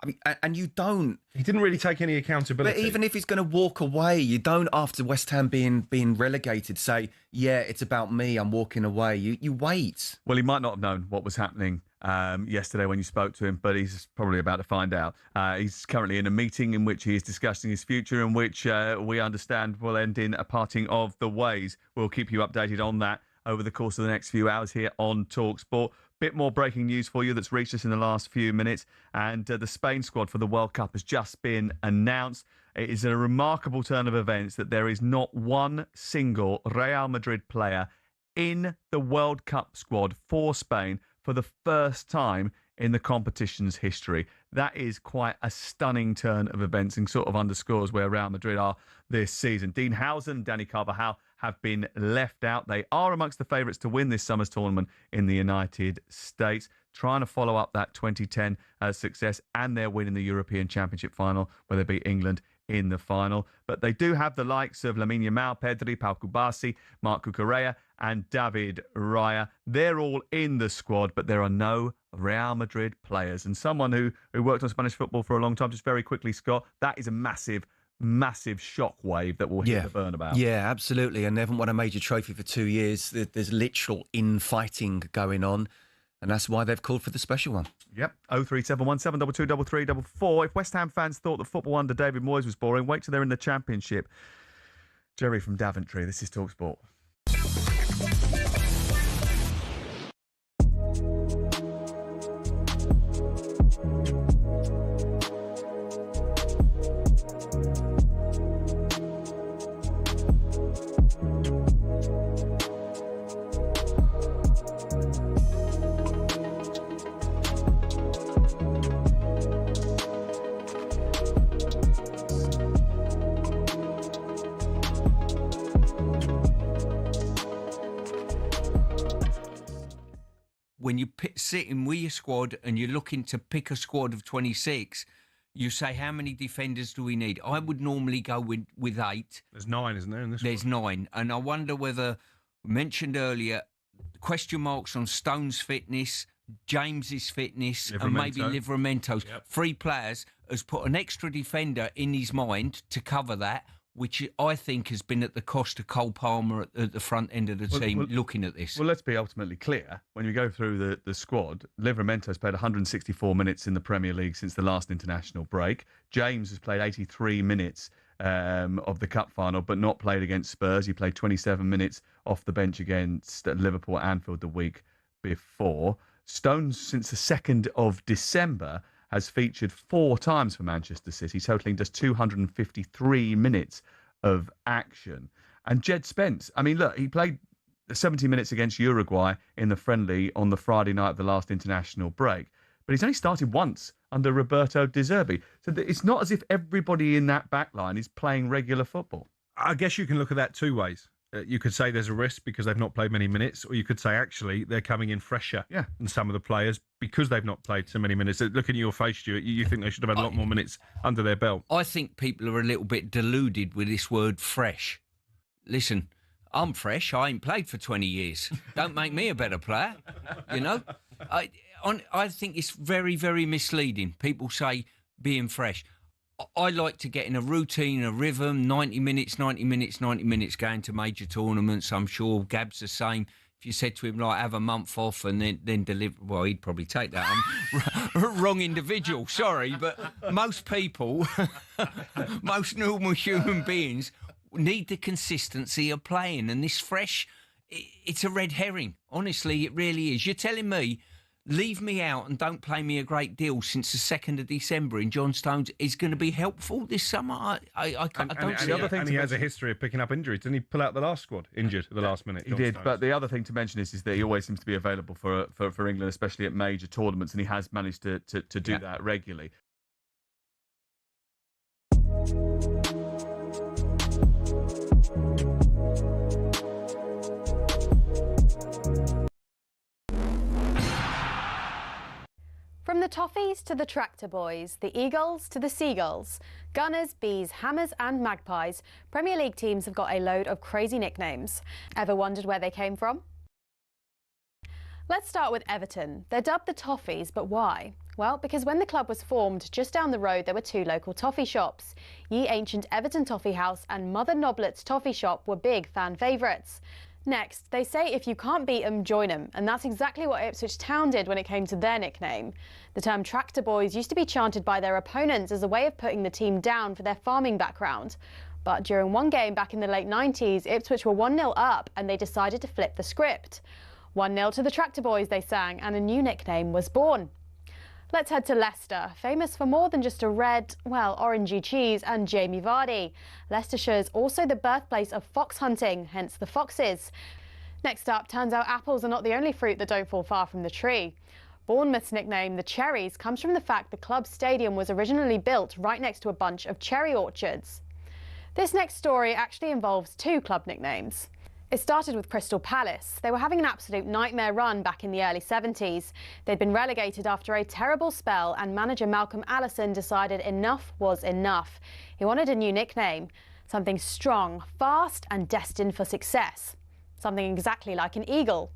F: I mean, and you don't.
E: He didn't really take any accountability.
F: But even if he's going to walk away, you don't, after West Ham being relegated, say, yeah, it's about me, I'm walking away. You wait.
A: Well, he might not have known what was happening yesterday when you spoke to him, but he's probably about to find out. He's currently in a meeting in which he is discussing his future, in which we understand will end in a parting of the ways. We'll keep you updated on that over the course of the next few hours here on talkSPORT. Bit more breaking news for you that's reached us in the last few minutes. And the Spain squad for the World Cup has just been announced. It is a remarkable turn of events that there is not one single Real Madrid player in the World Cup squad for Spain for the first time in the competition's history. That is quite a stunning turn of events and sort of underscores where Real Madrid are this season. Dean Howson, Dani Carvajal have been left out. They are amongst the favourites to win this summer's tournament in the United States, trying to follow up that 2010 success and their win in the European Championship final, where they beat England in the final. But they do have the likes of Lamine Yamal, Pedri, Pau Cubarsí, Marc Cucurella and David Raya. They're all in the squad, but there are no Real Madrid players. And someone who worked on Spanish football for a long time, just very quickly, Scott, that is a massive shockwave that will hit the burnabout.
F: Yeah, absolutely. And they haven't won a major trophy for 2 years. There's literal infighting going on, and that's why they've called for the special one.
A: Yep, 03717 722 3344. If West Ham fans thought that football under David Moyes was boring, wait till they're in the Championship. Jerry from Daventry, this is talkSPORT.
B: When you sitting with your squad and you're looking to pick a squad of 26, you say, how many defenders do we need? I would normally go with 8.
E: There's 9, isn't there, in this
B: There's 9. And I wonder whether, mentioned earlier, question marks on Stone's fitness, James's fitness, and maybe Livramento's. Yep. 3 players has put an extra defender in his mind to cover that, which I think has been at the cost of Cole Palmer at the front end of the team looking at this.
A: Well, let's be ultimately clear. When you go through the squad, Livramento's played 164 minutes in the Premier League since the last international break. James has played 83 minutes of the Cup final, but not played against Spurs. He played 27 minutes off the bench against Liverpool at Anfield the week before. Stones, since the 2nd of December, has featured 4 times for Manchester City, totalling just 253 minutes of action. And Jed Spence, I mean, look, he played 70 minutes against Uruguay in the friendly on the Friday night of the last international break, but he's only started once under Roberto De Zerbi. So it's not as if everybody in that back line is playing regular football.
E: I guess you can look at that 2 ways. You could say there's a risk because they've not played many minutes, or you could say actually they're coming in fresher than some of the players because they've not played so many minutes. Looking at your face, Stuart, you think they should have had a lot more minutes under their belt.
B: I think people are a little bit deluded with this word fresh. Listen, I'm fresh. I ain't played for 20 years. Don't make me a better player, you know? I think it's very, very misleading. People say being fresh. I like to get in a routine, a rhythm, 90 minutes, going to major tournaments. I'm sure Gab's the same. If you said to him, like, have a month off and then deliver, well, he'd probably take that. I'm wrong individual, sorry. But most people, most normal human beings need the consistency of playing. And this fresh, it's a red herring. Honestly, it really is. You're telling me, leave me out and don't play me a great deal since the 2nd of December in John Stones is going to be helpful this summer? I don't see it.
E: And he has a history of picking up injuries. Didn't he pull out the last squad injured at the last minute?
A: He did, but the other thing to mention is that he always seems to be available for England, especially at major tournaments, and he has managed to do that regularly.
C: From the Toffees to the Tractor Boys, the Eagles to the Seagulls, Gunners, Bees, Hammers and Magpies, Premier League teams have got a load of crazy nicknames. Ever wondered where they came from? Let's start with Everton. They're dubbed the Toffees, but why? Well, because when the club was formed, just down the road there were 2 local toffee shops. Ye Ancient Everton Toffee House and Mother Noblet's Toffee Shop were big fan favourites. Next, they say if you can't beat 'em, join 'em, and that's exactly what Ipswich Town did when it came to their nickname. The term Tractor Boys used to be chanted by their opponents as a way of putting the team down for their farming background. But during one game back in the late 90s, Ipswich were 1-0 up and they decided to flip the script. 1-0 to the Tractor Boys, they sang, and a new nickname was born. Let's head to Leicester, famous for more than just a red, well, orangey cheese and Jamie Vardy. Leicestershire is also the birthplace of fox hunting, hence the Foxes. Next up, turns out apples are not the only fruit that don't fall far from the tree. Bournemouth's nickname, the Cherries, comes from the fact the club's stadium was originally built right next to a bunch of cherry orchards. This next story actually involves two club nicknames. It started with Crystal Palace. They were having an absolute nightmare run back in the early 70s. They'd been relegated after a terrible spell, and manager Malcolm Allison decided enough was enough. He wanted a new nickname, something strong, fast and destined for success. Something exactly like an eagle.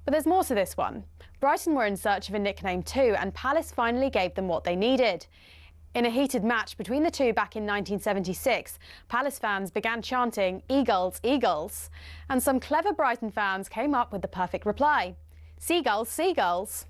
C: But there's more to this one. Brighton were in search of a nickname too, and Palace finally gave them what they needed. In a heated match between the two back in 1976, Palace fans began chanting, "Eagles, Eagles." And some clever Brighton fans came up with the perfect reply, "Seagulls, Seagulls."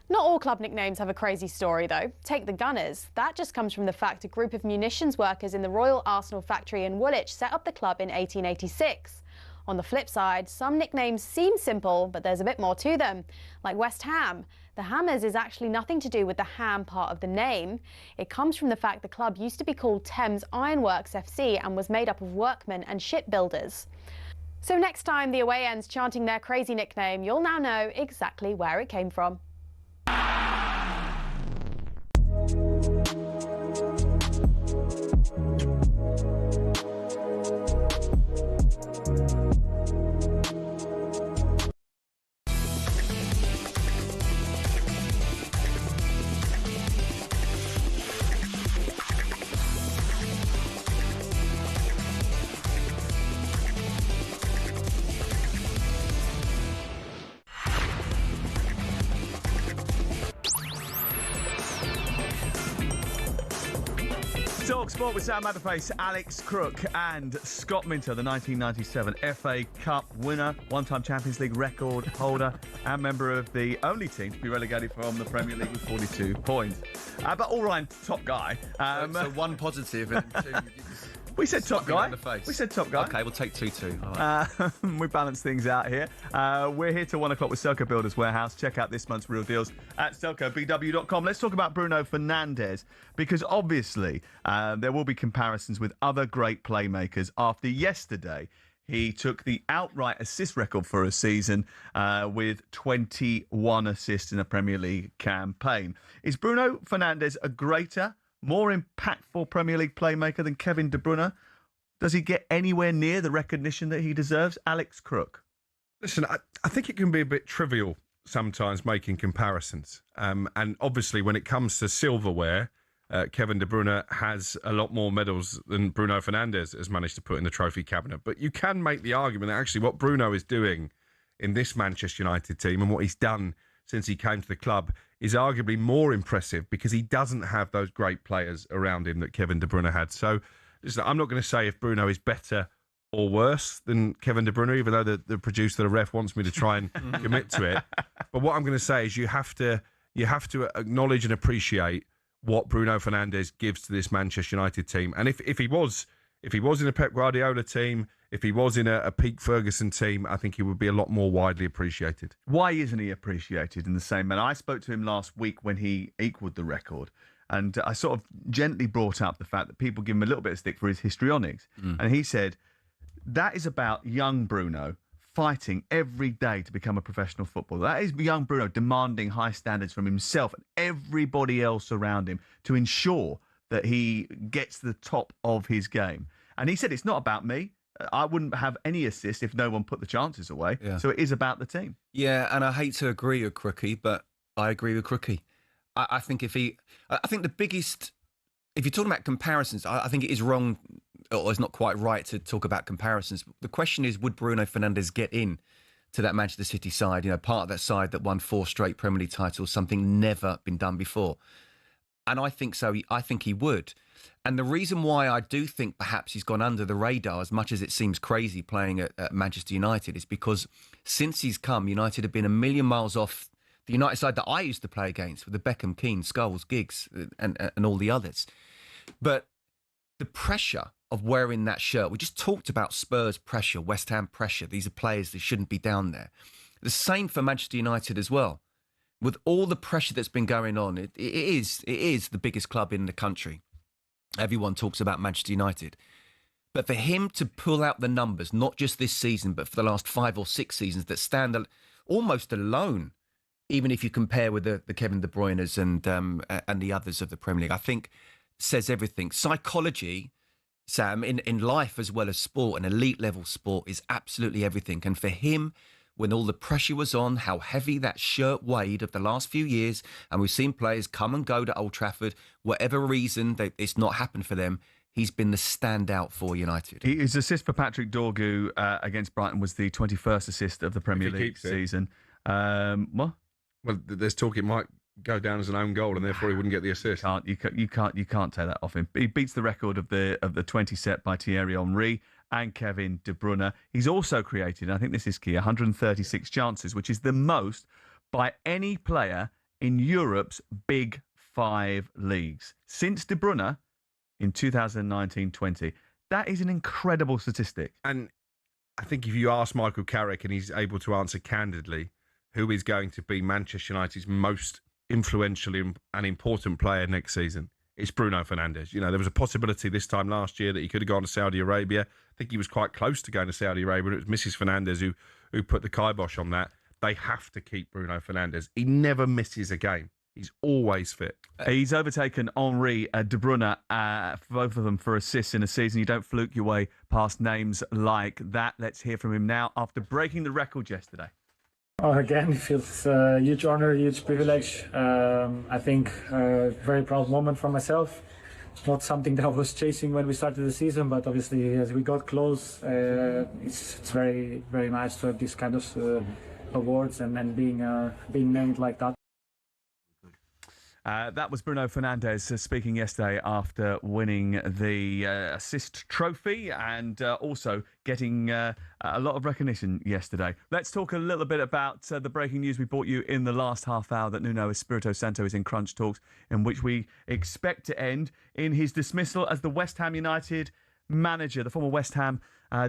C: Not all club nicknames have a crazy story though. Take the Gunners. That just comes from the fact a group of munitions workers in the Royal Arsenal factory in Woolwich set up the club in 1886. On the flip side, some nicknames seem simple, but there's a bit more to them, like West Ham. The Hammers is actually nothing to do with the ham part of the name. It comes from the fact the club used to be called Thames Ironworks FC and was made up of workmen and shipbuilders. So next time the away end's chanting their crazy nickname, you'll now know exactly where it came from.
A: talkSPORT with Sam Matterface, Alex Crook and Scott Minto, the 1997 FA Cup winner, one-time Champions League record holder and member of the only team to be relegated from the Premier League with 42 points. But all right, top guy.
F: So one positive and two...
A: We said top guy.
F: We said top
A: guy.
F: Okay, we'll take 2-2. Right.
A: We balance things out here. We're here till 1 o'clock with Selco Builders Warehouse. Check out this month's real deals at selcobw.com. Let's talk about Bruno Fernandez, because obviously there will be comparisons with other great playmakers after yesterday. He took the outright assist record for a season with 21 assists in a Premier League campaign. Is Bruno Fernandez a greater, more impactful Premier League playmaker than Kevin De Bruyne? Does he get anywhere near the recognition that he deserves? Alex Crook.
E: Listen, I think it can be a bit trivial sometimes making comparisons. And obviously when it comes to silverware, Kevin De Bruyne has a lot more medals than Bruno Fernandes has managed to put in the trophy cabinet. But you can make the argument that actually what Bruno is doing in this Manchester United team and what he's done since he came to the club is arguably more impressive because he doesn't have those great players around him that Kevin De Bruyne had. So listen, I'm not going to say if Bruno is better or worse than Kevin De Bruyne, even though the producer, the ref, wants me to try and commit to it. But what I'm going to say is you have to acknowledge and appreciate what Bruno Fernandes gives to this Manchester United team. And if he was in a Pep Guardiola team, if he was in a Pete Ferguson team, I think he would be a lot more widely appreciated.
A: Why isn't he appreciated in the same manner? I spoke to him last week when he equalled the record, and I sort of gently brought up the fact that people give him a little bit of stick for his histrionics. And he said, that is about young Bruno fighting every day to become a professional footballer. That is young Bruno demanding high standards from himself and everybody else around him to ensure that he gets to the top of his game. And he said, it's not about me. I wouldn't have any assist if no one put the chances away. Yeah. So it is about the team.
F: Yeah, and I hate to agree with Crookie, but I agree with Crookie. I think the biggest, if you're talking about comparisons, I think it is wrong, or it's not quite right to talk about comparisons. The question is, would Bruno Fernandes get in to that Manchester City side, part of that side that won 4 straight Premier League titles, something never been done before? And I think so. I think he would. And the reason why I do think perhaps he's gone under the radar, as much as it seems crazy playing at Manchester United, is because since he's come, United have been a million miles off the United side that I used to play against, with the Beckham, Keane, Scholes, Giggs, and all the others. But the pressure of wearing that shirt, we just talked about Spurs pressure, West Ham pressure. These are players that shouldn't be down there. The same for Manchester United as well. With all the pressure that's been going on, it is the biggest club in the country. Everyone talks about Manchester United. But for him to pull out the numbers, not just this season, but for the last 5 or 6 seasons that stand almost alone, even if you compare with the Kevin De Bruyne's and the others of the Premier League, I think says everything. Psychology, Sam, in life as well as sport, an elite level sport, is absolutely everything. And for him, when all the pressure was on, how heavy that shirt weighed of the last few years, and we've seen players come and go to Old Trafford, whatever reason, it's not happened for them. He's been the standout for United.
A: His assist for Patrick Dorgu against Brighton was the 21st assist of the Premier League season. What?
E: Well, there's talk it might go down as an own goal, and therefore he wouldn't get the assist.
A: You can't take that off him. He beats the record of the 20 set by Thierry Henry and Kevin De Bruyne. He's also created, and I think this is key, 136 chances, which is the most by any player in Europe's Big 5 leagues since De Bruyne in 2019-20. That is an incredible statistic.
E: And I think if you ask Michael Carrick, and he's able to answer candidly, who is going to be Manchester United's most influential and important player next season, it's Bruno Fernandez. You know, there was a possibility this time last year that he could have gone to Saudi Arabia. I think he was quite close to going to Saudi Arabia. It was Mrs. Fernandez who put the kibosh on that. They have to keep Bruno Fernandez. He never misses a game. He's always fit.
A: He's overtaken Henry, De Bruyne, both of them for assists in a season. You don't fluke your way past names like that. Let's hear from him now after breaking the record yesterday.
H: Again, it feels a huge honor, huge privilege. I think a very proud moment for myself. Not something that I was chasing when we started the season, but obviously as we got close, it's very, very nice to have these kind of awards and then being named like that.
A: That was Bruno Fernandez speaking yesterday after winning the assist trophy and also getting a lot of recognition yesterday. Let's talk a little bit about the breaking news we brought you in the last half hour that Nuno Espirito Santo is in crunch talks, in which we expect to end in his dismissal as the West Ham United manager. The former West Ham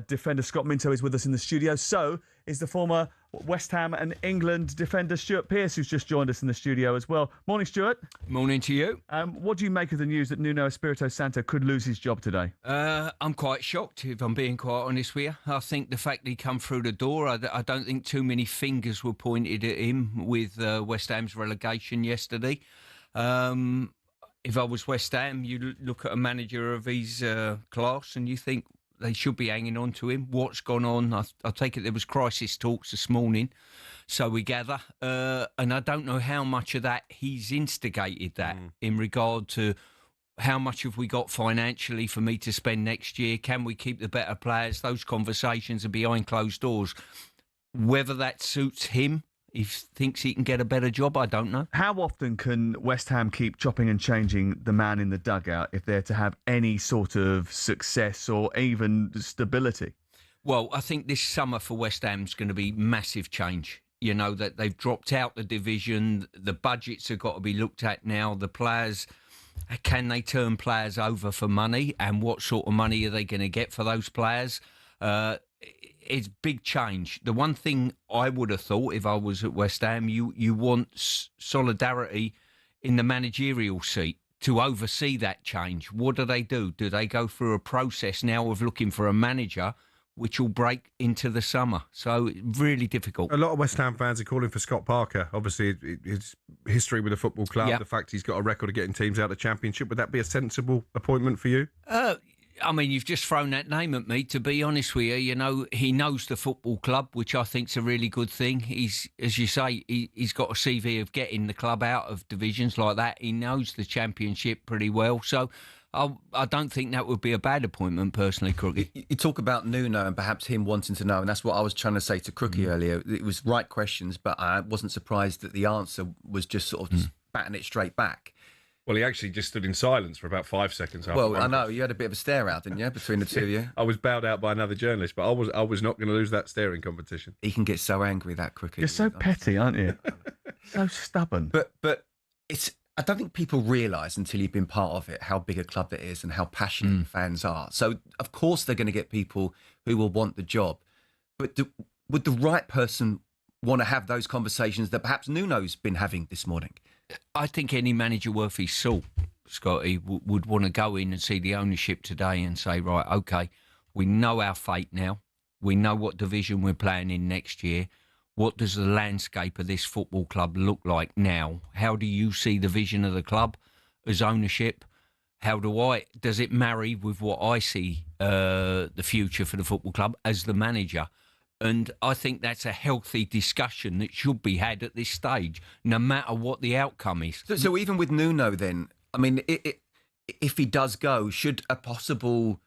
A: defender Scott Minto is with us in the studio. So is the former West Ham and England defender Stuart Pearce, who's just joined us in the studio as well. Morning, Stuart.
B: Morning to you.
A: What do you make of the news that Nuno Espirito Santo could lose his job today?
B: I'm quite shocked, if I'm being quite honest with you. I think the fact that he come through the door, I don't think too many fingers were pointed at him with West Ham's relegation yesterday. If I was West Ham, you look at a manager of his class and you think they should be hanging on to him. What's gone on? I take it there was crisis talks this morning, so we gather. And I don't know how much of that he's instigated that in regard to how much have we got financially for me to spend next year? Can we keep the better players? Those conversations are behind closed doors. Whether that suits him, if he thinks he can get a better job, I don't know.
A: How often can West Ham keep chopping and changing the man in the dugout if they're to have any sort of success or even stability?
B: Well, I think this summer for West Ham's going to be massive change. You know, that they've dropped out the division. The budgets have got to be looked at now. The players, can they turn players over for money? And what sort of money are they going to get for those players? It's big change. The one thing I would have thought if I was at West Ham, you want solidarity in the managerial seat to oversee that change. What do? Do they go through a process now of looking for a manager which will break into the summer? So really difficult.
E: A lot of West Ham fans are calling for Scott Parker. Obviously, his history with the football club, the fact he's got a record of getting teams out of the Championship. Would that be a sensible appointment for you?
B: I mean, you've just thrown that name at me, to be honest with you. You know, he knows the football club, which I think's a really good thing. He's, as you say, he's got a CV of getting the club out of divisions like that. He knows the Championship pretty well. So I don't think that would be a bad appointment, personally, Crookie.
F: You talk about Nuno and perhaps him wanting to know, and that's what I was trying to say to Crookie earlier. It was right questions, but I wasn't surprised that the answer was just sort of just batting it straight back.
E: Well, he actually just stood in silence for about 5 seconds.
F: Well, I know. You had a bit of a stare out, didn't you, between the two of you?
E: I was bowed out by another journalist, but I was not going to lose that staring competition.
F: He can get so angry, that Cricket.
A: You're so petty, aren't you? So stubborn.
F: But it's. I don't think people realise until you've been part of it how big a club it is and how passionate fans are. So, of course, they're going to get people who will want the job. But would the right person want to have those conversations that perhaps Nuno's been having this morning.
B: I think any manager worth his salt, Scotty, would want to go in and see the ownership today and say, right, OK, we know our fate now. We know what division we're playing in next year. What does the landscape of this football club look like now? How do you see the vision of the club as ownership? Does it marry with what I see the future for the football club as the manager? And I think that's a healthy discussion that should be had at this stage, no matter what the outcome is.
F: So even with Nuno then, I mean, if he does go, should a possible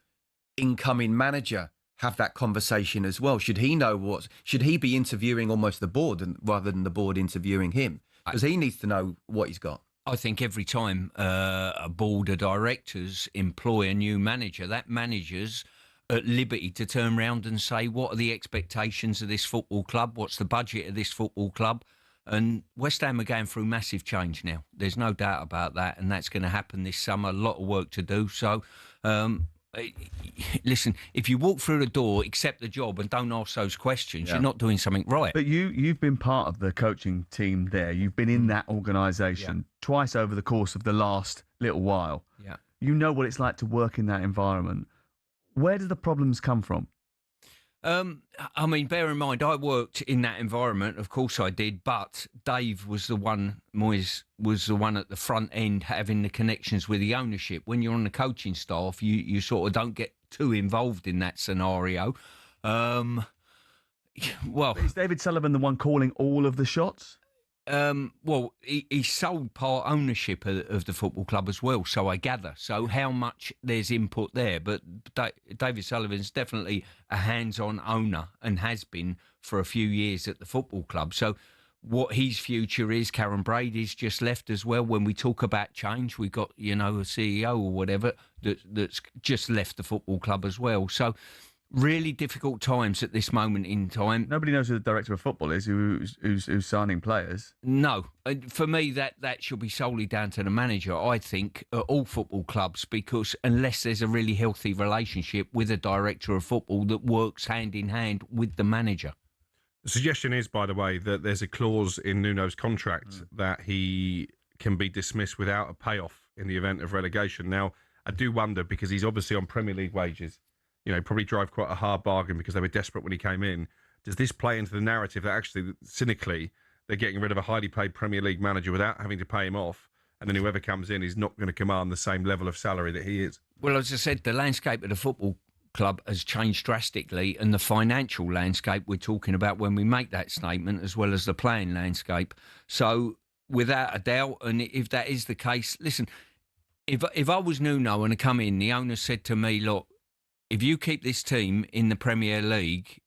F: incoming manager have that conversation as well? Should he know should he be interviewing almost the board rather than the board interviewing him? Because he needs to know what he's got.
B: I think every time a board of directors employ a new manager, that manager's at liberty to turn around and say, what are the expectations of this football club? What's the budget of this football club? And West Ham are going through massive change now. There's no doubt about that. And that's going to happen this summer. A lot of work to do. So, listen, if you walk through the door, accept the job and don't ask those questions, you're not doing something right.
A: But you've been part of the coaching team there. You've been in that organisation twice over the course of the last little while.
B: Yeah.
A: You know what it's like to work in that environment. Where do the problems come from?
B: I mean, bear in mind, I worked in that environment. Of course I did. But Dave was the one, Moyes was the one at the front end having the connections with the ownership. When you're on the coaching staff, you sort of don't get too involved in that scenario. Well,
A: is David Sullivan the one calling all of the shots?
B: Well, he sold part ownership of the football club as well, so I gather. So how much there's input there. But David Sullivan's definitely a hands-on owner and has been for a few years at the football club. So what his future is, Karen Brady's just left as well. When we talk about change, we've got, a CEO or whatever that's just left the football club as well. So really difficult times at this moment in time.
A: Nobody knows who the director of football is, who's signing players.
B: No. For me, that should be solely down to the manager, I think, at all football clubs, because unless there's a really healthy relationship with a director of football that works hand in hand with the manager.
E: The suggestion is, by the way, that there's a clause in Nuno's contract that he can be dismissed without a payoff in the event of relegation. Now, I do wonder, because he's obviously on Premier League wages, probably drive quite a hard bargain because they were desperate when he came in. Does this play into the narrative that actually, cynically, they're getting rid of a highly paid Premier League manager without having to pay him off, and then whoever comes in is not going to command the same level of salary that he is?
B: Well, as I said, the landscape of the football club has changed drastically, and the financial landscape we're talking about when we make that statement, as well as the playing landscape. So, without a doubt, and if that is the case, listen, if I was Nuno and I come in, the owner said to me, look, if you keep this team in the Premier League,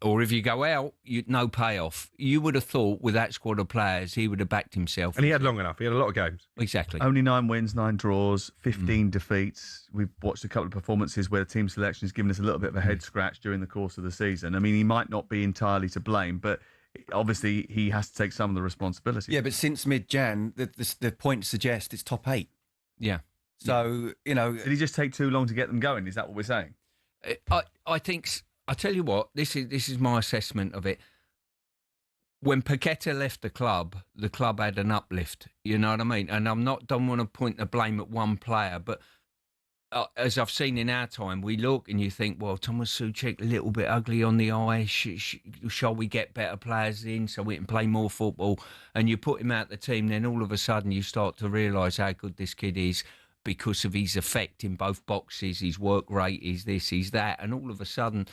B: or if you go out, no payoff. You would have thought with that squad of players, he would have backed himself.
E: And he had long enough. He had a lot of games.
B: Exactly.
A: Only 9 wins, 9 draws, 15 defeats. We've watched a couple of performances where the team selection has given us a little bit of a head scratch during the course of the season. I mean, he might not be entirely to blame, but obviously he has to take some of the responsibility.
F: Yeah, but since mid-Jan, the points suggest it's top 8.
B: Yeah.
F: So,
A: Did he just take too long to get them going? Is that what we're saying?
B: I think, I tell you what, this is my assessment of it. When Paqueta left the club had an uplift. You know what I mean? And don't want to point the blame at one player, but as I've seen in our time, we look and you think, well, Thomas Souček, a little bit ugly on the eye. Shall we get better players in so we can play more football? And you put him out the team, then all of a sudden you start to realise how good this kid is, because of his effect in both boxes, his work rate, his this, his that. And all of a sudden,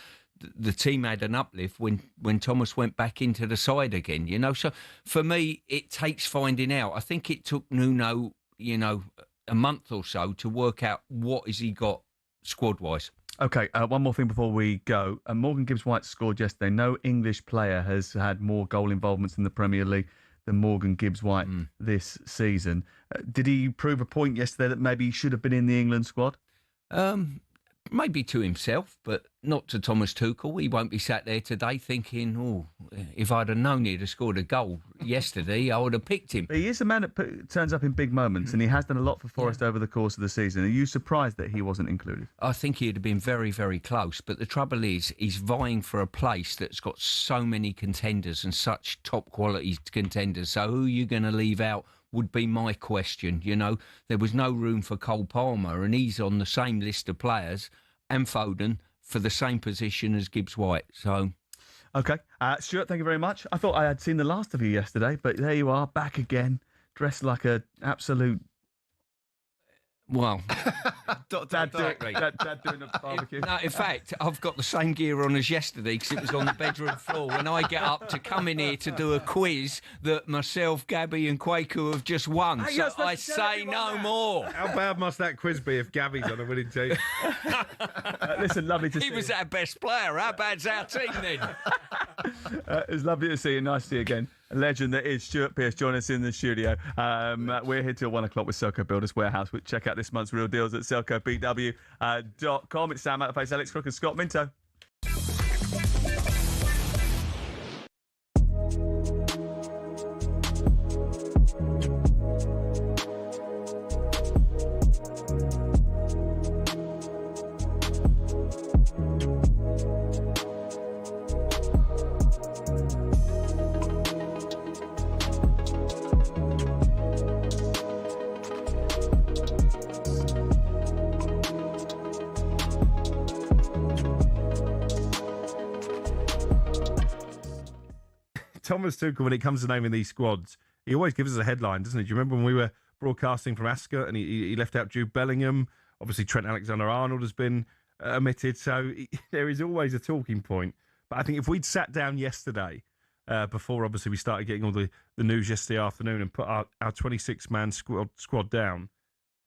B: the team had an uplift when Thomas went back into the side again, So for me, it takes finding out. I think it took Nuno, a month or so to work out what has he got squad-wise.
A: Okay, one more thing before we go. Morgan Gibbs-White scored yesterday. No English player has had more goal involvements in the Premier League than Morgan Gibbs-White this season. Did he prove a point yesterday that maybe he should have been in the England squad?
B: maybe to himself, but not to Thomas Tuchel. He won't be sat there today thinking, oh, if I'd have known he'd have scored a goal yesterday, I would have picked him.
A: He is a man that turns up in big moments, and he has done a lot for Forest over the course of the season. Are you surprised that he wasn't included?
B: I think he'd have been very, very close. But the trouble is, he's vying for a place that's got so many contenders and such top quality contenders. So who are you going to leave out would be my question. You know, there was no room for Cole Palmer, and he's on the same list of players, and Foden, for the same position as Gibbs-White. So,
A: okay. Stuart, thank you very much. I thought I had seen the last of you yesterday, but there you are, back again, dressed like an absolute...
B: Well,
A: Dad doing a barbecue.
B: No, in fact, I've got the same gear on as yesterday because it was on the bedroom floor when I get up to come in here to do a quiz that myself, Gabby and Quaker have just won. So I say no more.
E: How bad must that quiz be if Gabby's on a winning team?
A: Listen, lovely to see you.
B: He was our best player. How bad's our team then?
A: It's lovely to see you. Nice to see you again. A legend that is Stuart Pearce joining us in the studio. We're here till 1 o'clock with Selco Builders Warehouse. Check out this month's real deals at selcobw.com. It's Sam Matterface, Alex Crook and Scott Minto.
E: Thomas Tuchel, when it comes to naming these squads, he always gives us a headline, doesn't he? Do you remember when we were broadcasting from Ascot and he left out Jude Bellingham? Obviously, Trent Alexander-Arnold has been omitted, so there is always a talking point. But I think if we'd sat down yesterday, before obviously we started getting all the news yesterday afternoon, and put our 26-man squad down,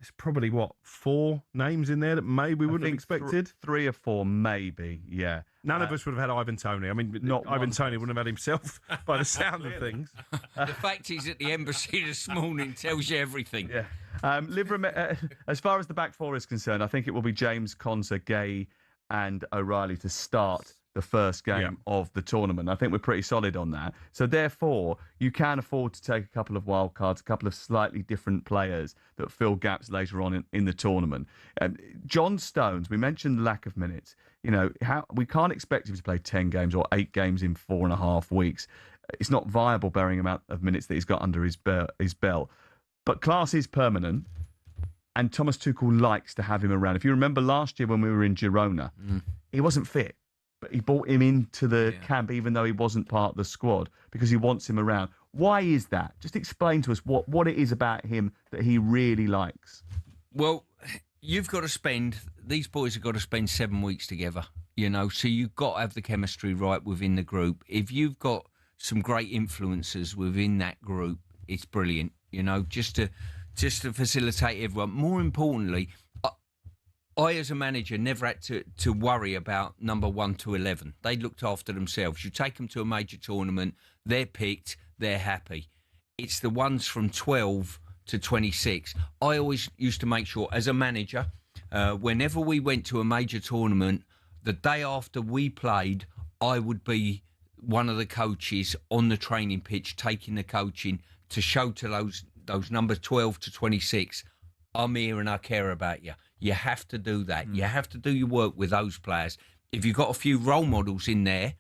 E: there's probably, 4 names in there that maybe we wouldn't have expected?
A: 3 or 4, maybe, yeah.
E: None of us would have had Ivan Toney. I mean, Ivan Toney wouldn't have had himself by the sound of things.
B: The fact he's at the embassy this morning tells you everything.
A: Yeah. As far as the back four is concerned, I think it will be James, Konsa, Gay and O'Reilly to start the first game of the tournament. I think we're pretty solid on that. So therefore, you can afford to take a couple of wild cards, a couple of slightly different players that fill gaps later on in the tournament. John Stones, we mentioned the lack of minutes. You know, we can't expect him to play 10 games or 8 games in 4.5 weeks. It's not viable bearing the amount of minutes that he's got under his belt. But class is permanent, and Thomas Tuchel likes to have him around. If you remember last year when we were in Girona, he wasn't fit. But he brought him into the camp even though he wasn't part of the squad because he wants him around. Why is that? Just explain to us what it is about him that he really likes.
B: Well, these boys have got to spend 7 weeks together, you know, so you've got to have the chemistry right within the group. If you've got some great influences within that group, it's brilliant, you know, just to facilitate everyone. More importantly, I, as a manager, never had to worry about number 1 to 11. They looked after themselves. You take them to a major tournament, they're picked, they're happy. It's the ones from 12 to 26. I always used to make sure, as a manager, whenever we went to a major tournament, the day after we played, I would be one of the coaches on the training pitch, taking the coaching to show to those numbers 12 to 26, I'm here and I care about you. You have to do that. You have to do your work with those players. If you've got a few role models in there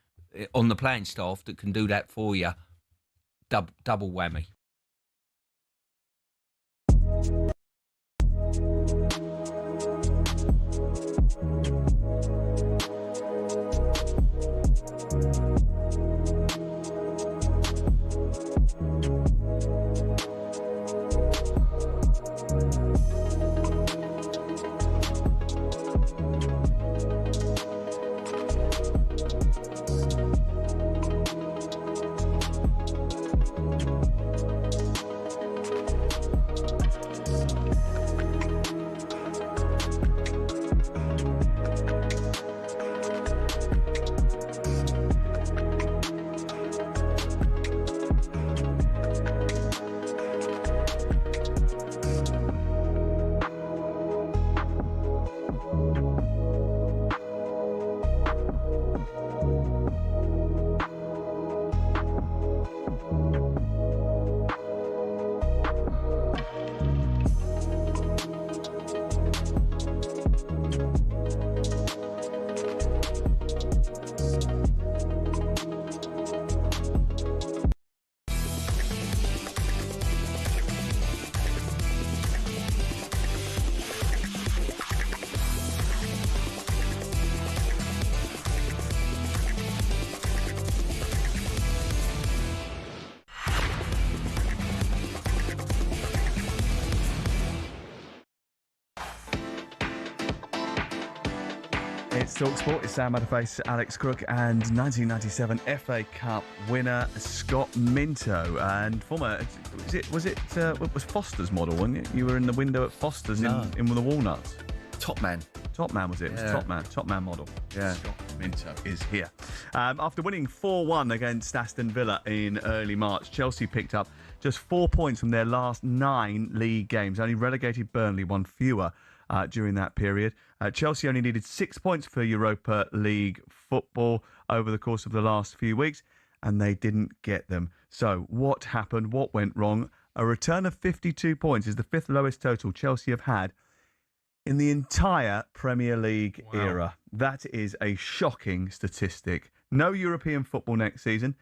B: on the playing staff that can do that for you, double whammy.
A: It's talkSPORT. It's Sam Matterface, Alex Crook, and 1997 FA Cup winner Scott Minto, and former. Was Foster's model, wasn't it? You were in the window at Foster's in the Walnuts.
F: Top man
A: was it?
F: Yeah.
A: Top man model.
F: Yeah.
A: Scott Minto is here. After winning 4-1 against Aston Villa in early March, Chelsea picked up just 4 points from their last 9 league games. Only relegated Burnley, one fewer during that period. Chelsea only needed 6 points for Europa League football over the course of the last few weeks, and they didn't get them. So what happened? What went wrong? A return of 52 points is the 5th lowest total Chelsea have had in the entire Premier League era. That is a shocking statistic. No European football next season.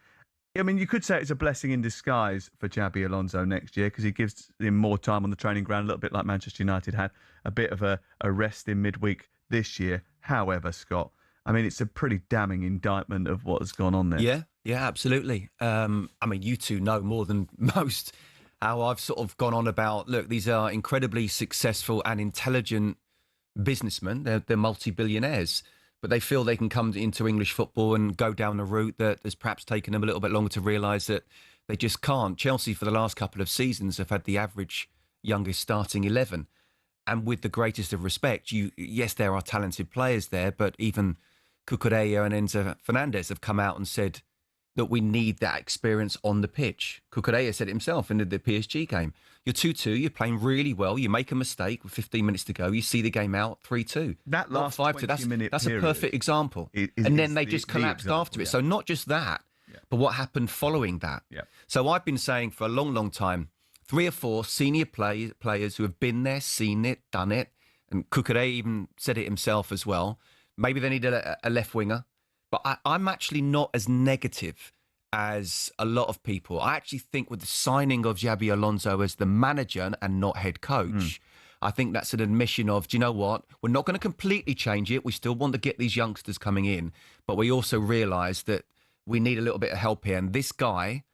A: I mean, you could say it's a blessing in disguise for Xabi Alonso next year because he gives him more time on the training ground, a little bit like Manchester United had a bit of a rest in midweek this year. However, Scott, I mean, it's a pretty damning indictment of what has gone on there.
F: Yeah, absolutely. I mean, you two know more than most how I've sort of gone on about, look, these are incredibly successful and intelligent businessmen. They're multi-billionaires, but they feel they can come into English football and go down a route that has perhaps taken them a little bit longer to realise that they just can't. Chelsea, for the last couple of seasons, have had the average youngest starting 11. And with the greatest of respect, yes, there are talented players there, but even Cucurella and Enzo Fernandez have come out and said that we need that experience on the pitch. Cucurella said it himself in the PSG game. You're 2-2, you're playing really well, you make a mistake with 15 minutes to go, you see the game out 3-2.
A: That last 20-minute
F: That's
A: period
F: a perfect example. And then they just collapsed after it. So not just that, but what happened following that. So I've been saying for a long, long time, 3 or 4 senior players who have been there, seen it, done it, and Cucurella even said it himself as well. Maybe they needed a left winger. But I'm actually not as negative as a lot of people. I actually think with the signing of Xabi Alonso as the manager and not head coach, I think that's an admission of, do you know what? We're not going to completely change it. We still want to get these youngsters coming in. But we also realise that we need a little bit of help here. And this guy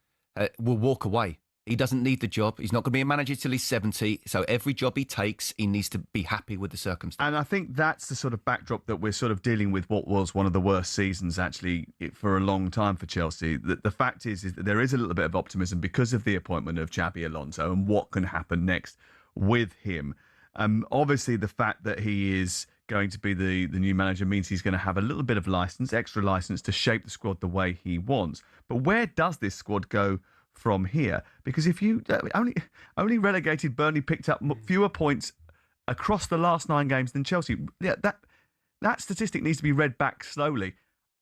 F: will walk away. He doesn't need the job. He's not going to be a manager till he's 70. So every job he takes, he needs to be happy with the circumstances.
A: And I think that's the sort of backdrop that we're sort of dealing with what was one of the worst seasons, actually, for a long time for Chelsea. The fact is that there is a little bit of optimism because of the appointment of Xabi Alonso and what can happen next with him. Obviously, the fact that he is going to be the new manager means he's going to have a little bit of extra license to shape the squad the way he wants. But where does this squad go from here? Because if you only relegated Burnley picked up fewer points across the last 9 games than Chelsea. Yeah, that statistic needs to be read back slowly.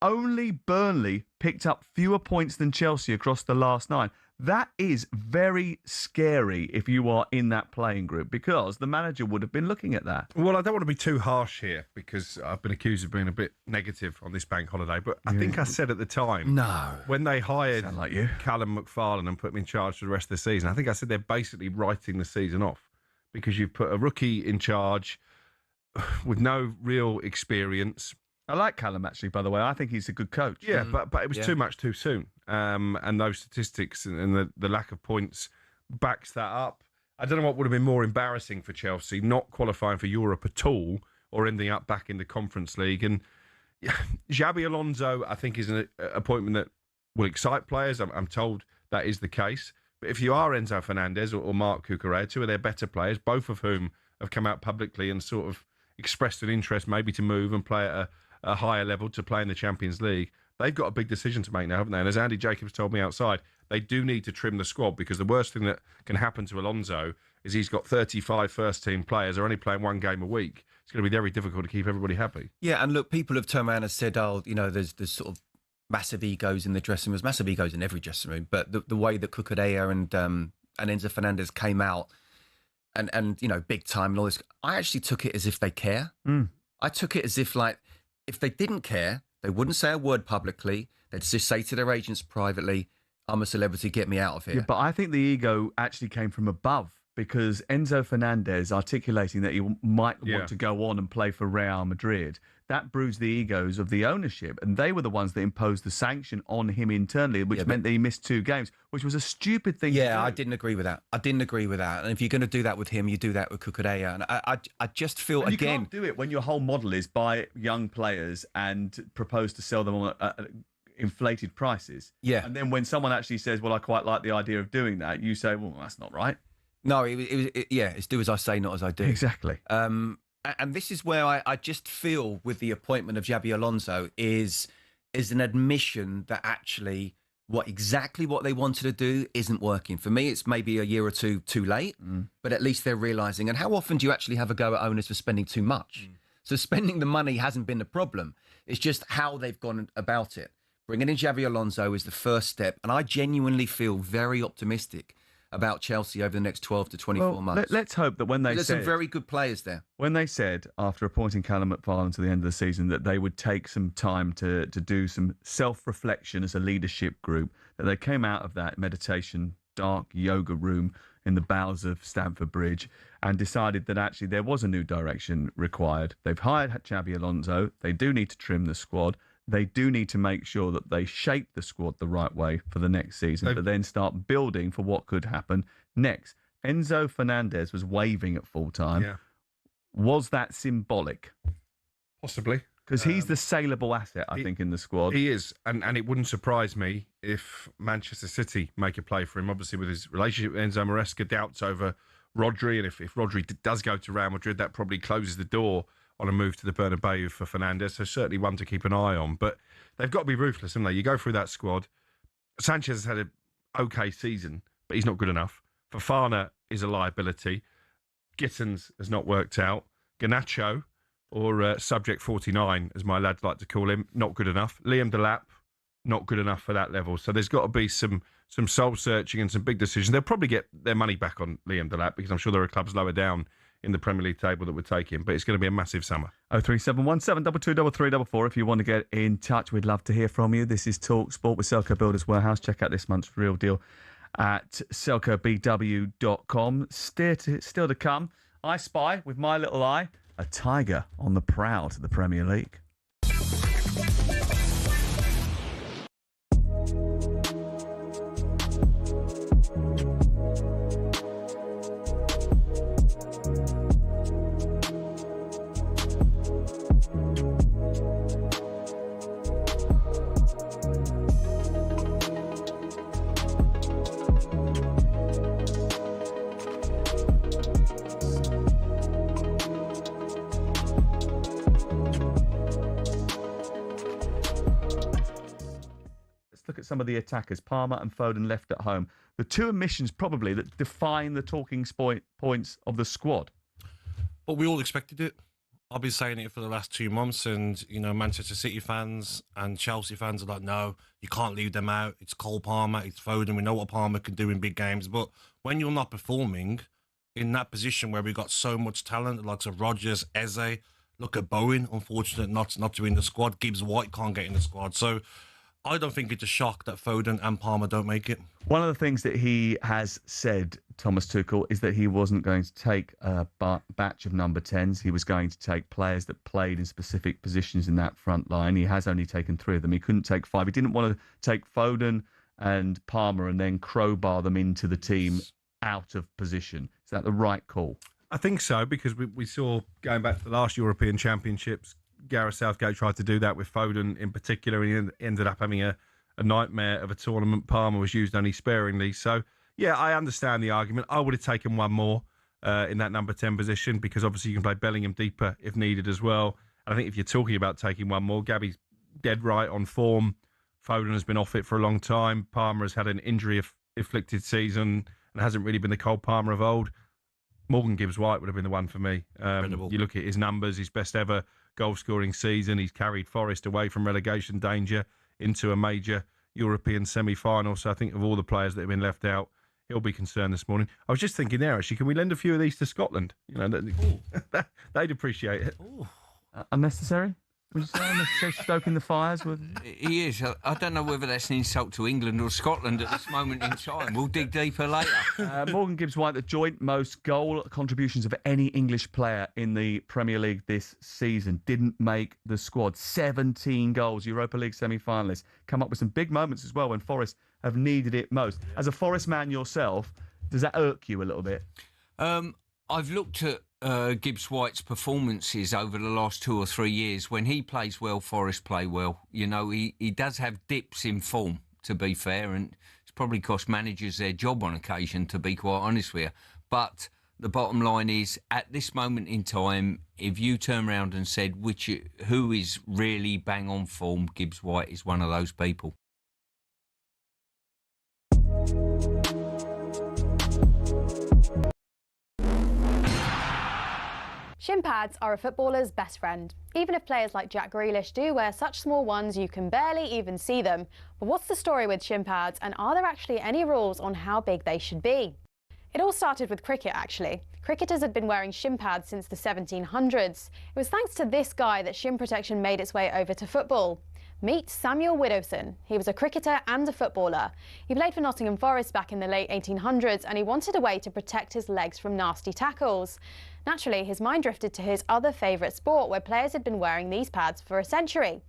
A: Only Burnley picked up fewer points than Chelsea across the last 9. That is very scary if you are in that playing group, because the manager would have been looking at that.
E: Well, I don't want to be too harsh here because I've been accused of being a bit negative on this bank holiday, but I think I said at the time, when they hired Callum McFarlane and put him in charge for the rest of the season, I think I said they're basically writing the season off because you've put a rookie in charge with no real experience.
A: I like Callum, actually, by the way. I think he's a good coach.
E: Yeah, but it was too much too soon. And those statistics and the lack of points backs that up. I don't know what would have been more embarrassing for Chelsea, not qualifying for Europe at all or ending up back in the Conference League. And Xabi Alonso, I think, is an appointment that will excite players. I'm told that is the case. But if you are Enzo Fernandez or Marc Cucurella, 2 of their better players, both of whom have come out publicly and sort of expressed an interest maybe to move and play at a higher level to play in the Champions League, they've got a big decision to make now, haven't they? And as Andy Jacobs told me outside, they do need to trim the squad because the worst thing that can happen to Alonso is he's got 35 first-team players. They're only playing 1 game a week. It's going to be very difficult to keep everybody happy.
F: Yeah, and look, people have turned around and said, there's sort of massive egos in the dressing room. There's massive egos in every dressing room. But the way that Cucurella and Enzo Fernandez came out and big time and all this, I actually took it as if they care. I took it as if, if they didn't care, they wouldn't say a word publicly. They'd just say to their agents privately, I'm a celebrity, get me out of here.
A: Yeah, but I think the ego actually came from above because Enzo Fernandez articulating that he might want to go on and play for Real Madrid, that bruised the egos of the ownership, and they were the ones that imposed the sanction on him internally, which meant that he missed 2 games, which was a stupid thing to do.
F: I didn't agree with that. And if you're going to do that with him, you do that with Cucurella. And I just feel,
A: and
F: again...
A: you can't do it when your whole model is buy young players and propose to sell them on inflated prices.
F: Yeah.
A: And then when someone actually says, well, I quite like the idea of doing that, you say, well, that's not right.
F: No, it's do as I say, not as I do.
A: Exactly.
F: And this is where I just feel with the appointment of Xabi Alonso is an admission that actually exactly what they wanted to do isn't working. For me, it's maybe a year or two too late, but at least they're realising. And how often do you actually have a go at owners for spending too much? So spending the money hasn't been the problem. It's just how they've gone about it. Bringing in Xabi Alonso is the first step. And I genuinely feel very optimistic about Chelsea over the next 12 to 24 months.
A: Let's hope that when
F: There's some very good players there.
A: When they said, after appointing Callum McFarlane to the end of the season, that they would take some time to do some self-reflection as a leadership group, that they came out of that meditation, dark yoga room in the bowels of Stamford Bridge and decided that actually there was a new direction required. They've hired Xabi Alonso. They do need to trim the squad. They do need to make sure that they shape the squad the right way for the next season, but then start building for what could happen next. Enzo Fernandez was waving at full time.
E: Yeah.
A: Was that symbolic?
E: Possibly.
A: Because he's the saleable asset, I think, in the squad.
E: He is, and it wouldn't surprise me if Manchester City make a play for him. Obviously, with his relationship with Enzo Maresca, doubts over Rodri, and if Rodri does go to Real Madrid, that probably closes the door on a move to the Bernabeu for Fernandez, so certainly one to keep an eye on. But they've got to be ruthless, haven't they? You go through that squad. Sanchez has had an okay season, but he's not good enough. Fofana is a liability. Gittins has not worked out. Garnacho, or Subject 49, as my lads like to call him, not good enough. Liam Delap, not good enough for that level. So there's got to be some soul-searching and some big decisions. They'll probably get their money back on Liam Delap, because I'm sure there are clubs lower down in the Premier League table that would take him, but it's going to be a massive summer.
A: 03717 223344 if you want to get in touch. We'd love to hear from you. This is talkSPORT with Selco Builders Warehouse. Check out this month's Real Deal at selcobw.com. Still to come, I spy with my little eye a tiger on the prowl to the Premier League. Look at some of the attackers, Palmer and Foden left at home. The two omissions probably that define the talking points of the squad.
K: But we all expected it. I've been saying it for the last 2 months, and Manchester City fans and Chelsea fans are like, no, you can't leave them out. It's Cole Palmer, it's Foden. We know what Palmer can do in big games. But when you're not performing in that position where we've got so much talent, like Rodgers, Eze, look at Bowen, unfortunate not to be in the squad. Gibbs-White can't get in the squad. So I don't think it's a shock that Foden and Palmer don't make it.
A: One of the things that he has said, Thomas Tuchel, is that he wasn't going to take a batch of number 10s. He was going to take players that played in specific positions in that front line. He has only taken 3 of them. He couldn't take 5. He didn't want to take Foden and Palmer and then crowbar them into the team out of position. Is that the right call?
E: I think so, because we saw, going back to the last European Championships, Gareth Southgate tried to do that with Foden in particular, and he ended up having a nightmare of a tournament. Palmer was used only sparingly. So, yeah, I understand the argument. I would have taken one more in that number 10 position, because obviously you can play Bellingham deeper if needed as well. And I think if you're talking about taking one more, Gabby's dead right on form. Foden has been off it for a long time. Palmer has had an injury-afflicted season and hasn't really been the Cole Palmer of old. Morgan Gibbs-White would have been the one for me. You look at his numbers, his best ever goal-scoring season. He's carried Forest away from relegation danger into a major European semi-final. So I think of all the players that have been left out, he'll be concerned this morning. I was just thinking there, actually, can we lend a few of these to Scotland? They'd appreciate it.
A: Unnecessary? Was he stoking the fires?
B: He is. I don't know whether that's an insult to England or Scotland at this moment in time. We'll dig deeper later.
A: Morgan Gibbs-White, the joint most goal contributions of any English player in the Premier League this season, didn't make the squad. 17 goals, Europa League semi-finalists. Come up with some big moments as well when Forest have needed it most. As a Forest man yourself, does that irk you a little bit?
B: I've looked at Gibbs-White's performances over the last 2 or 3 years. When he plays well, Forest play well. You know, he does have dips in form, to be fair, and it's probably cost managers their job on occasion, to be quite honest with you. But the bottom line is, at this moment in time, if you turn around and said who is really bang on form, Gibbs-White is one of those people.
C: Shin pads are a footballer's best friend. Even if players like Jack Grealish do wear such small ones you can barely even see them. But what's the story with shin pads, and are there actually any rules on how big they should be? It all started with cricket, actually. Cricketers had been wearing shin pads since the 1700s. It was thanks to this guy that shin protection made its way over to football. Meet Samuel Widdowson. He was a cricketer and a footballer. He played for Nottingham Forest back in the late 1800s, and he wanted a way to protect his legs from nasty tackles. Naturally, his mind drifted to his other favourite sport, where players had been wearing these pads for a century.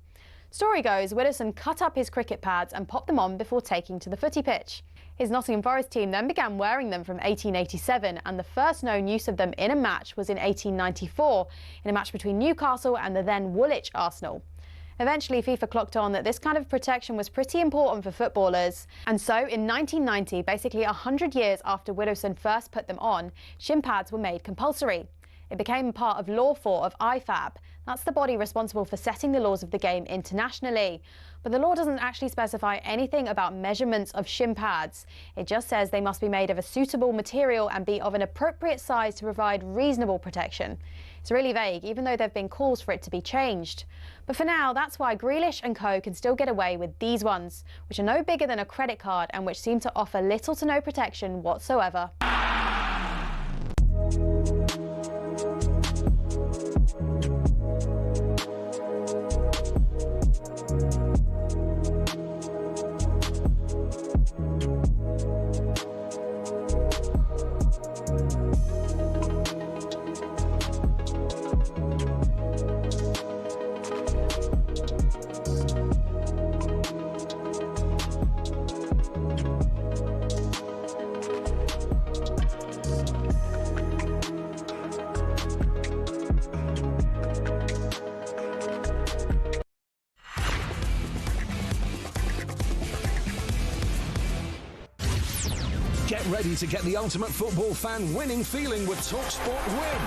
C: Story goes, Widdowson cut up his cricket pads and popped them on before taking to the footy pitch. His Nottingham Forest team then began wearing them from 1887, and the first known use of them in a match was in 1894, in a match between Newcastle and the then Woolwich Arsenal. Eventually, FIFA clocked on that this kind of protection was pretty important for footballers. And so, in 1990, basically 100 years after Widdowson first put them on, shin pads were made compulsory. It became part of Law 4 of IFAB. That's the body responsible for setting the laws of the game internationally. But the law doesn't actually specify anything about measurements of shin pads. It just says they must be made of a suitable material and be of an appropriate size to provide reasonable protection. It's really vague, even though there have been calls for it to be changed. But for now, that's why Grealish and co can still get away with these ones, which are no bigger than a credit card and which seem to offer little to no protection whatsoever.
G: Get ready to get the ultimate football fan winning feeling with talkSPORT Win.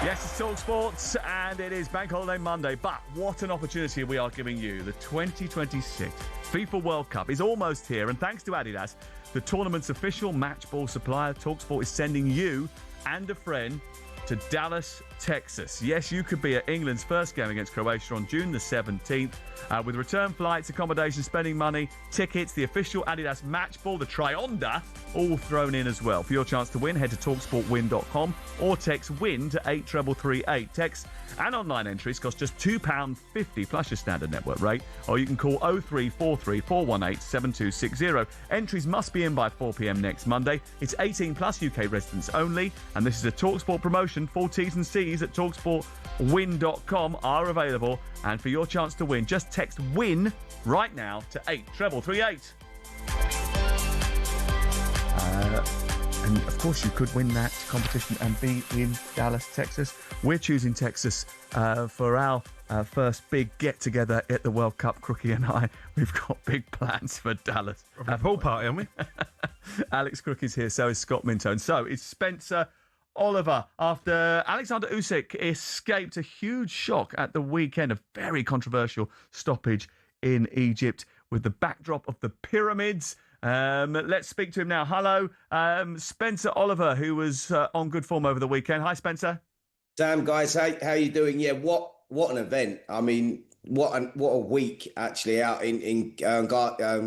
A: Yes, it's talkSPORT, and it is Bank Holiday Monday. But what an opportunity we are giving you. The 2026 FIFA World Cup is almost here, and thanks to Adidas, the tournament's official match ball supplier, talkSPORT is sending you and a friend to Dallas, Texas. Yes, you could be at England's first game against Croatia on June the 17th with return flights, accommodation, spending money, tickets, the official Adidas match ball, the Tri-Onda, all thrown in as well. For your chance to win, head to talksportwin.com or text WIN to 83338. Text and online entries cost just £2.50 plus your standard network rate, or you can call 0343 418 7260. Entries must be in by 4 p.m. next Monday. It's 18 plus UK residents only, and this is a talkSPORT promotion. Full T's and C's at talksportwin.com are available. And for your chance to win, just text WIN right now to 83338. And of course, you could win that competition and be in Dallas, Texas. We're choosing Texas for our first big get-together at the World Cup. Crookie and I, we've got big plans for Dallas.
E: A pool party, haven't we?
A: Alex Crookie's here, so is Scott Minto. And so it's Spencer Oliver. After Alexander Usyk escaped a huge shock at the weekend, a very controversial stoppage in Egypt with the backdrop of the pyramids. Let's speak to him now. Hello, Spencer Oliver, who was on good form over the weekend. Hi, Spencer.
I: Sam, guys, how you doing? Yeah, what an event. I mean, what a week actually out in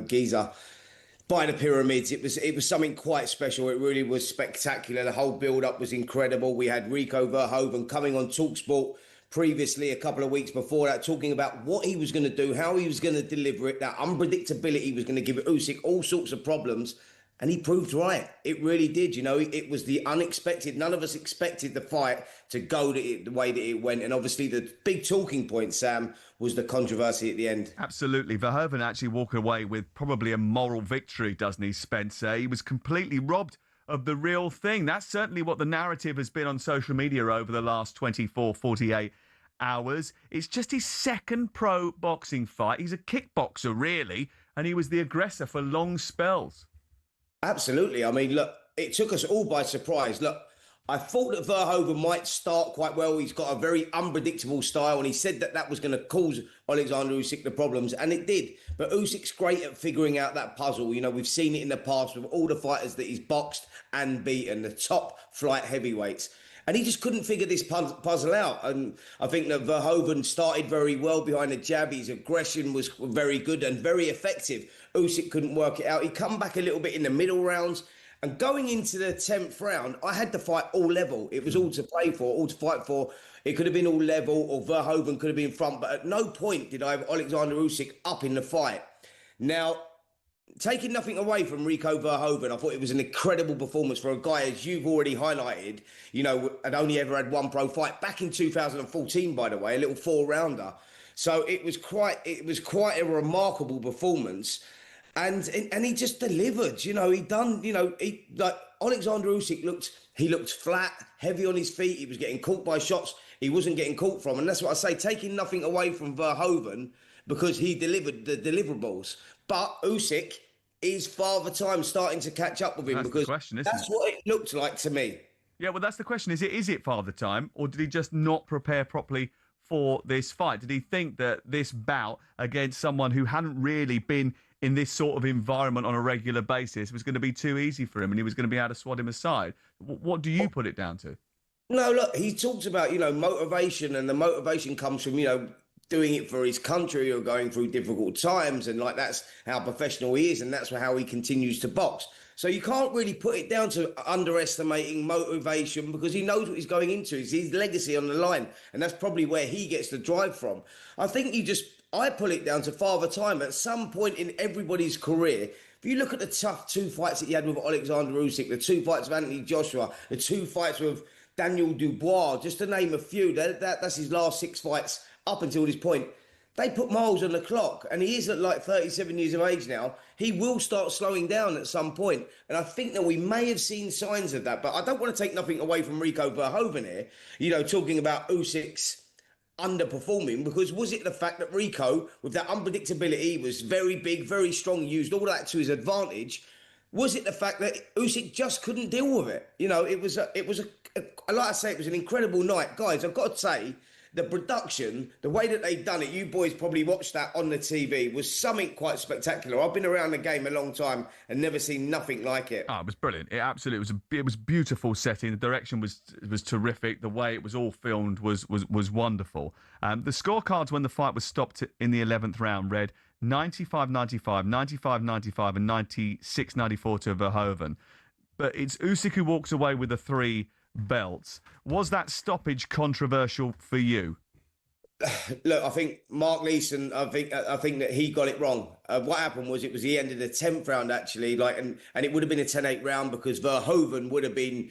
I: Giza by the pyramids. It was something quite special. It really was spectacular. The whole build-up was incredible. We had Rico Verhoeven coming on talkSPORT previously, a couple of weeks before that, talking about what he was going to do, how he was going to deliver it, that unpredictability was going to give Usyk all sorts of problems. And he proved right. It really did. You know, it was the unexpected. None of us expected the fight to go the way that it went. And obviously the big talking point, Sam, was the controversy at the end.
A: Absolutely. Verhoeven actually walked away with probably a moral victory, doesn't he, Spencer? He was completely robbed of the real thing. That's certainly what the narrative has been on social media over the last 24, 48 hours. It's just his second pro boxing fight. He's a kickboxer, really, and he was the aggressor for long spells.
I: Absolutely. I mean, look, it took us all by surprise. Look, I thought that Verhoeven might start quite well. He's got a very unpredictable style, and he said that that was going to cause Alexander Usyk the problems, and it did. But Usyk's great at figuring out that puzzle. You know, we've seen it in the past with all the fighters that he's boxed and beaten, the top flight heavyweights. And he just couldn't figure this puzzle out. And I think that Verhoeven started very well behind the jab. His aggression was very good and very effective. Usyk couldn't work it out. He come back a little bit in the middle rounds. And going into the 10th round, I had the fight all level. It was all to play for, all to fight for. It could have been all level, or Verhoeven could have been in front. But at no point did I have Alexander Usyk up in the fight. Now, taking nothing away from Rico Verhoeven, I thought it was an incredible performance for a guy, as you've already highlighted, you know, had only ever had one pro fight back in 2014, by the way, a little 4-rounder. So it was quite a remarkable performance. And he just delivered, you know, Alexander Usyk looked flat, heavy on his feet. He was getting caught by shots he wasn't getting caught from. And that's what I say, taking nothing away from Verhoeven, because he delivered the deliverables. But Usyk is Father Time starting to catch up with him, because that's what it looked like to me.
A: Yeah, well, that's the question. Is it Father Time, or did he just not prepare properly for this fight? Did he think that this bout against someone who hadn't really been in this sort of environment on a regular basis was going to be too easy for him and he was going to be able to swat him aside? What do you put it down to?
I: No, look, he talks about, you know, motivation, and the motivation comes from, you know, doing it for his country or going through difficult times, and like that's how professional he is, and that's how he continues to box. So you can't really put it down to underestimating motivation, because he knows what he's going into. It's his legacy on the line, and that's probably where he gets the drive from. I think I pull it down to Father Time. At some point in everybody's career, if you look at the tough 2 fights that he had with Alexander Usyk, the 2 fights with Anthony Joshua, the 2 fights with Daniel Dubois, just to name a few, that's his last 6 fights up until this point. They put miles on the clock, and he is at like 37 years of age now. He will start slowing down at some point, and I think that we may have seen signs of that. But I don't want to take nothing away from Rico Verhoeven here, you know, talking about Usyk's underperforming, because was it the fact that Rico, with that unpredictability, was very big, very strong, used all that to his advantage? Was it the fact that Usyk just couldn't deal with it? You know, it was like I say, it was an incredible night. Guys, I've got to say, the production, the way that they'd done it, you boys probably watched that on the TV, was something quite spectacular. I've been around the game a long time and never seen nothing like it.
A: Oh, it was brilliant. It absolutely it was beautiful setting. The direction was terrific. The way it was all filmed was wonderful. The scorecards when the fight was stopped in the 11th round read 95-95, 95-95 and 96-94 to Verhoeven. But it's Usyk who walks away with the 3 belts. Was that stoppage controversial for you?
I: Look, I think Mark Leeson, I think that he got it wrong. What happened was, it was the end of the 10th round actually, and it would have been a 10-8 round, because Verhoeven would have been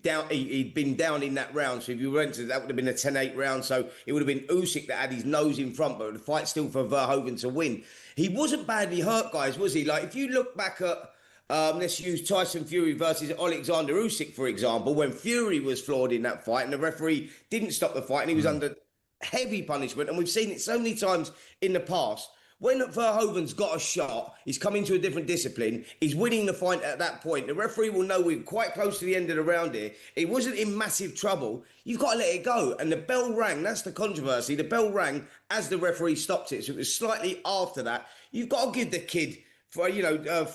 I: down. He'd been down in that round. So if you went to that, would have been a 10-8 round. So it would have been Usyk that had his nose in front, but the fight still for Verhoeven to win. He wasn't badly hurt, guys, was he? Like, if you look back at let's use Tyson Fury versus Alexander Usyk, for example, when Fury was flawed in that fight and the referee didn't stop the fight and he was under heavy punishment. And we've seen it so many times in the past. When Verhoeven's got a shot, he's come into a different discipline, he's winning the fight at that point. The referee will know we're quite close to the end of the round here. He wasn't in massive trouble. You've got to let it go. And the bell rang. That's the controversy. The bell rang as the referee stopped it. So it was slightly after that. You've got to give the kid for, you know,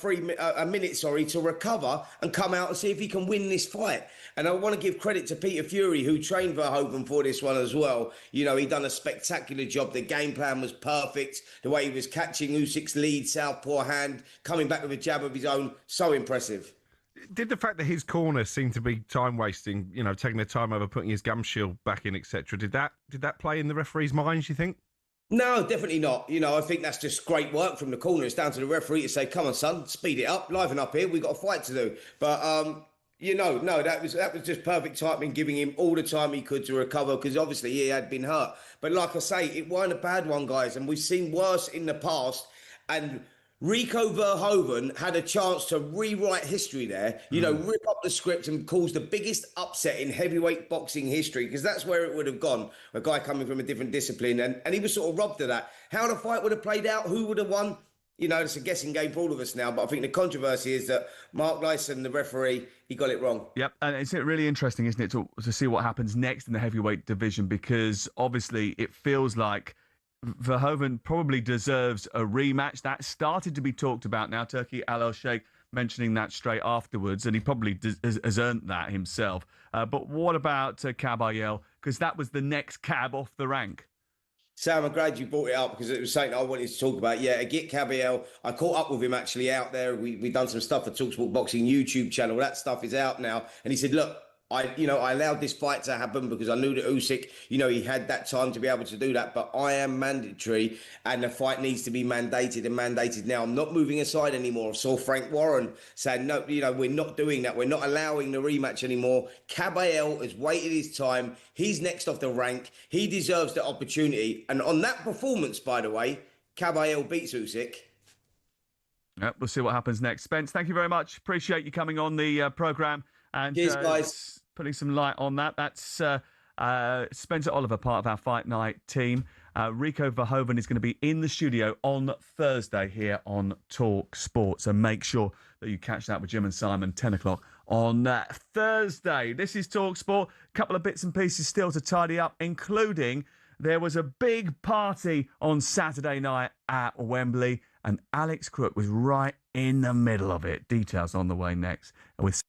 I: a minute to recover and come out and see if he can win this fight. And I want to give credit to Peter Fury, who trained Verhoeven for this one as well. You know, he done a spectacular job. The game plan was perfect. The way he was catching Usyk's lead southpaw hand, coming back with a jab of his own, so impressive.
E: Did the fact that his corner seemed to be time wasting, taking their time over putting his gum shield back in, etc. Did that play in the referee's minds, you think?
I: No, definitely not. I think that's just great work from the corner. It's down to the referee to say, come on, son, speed it up, liven up here. We've got a fight to do. But, no, that was just perfect timing, giving him all the time he could to recover, because obviously he had been hurt. But like I say, it wasn't a bad one, guys, and we've seen worse in the past. And Rico Verhoeven had a chance to rewrite history there, rip up the script and cause the biggest upset in heavyweight boxing history, because that's where it would have gone, a guy coming from a different discipline. And he was sort of robbed of that. How the fight would have played out, who would have won, it's a guessing game for all of us now. But I think the controversy is that Mark Lyson, the referee, he got it wrong.
A: Yep, and it's really interesting, isn't it, to see what happens next in the heavyweight division, because obviously it feels like Verhoeven probably deserves a rematch. That started to be talked about now. Turki Al-El-Sheikh mentioning that straight afterwards, and he probably has earned that himself. But what about Caballel? Because that was the next cab off the rank.
I: Sam, I'm glad you brought it up, because it was something I wanted to talk about. Yeah, Agit Caballel, I caught up with him actually out there. We've done some stuff for talkSPORT Boxing YouTube channel. That stuff is out now. And he said, look, I allowed this fight to happen because I knew that Usyk, he had that time to be able to do that. But I am mandatory, and the fight needs to be mandated now. I'm not moving aside anymore. I saw Frank Warren saying, no, we're not doing that. We're not allowing the rematch anymore. Caballel has waited his time. He's next off the rank. He deserves the opportunity. And on that performance, by the way, Caballel beats Usyk.
A: Yep, we'll see what happens next. Spence, thank you very much. Appreciate you coming on the programme. And
I: cheers, guys.
A: Putting some light on that. That's Spencer Oliver, part of our Fight Night team. Rico Verhoeven is going to be in the studio on Thursday here on talkSPORT. So make sure that you catch that with Jim and Simon, 10 o'clock on Thursday. This is talkSPORT. A couple of bits and pieces still to tidy up, including there was a big party on Saturday night at Wembley, and Alex Crook was right in the middle of it. Details on the way next. With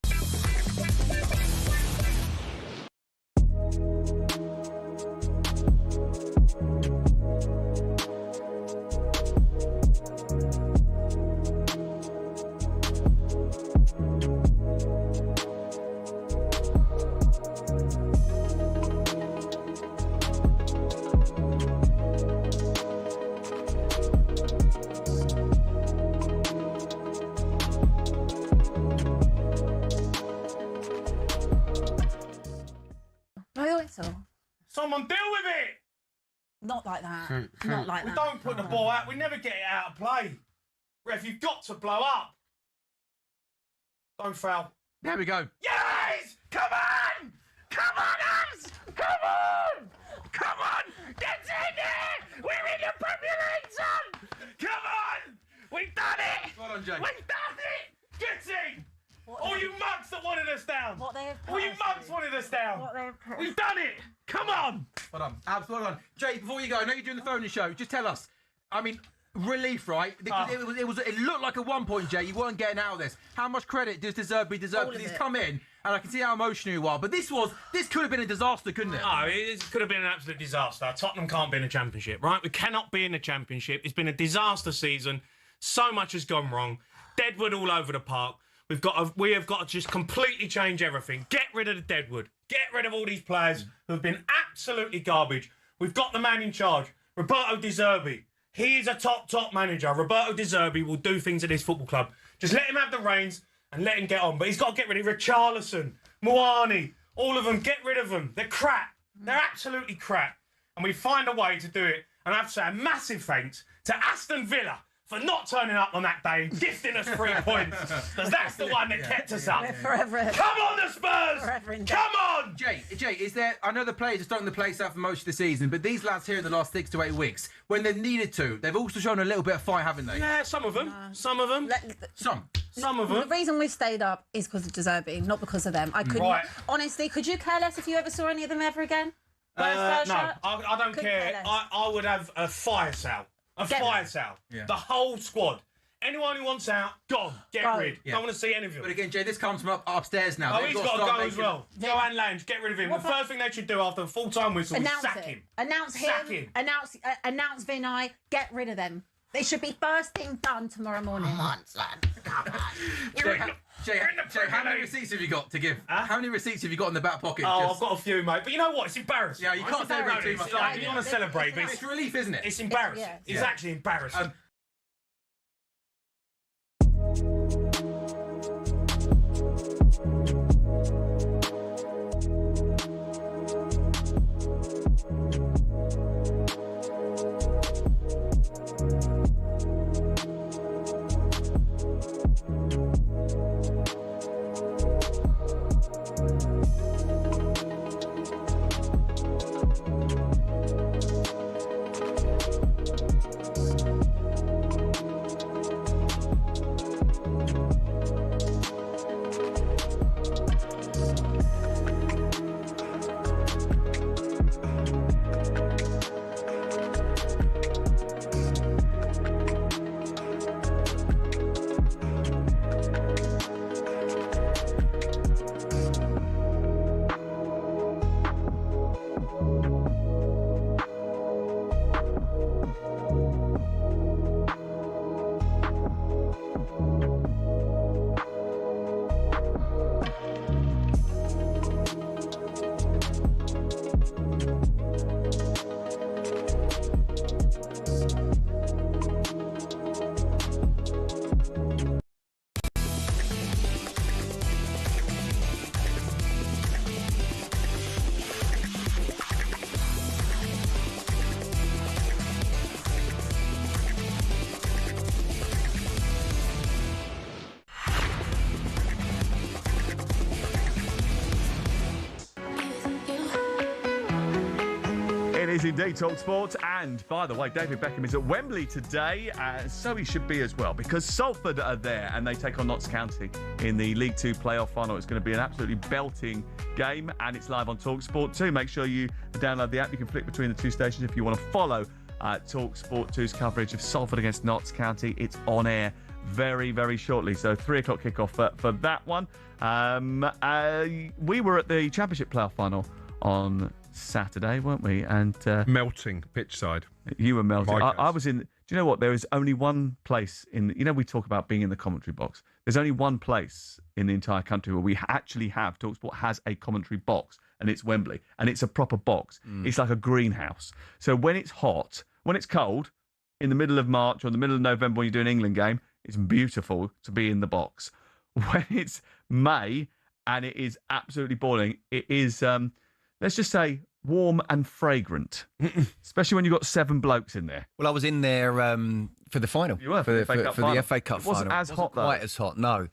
D: Someone deal with it!
J: Not like that. Not like
D: We
J: that.
D: don't put the ball out. We never get it out of play. Ref, you've got to blow up. Don't foul.
V: There we go.
D: Yes! Come on! Come on, Abs! Come on! Come on! Get in there! We're in the Premier League, son! Come on! We've done it!
V: Well done, Jay.
D: We've done it! Get in! All you mugs that wanted us down!
J: What they have
D: All you mugs wanted us down!
J: What they have put
D: We've done it! Come on!
V: Well done. Abs, well done. Jay, before you go, I know you're doing the phone show. Just tell us. I mean, relief, right? It looked like at one point, Jay, you weren't getting out of this. How much credit does Deserve? Because he's come in, and I can see how emotional you are. But this could have been a disaster, couldn't it?
D: No, it could have been an absolute disaster. Tottenham can't be in the Championship, right? We cannot be in the Championship. It's been a disaster season. So much has gone wrong. Deadwood all over the park. We have got to just completely change everything. Get rid of the Deadwood. Get rid of all these players who have been absolutely garbage. We've got the man in charge, Roberto De Zerbi. He is a top manager. Roberto De Zerbi will do things at this football club. Just let him have the reins and let him get on. But he's got to get rid of Richarlison, Muani, all of them. Get rid of them. They're crap. They're absolutely crap. And we find a way to do it. And I have to say a massive thanks to Aston Villa for not turning up on that day and gifting us 3 points. Because that's the one that kept us up.
J: We're forever.
D: Come on, the Spurs!
J: Forever in
D: Come on!
V: Jay, is there... I know the players are starting the place out for most of the season, but these lads here in the last 6 to 8 weeks, when they've needed to, they've also shown a little bit of fight, haven't they?
D: Yeah, some of them. Some of them. Some of them.
J: The reason we've stayed up is because of De Zerbi, not because of them. I couldn't...
D: Right.
J: Honestly, could you care less if you ever saw any of them ever again?
D: No, I don't care. I would have a fire sale. Fire sale.
V: Yeah.
D: The whole squad. Anyone who wants out, gone. Get rid.
V: Yeah.
D: Don't want to see any of them.
V: But again, Jay, this comes from upstairs now.
D: Oh, he's got to go as well. Joanne Lange, get rid of him. The first thing they should do after a full-time whistle is sack him.
J: Announce him.
D: Sack him.
J: Announce Vinay. Get rid of them. They should be first thing done tomorrow morning. Come on, son. Come on.
V: Jay, how many receipts have you got to give? How many receipts have you got in the back pocket?
D: Oh, I've got a few, mate. But you know what? It's embarrassing.
V: Yeah, you can't celebrate too much.
D: Like, you want to celebrate, but
V: it's relief, isn't it?
D: It's embarrassing. It's actually embarrassing. Is indeed talkSPORT, and by the way, David Beckham is at Wembley today, so he should be as well, because Salford are there and they take on Notts County in the League 2 playoff final. It's going to be an absolutely belting game, and it's live on talkSPORT too. Make sure you download the app. You can flick between the two stations if you want to follow talkSPORT 2's coverage of Salford against Notts County. It's on air very, very shortly, so 3 o'clock kickoff for that one. We were at the Championship playoff final on Saturday, weren't we? And
E: melting pitch side.
D: You were melting. I was in. Do you know what? There is only one place in. You know, we talk about being in the commentary box. There's only one place in the entire country where we actually have talkSPORT has a commentary box, and it's Wembley, and it's a proper box. It's like a greenhouse. So when it's hot, when it's cold, in the middle of March or the middle of November when you do an England game, it's beautiful to be in the box. When it's May and it is absolutely boiling, it is. Let's just say warm and fragrant, especially when you've got 7 blokes in there.
F: Well, I was in there for the final.
D: You were
F: for the FA Cup final.
D: It wasn't as hot, though.
F: Quite as hot, no.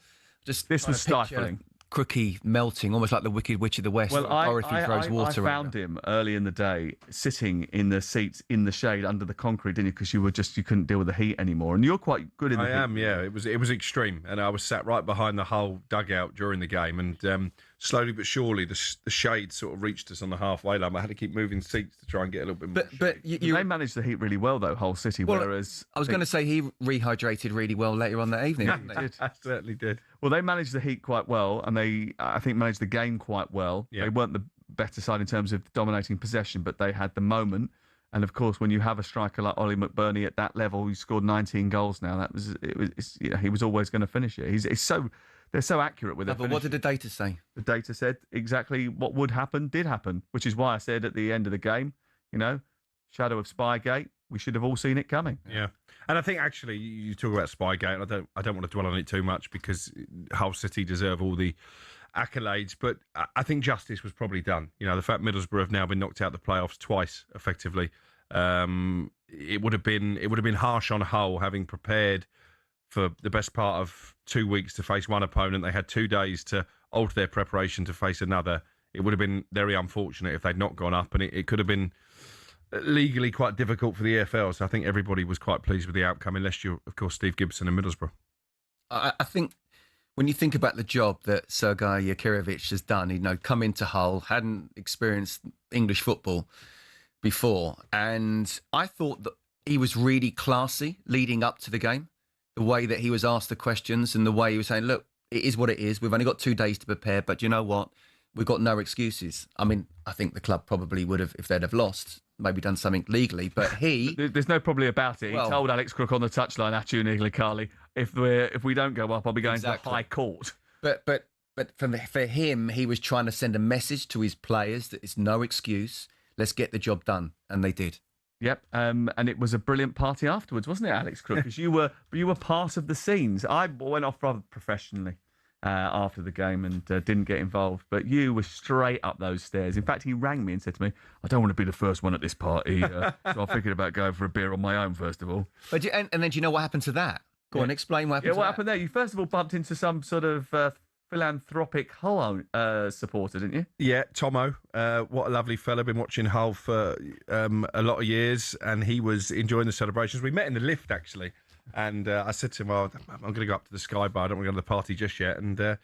F: Just
D: this was stifling.
F: Crookie melting, almost like the Wicked Witch of the West.
D: Well,
F: Dorothy throws water.
D: I found him early in the day sitting in the seats in the shade under the concrete, didn't you? Because you couldn't deal with the heat anymore. And you're quite good in the heat.
E: I am, yeah. It was extreme, and I was sat right behind the whole dugout during the game, and slowly but surely the shade sort of reached us on the halfway line. I had to keep moving seats to try and get a little bit more.
D: But they managed the heat really well, though, Hull City.
F: Well,
D: whereas
F: I was going to say he rehydrated really well later on that evening.
D: Yeah,
F: didn't
D: they?
E: Certainly did.
D: Well, they managed the heat quite well, and I think managed the game quite well.
E: Yeah.
D: They weren't the better side in terms of dominating possession, but they had the moment. And of course, when you have a striker like Ollie McBurney at that level, who scored 19 goals now, he was always going to finish it. They're so accurate with it.
F: But what did the data say?
D: The data said exactly what would happen did happen, which is why I said at the end of the game, shadow of Spygate, we should have all seen it coming.
E: Yeah. And I think actually you talk about Spygate, and I don't want to dwell on it too much because Hull City deserve all the accolades, but I think justice was probably done. The fact Middlesbrough have now been knocked out of the playoffs twice, effectively. It would have been harsh on Hull, having prepared for the best part of 2 weeks to face one opponent. They had 2 days to alter their preparation to face another. It would have been very unfortunate if they'd not gone up, and it could have been legally quite difficult for the EFL. So I think everybody was quite pleased with the outcome, unless you're, of course, Steve Gibson and Middlesbrough.
F: I think when you think about the job that Sergei Yakirovich has done, come into Hull, hadn't experienced English football before, and I thought that he was really classy leading up to the game. The way that he was asked the questions and the way he was saying, look, it is what it is. We've only got 2 days to prepare, but you know what? We've got no excuses. I mean, I think the club probably would have, if they'd have lost, maybe done something legally, but he...
D: There's no probably about it. He told Alex Crook on the touchline, Atu Nigley Carly, if we don't go up, I'll be going to the High Court.
F: But for him, he was trying to send a message to his players that it's no excuse. Let's get the job done, and they did.
A: Yep, and it was a brilliant party afterwards, wasn't it, Alex Crook? Because you were part of the scenes. I went off rather professionally after the game and didn't get involved, but you were straight up those stairs. In fact, he rang me and said to me, "I don't want to be the first one at this party, so I'm thinking about going for a beer on my own first of all."
F: But and then do you know what happened to that? Go on, explain what happened.
A: Yeah, what happened there? You first of all bumped into some sort of philanthropic Hull supporter, didn't you?
E: Yeah, Tomo. What a lovely fella. Been watching Hull for a lot of years, and he was enjoying the celebrations. We met in the lift, actually, and I said to him, "Well, I'm going to go up to the Sky Bar. I don't want to go to the party just yet." And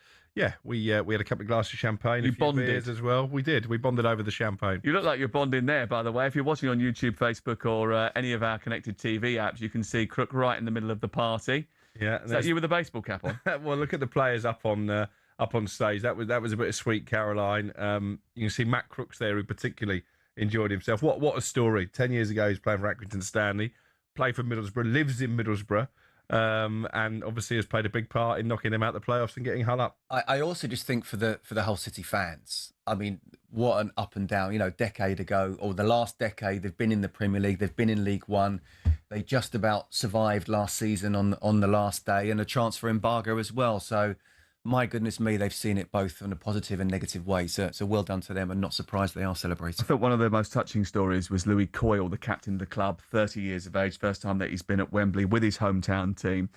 E: we had a couple of glasses of champagne, a few beers as well. We did. We bonded over the champagne.
A: You look like you're bonding there, by the way. If you're watching on YouTube, Facebook, or any of our connected TV apps, you can see Crook right in the middle of the party.
E: Yeah,
A: is that you with a baseball cap on?
E: Well, look at the players up on stage. That was a bit of Sweet Caroline. You can see Matt Crooks there, who particularly enjoyed himself. What a story! 10 years ago, he was playing for Accrington Stanley, played for Middlesbrough, lives in Middlesbrough, and obviously has played a big part in knocking them out the playoffs and getting Hull up.
F: I also just think for the Hull City fans, I mean, what an up and down. Decade ago, or the last decade, they've been in the Premier League, they've been in League One. They just about survived last season on the last day, and a transfer embargo as well. So, my goodness me, they've seen it both in a positive and negative way. So well done to them, and not surprised they are celebrating.
A: I thought one of the most touching stories was Louis Coyle, the captain of the club, 30 years of age, first time that he's been at Wembley with his hometown team.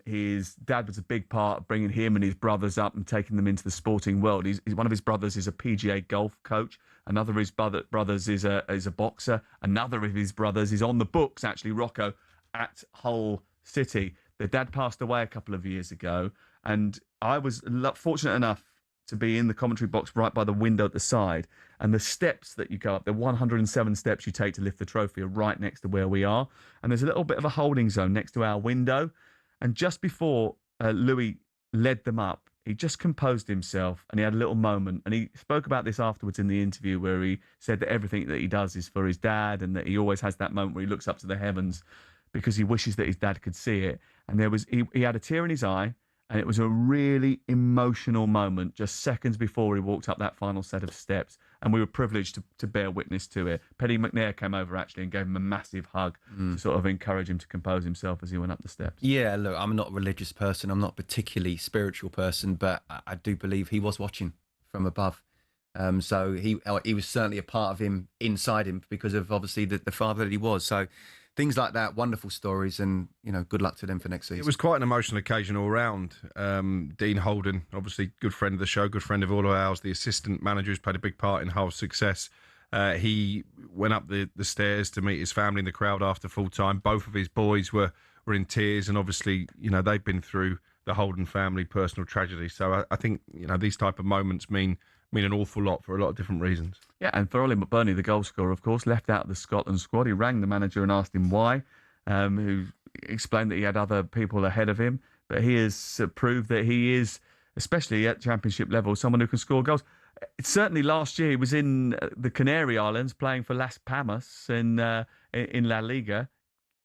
A: His dad was a big part of bringing him and his brothers up and taking them into the sporting world. One of his brothers is a PGA golf coach. Another of his brothers is a boxer. Another of his brothers is on the books, actually, Rocco, at Hull City. Their dad passed away a couple of years ago, and I was fortunate enough to be in the commentary box right by the window at the side, and the steps that you go up, the 107 steps you take to lift the trophy, are right next to where we are. And there's a little bit of a holding zone next to our window. And just before Louis led them up, he just composed himself and he had a little moment. And he spoke about this afterwards in the interview, where he said that everything that he does is for his dad, and that he always has that moment where he looks up to the heavens because he wishes that his dad could see it. And he had a tear in his eye, and it was a really emotional moment just seconds before he walked up that final set of steps. And we were privileged to bear witness to it. Paddy McNair came over, actually, and gave him a massive hug to sort of encourage him to compose himself as he went up the steps.
F: Yeah, look, I'm not a religious person. I'm not a particularly spiritual person, but I do believe he was watching from above. So he was certainly a part of him, inside him, because of, obviously, the father that he was. So things like that, wonderful stories, and, good luck to them for next season.
E: It was quite an emotional occasion all round. Dean Holden, obviously good friend of the show, good friend of all of ours, the assistant manager, who's played a big part in Hull's success. He went up the stairs to meet his family in the crowd after full time. Both of his boys were in tears, and obviously, they've been through the Holden family personal tragedy. So I think, these type of moments mean an awful lot for a lot of different reasons.
A: Yeah, and for Ollie McBurney, the goal scorer, of course, left out of the Scotland squad. He rang the manager and asked him why, who explained that he had other people ahead of him. But he has proved that he is, especially at championship level, someone who can score goals. Certainly last year he was in the Canary Islands playing for Las Palmas in La Liga,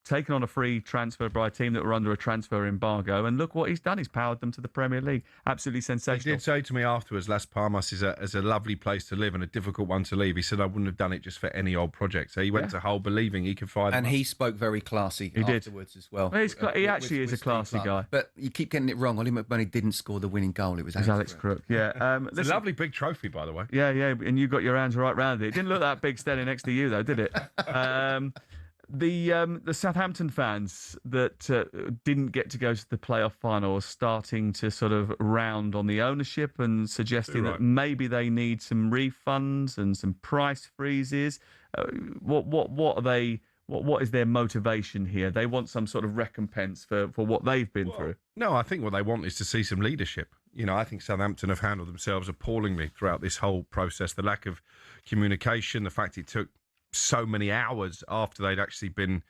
A: taken on a free transfer by a team that were under a transfer embargo, and look what he's done. He's powered them to the Premier League. Absolutely sensational.
E: He did say to me afterwards, Las Palmas is a lovely place to live and a difficult one to leave. He said, I wouldn't have done it just for any old project. So he went to Hull believing he could find
F: and he spoke very classy afterwards as well.
A: He actually is a classy guy.
F: But you keep getting it wrong. Ollie McBurney didn't score the winning goal. It was Alex
A: Crook. Yeah,
E: it's a lovely big trophy, by the way.
A: Yeah, and you got your hands right round it. It didn't look that big standing next to you, though, did it? The Southampton fans that didn't get to go to the playoff final are starting to sort of round on the ownership and suggesting that maybe they need some refunds and some price freezes. What are they? What is their motivation here? They want some sort of recompense for what they've been through.
E: No, I think what they want is to see some leadership. I think Southampton have handled themselves appallingly throughout this whole process. The lack of communication, the fact it took so many hours after they'd actually been,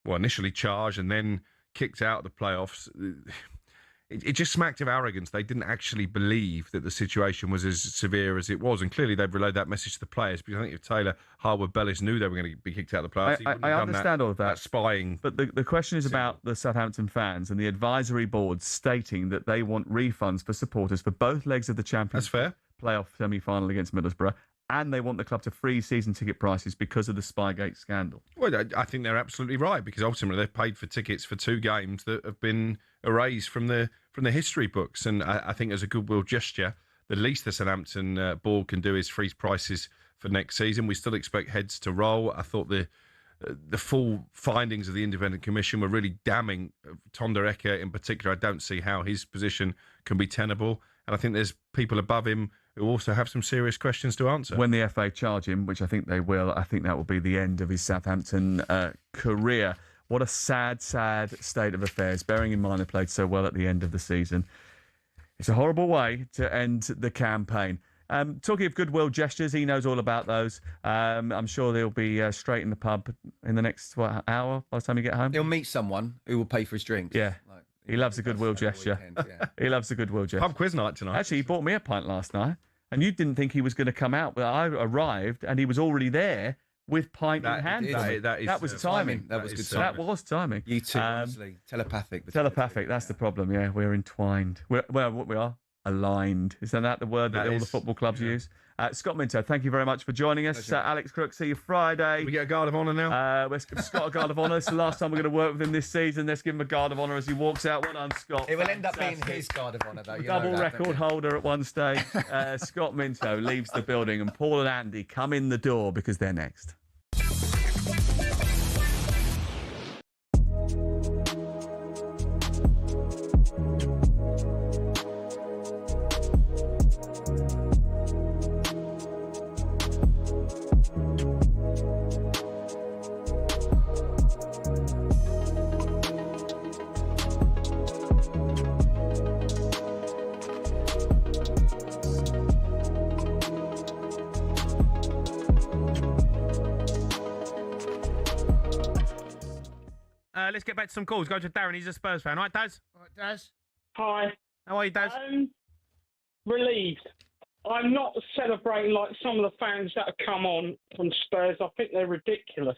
E: initially charged and then kicked out of the playoffs. it just smacked of arrogance. They didn't actually believe that the situation was as severe as it was. And clearly they've relayed that message to the players, because I think if Taylor, Harwood, Bellis knew they were going to be kicked out of the playoffs,
A: I understand all of that
E: spying.
A: But the question is about the Southampton fans and the advisory board stating that they want refunds for supporters for both legs of the Champions
E: League
A: playoff semi-final against Middlesbrough, and they want the club to freeze season ticket prices because of the Spygate scandal.
E: Well, I think they're absolutely right, because ultimately they've paid for tickets for 2 games that have been erased from the history books. And I think as a goodwill gesture, the least the Southampton board can do is freeze prices for next season. We still expect heads to roll. I thought the full findings of the independent commission were really damning. Tonda Eka in particular, I don't see how his position can be tenable. And I think there's people above him who also have some serious questions to answer.
A: When the FA charge him, which I think they will, I think that will be the end of his Southampton career. What a sad, sad state of affairs, bearing in mind they played so well at the end of the season. It's a horrible way to end the campaign. Talking of goodwill gestures, he knows all about those. I'm sure they'll be straight in the pub in the next hour by the time you get home.
F: He'll meet someone who will pay for his drinks.
A: Yeah. He loves a goodwill gesture. He loves a goodwill gesture.
E: Pub quiz night tonight.
A: Actually, he bought me a pint last night, and you didn't think he was going to come out, but I arrived and he was already there with pint in hand. That was timing.
F: That was good timing.
A: That was timing.
F: You two, honestly, telepathic.
A: Telepathic. That's the problem. Yeah, we're entwined. We are aligned. Isn't that the word that all the football clubs use? Scott Minto, thank you very much for joining us. Alex Crook, see you Friday.
E: We get a guard of honour now.
A: Let's give Scott a guard of honour. It's the last time we're going to work with him this season. Let's give him a guard of honour as he walks out. Well done, Scott.
F: It will end up being his guard of honour, though.
A: Double record holder at one stage. Scott Minto leaves the building, and Paul and Andy come in the door because they're next.
D: Let's get back to some calls. Go to Darren. He's a Spurs fan. Right, Daz?
M: Right, Daz.
D: Hi. How are you, Daz?
M: Relieved. I'm not celebrating like some of the fans that have come on from Spurs. I think they're ridiculous.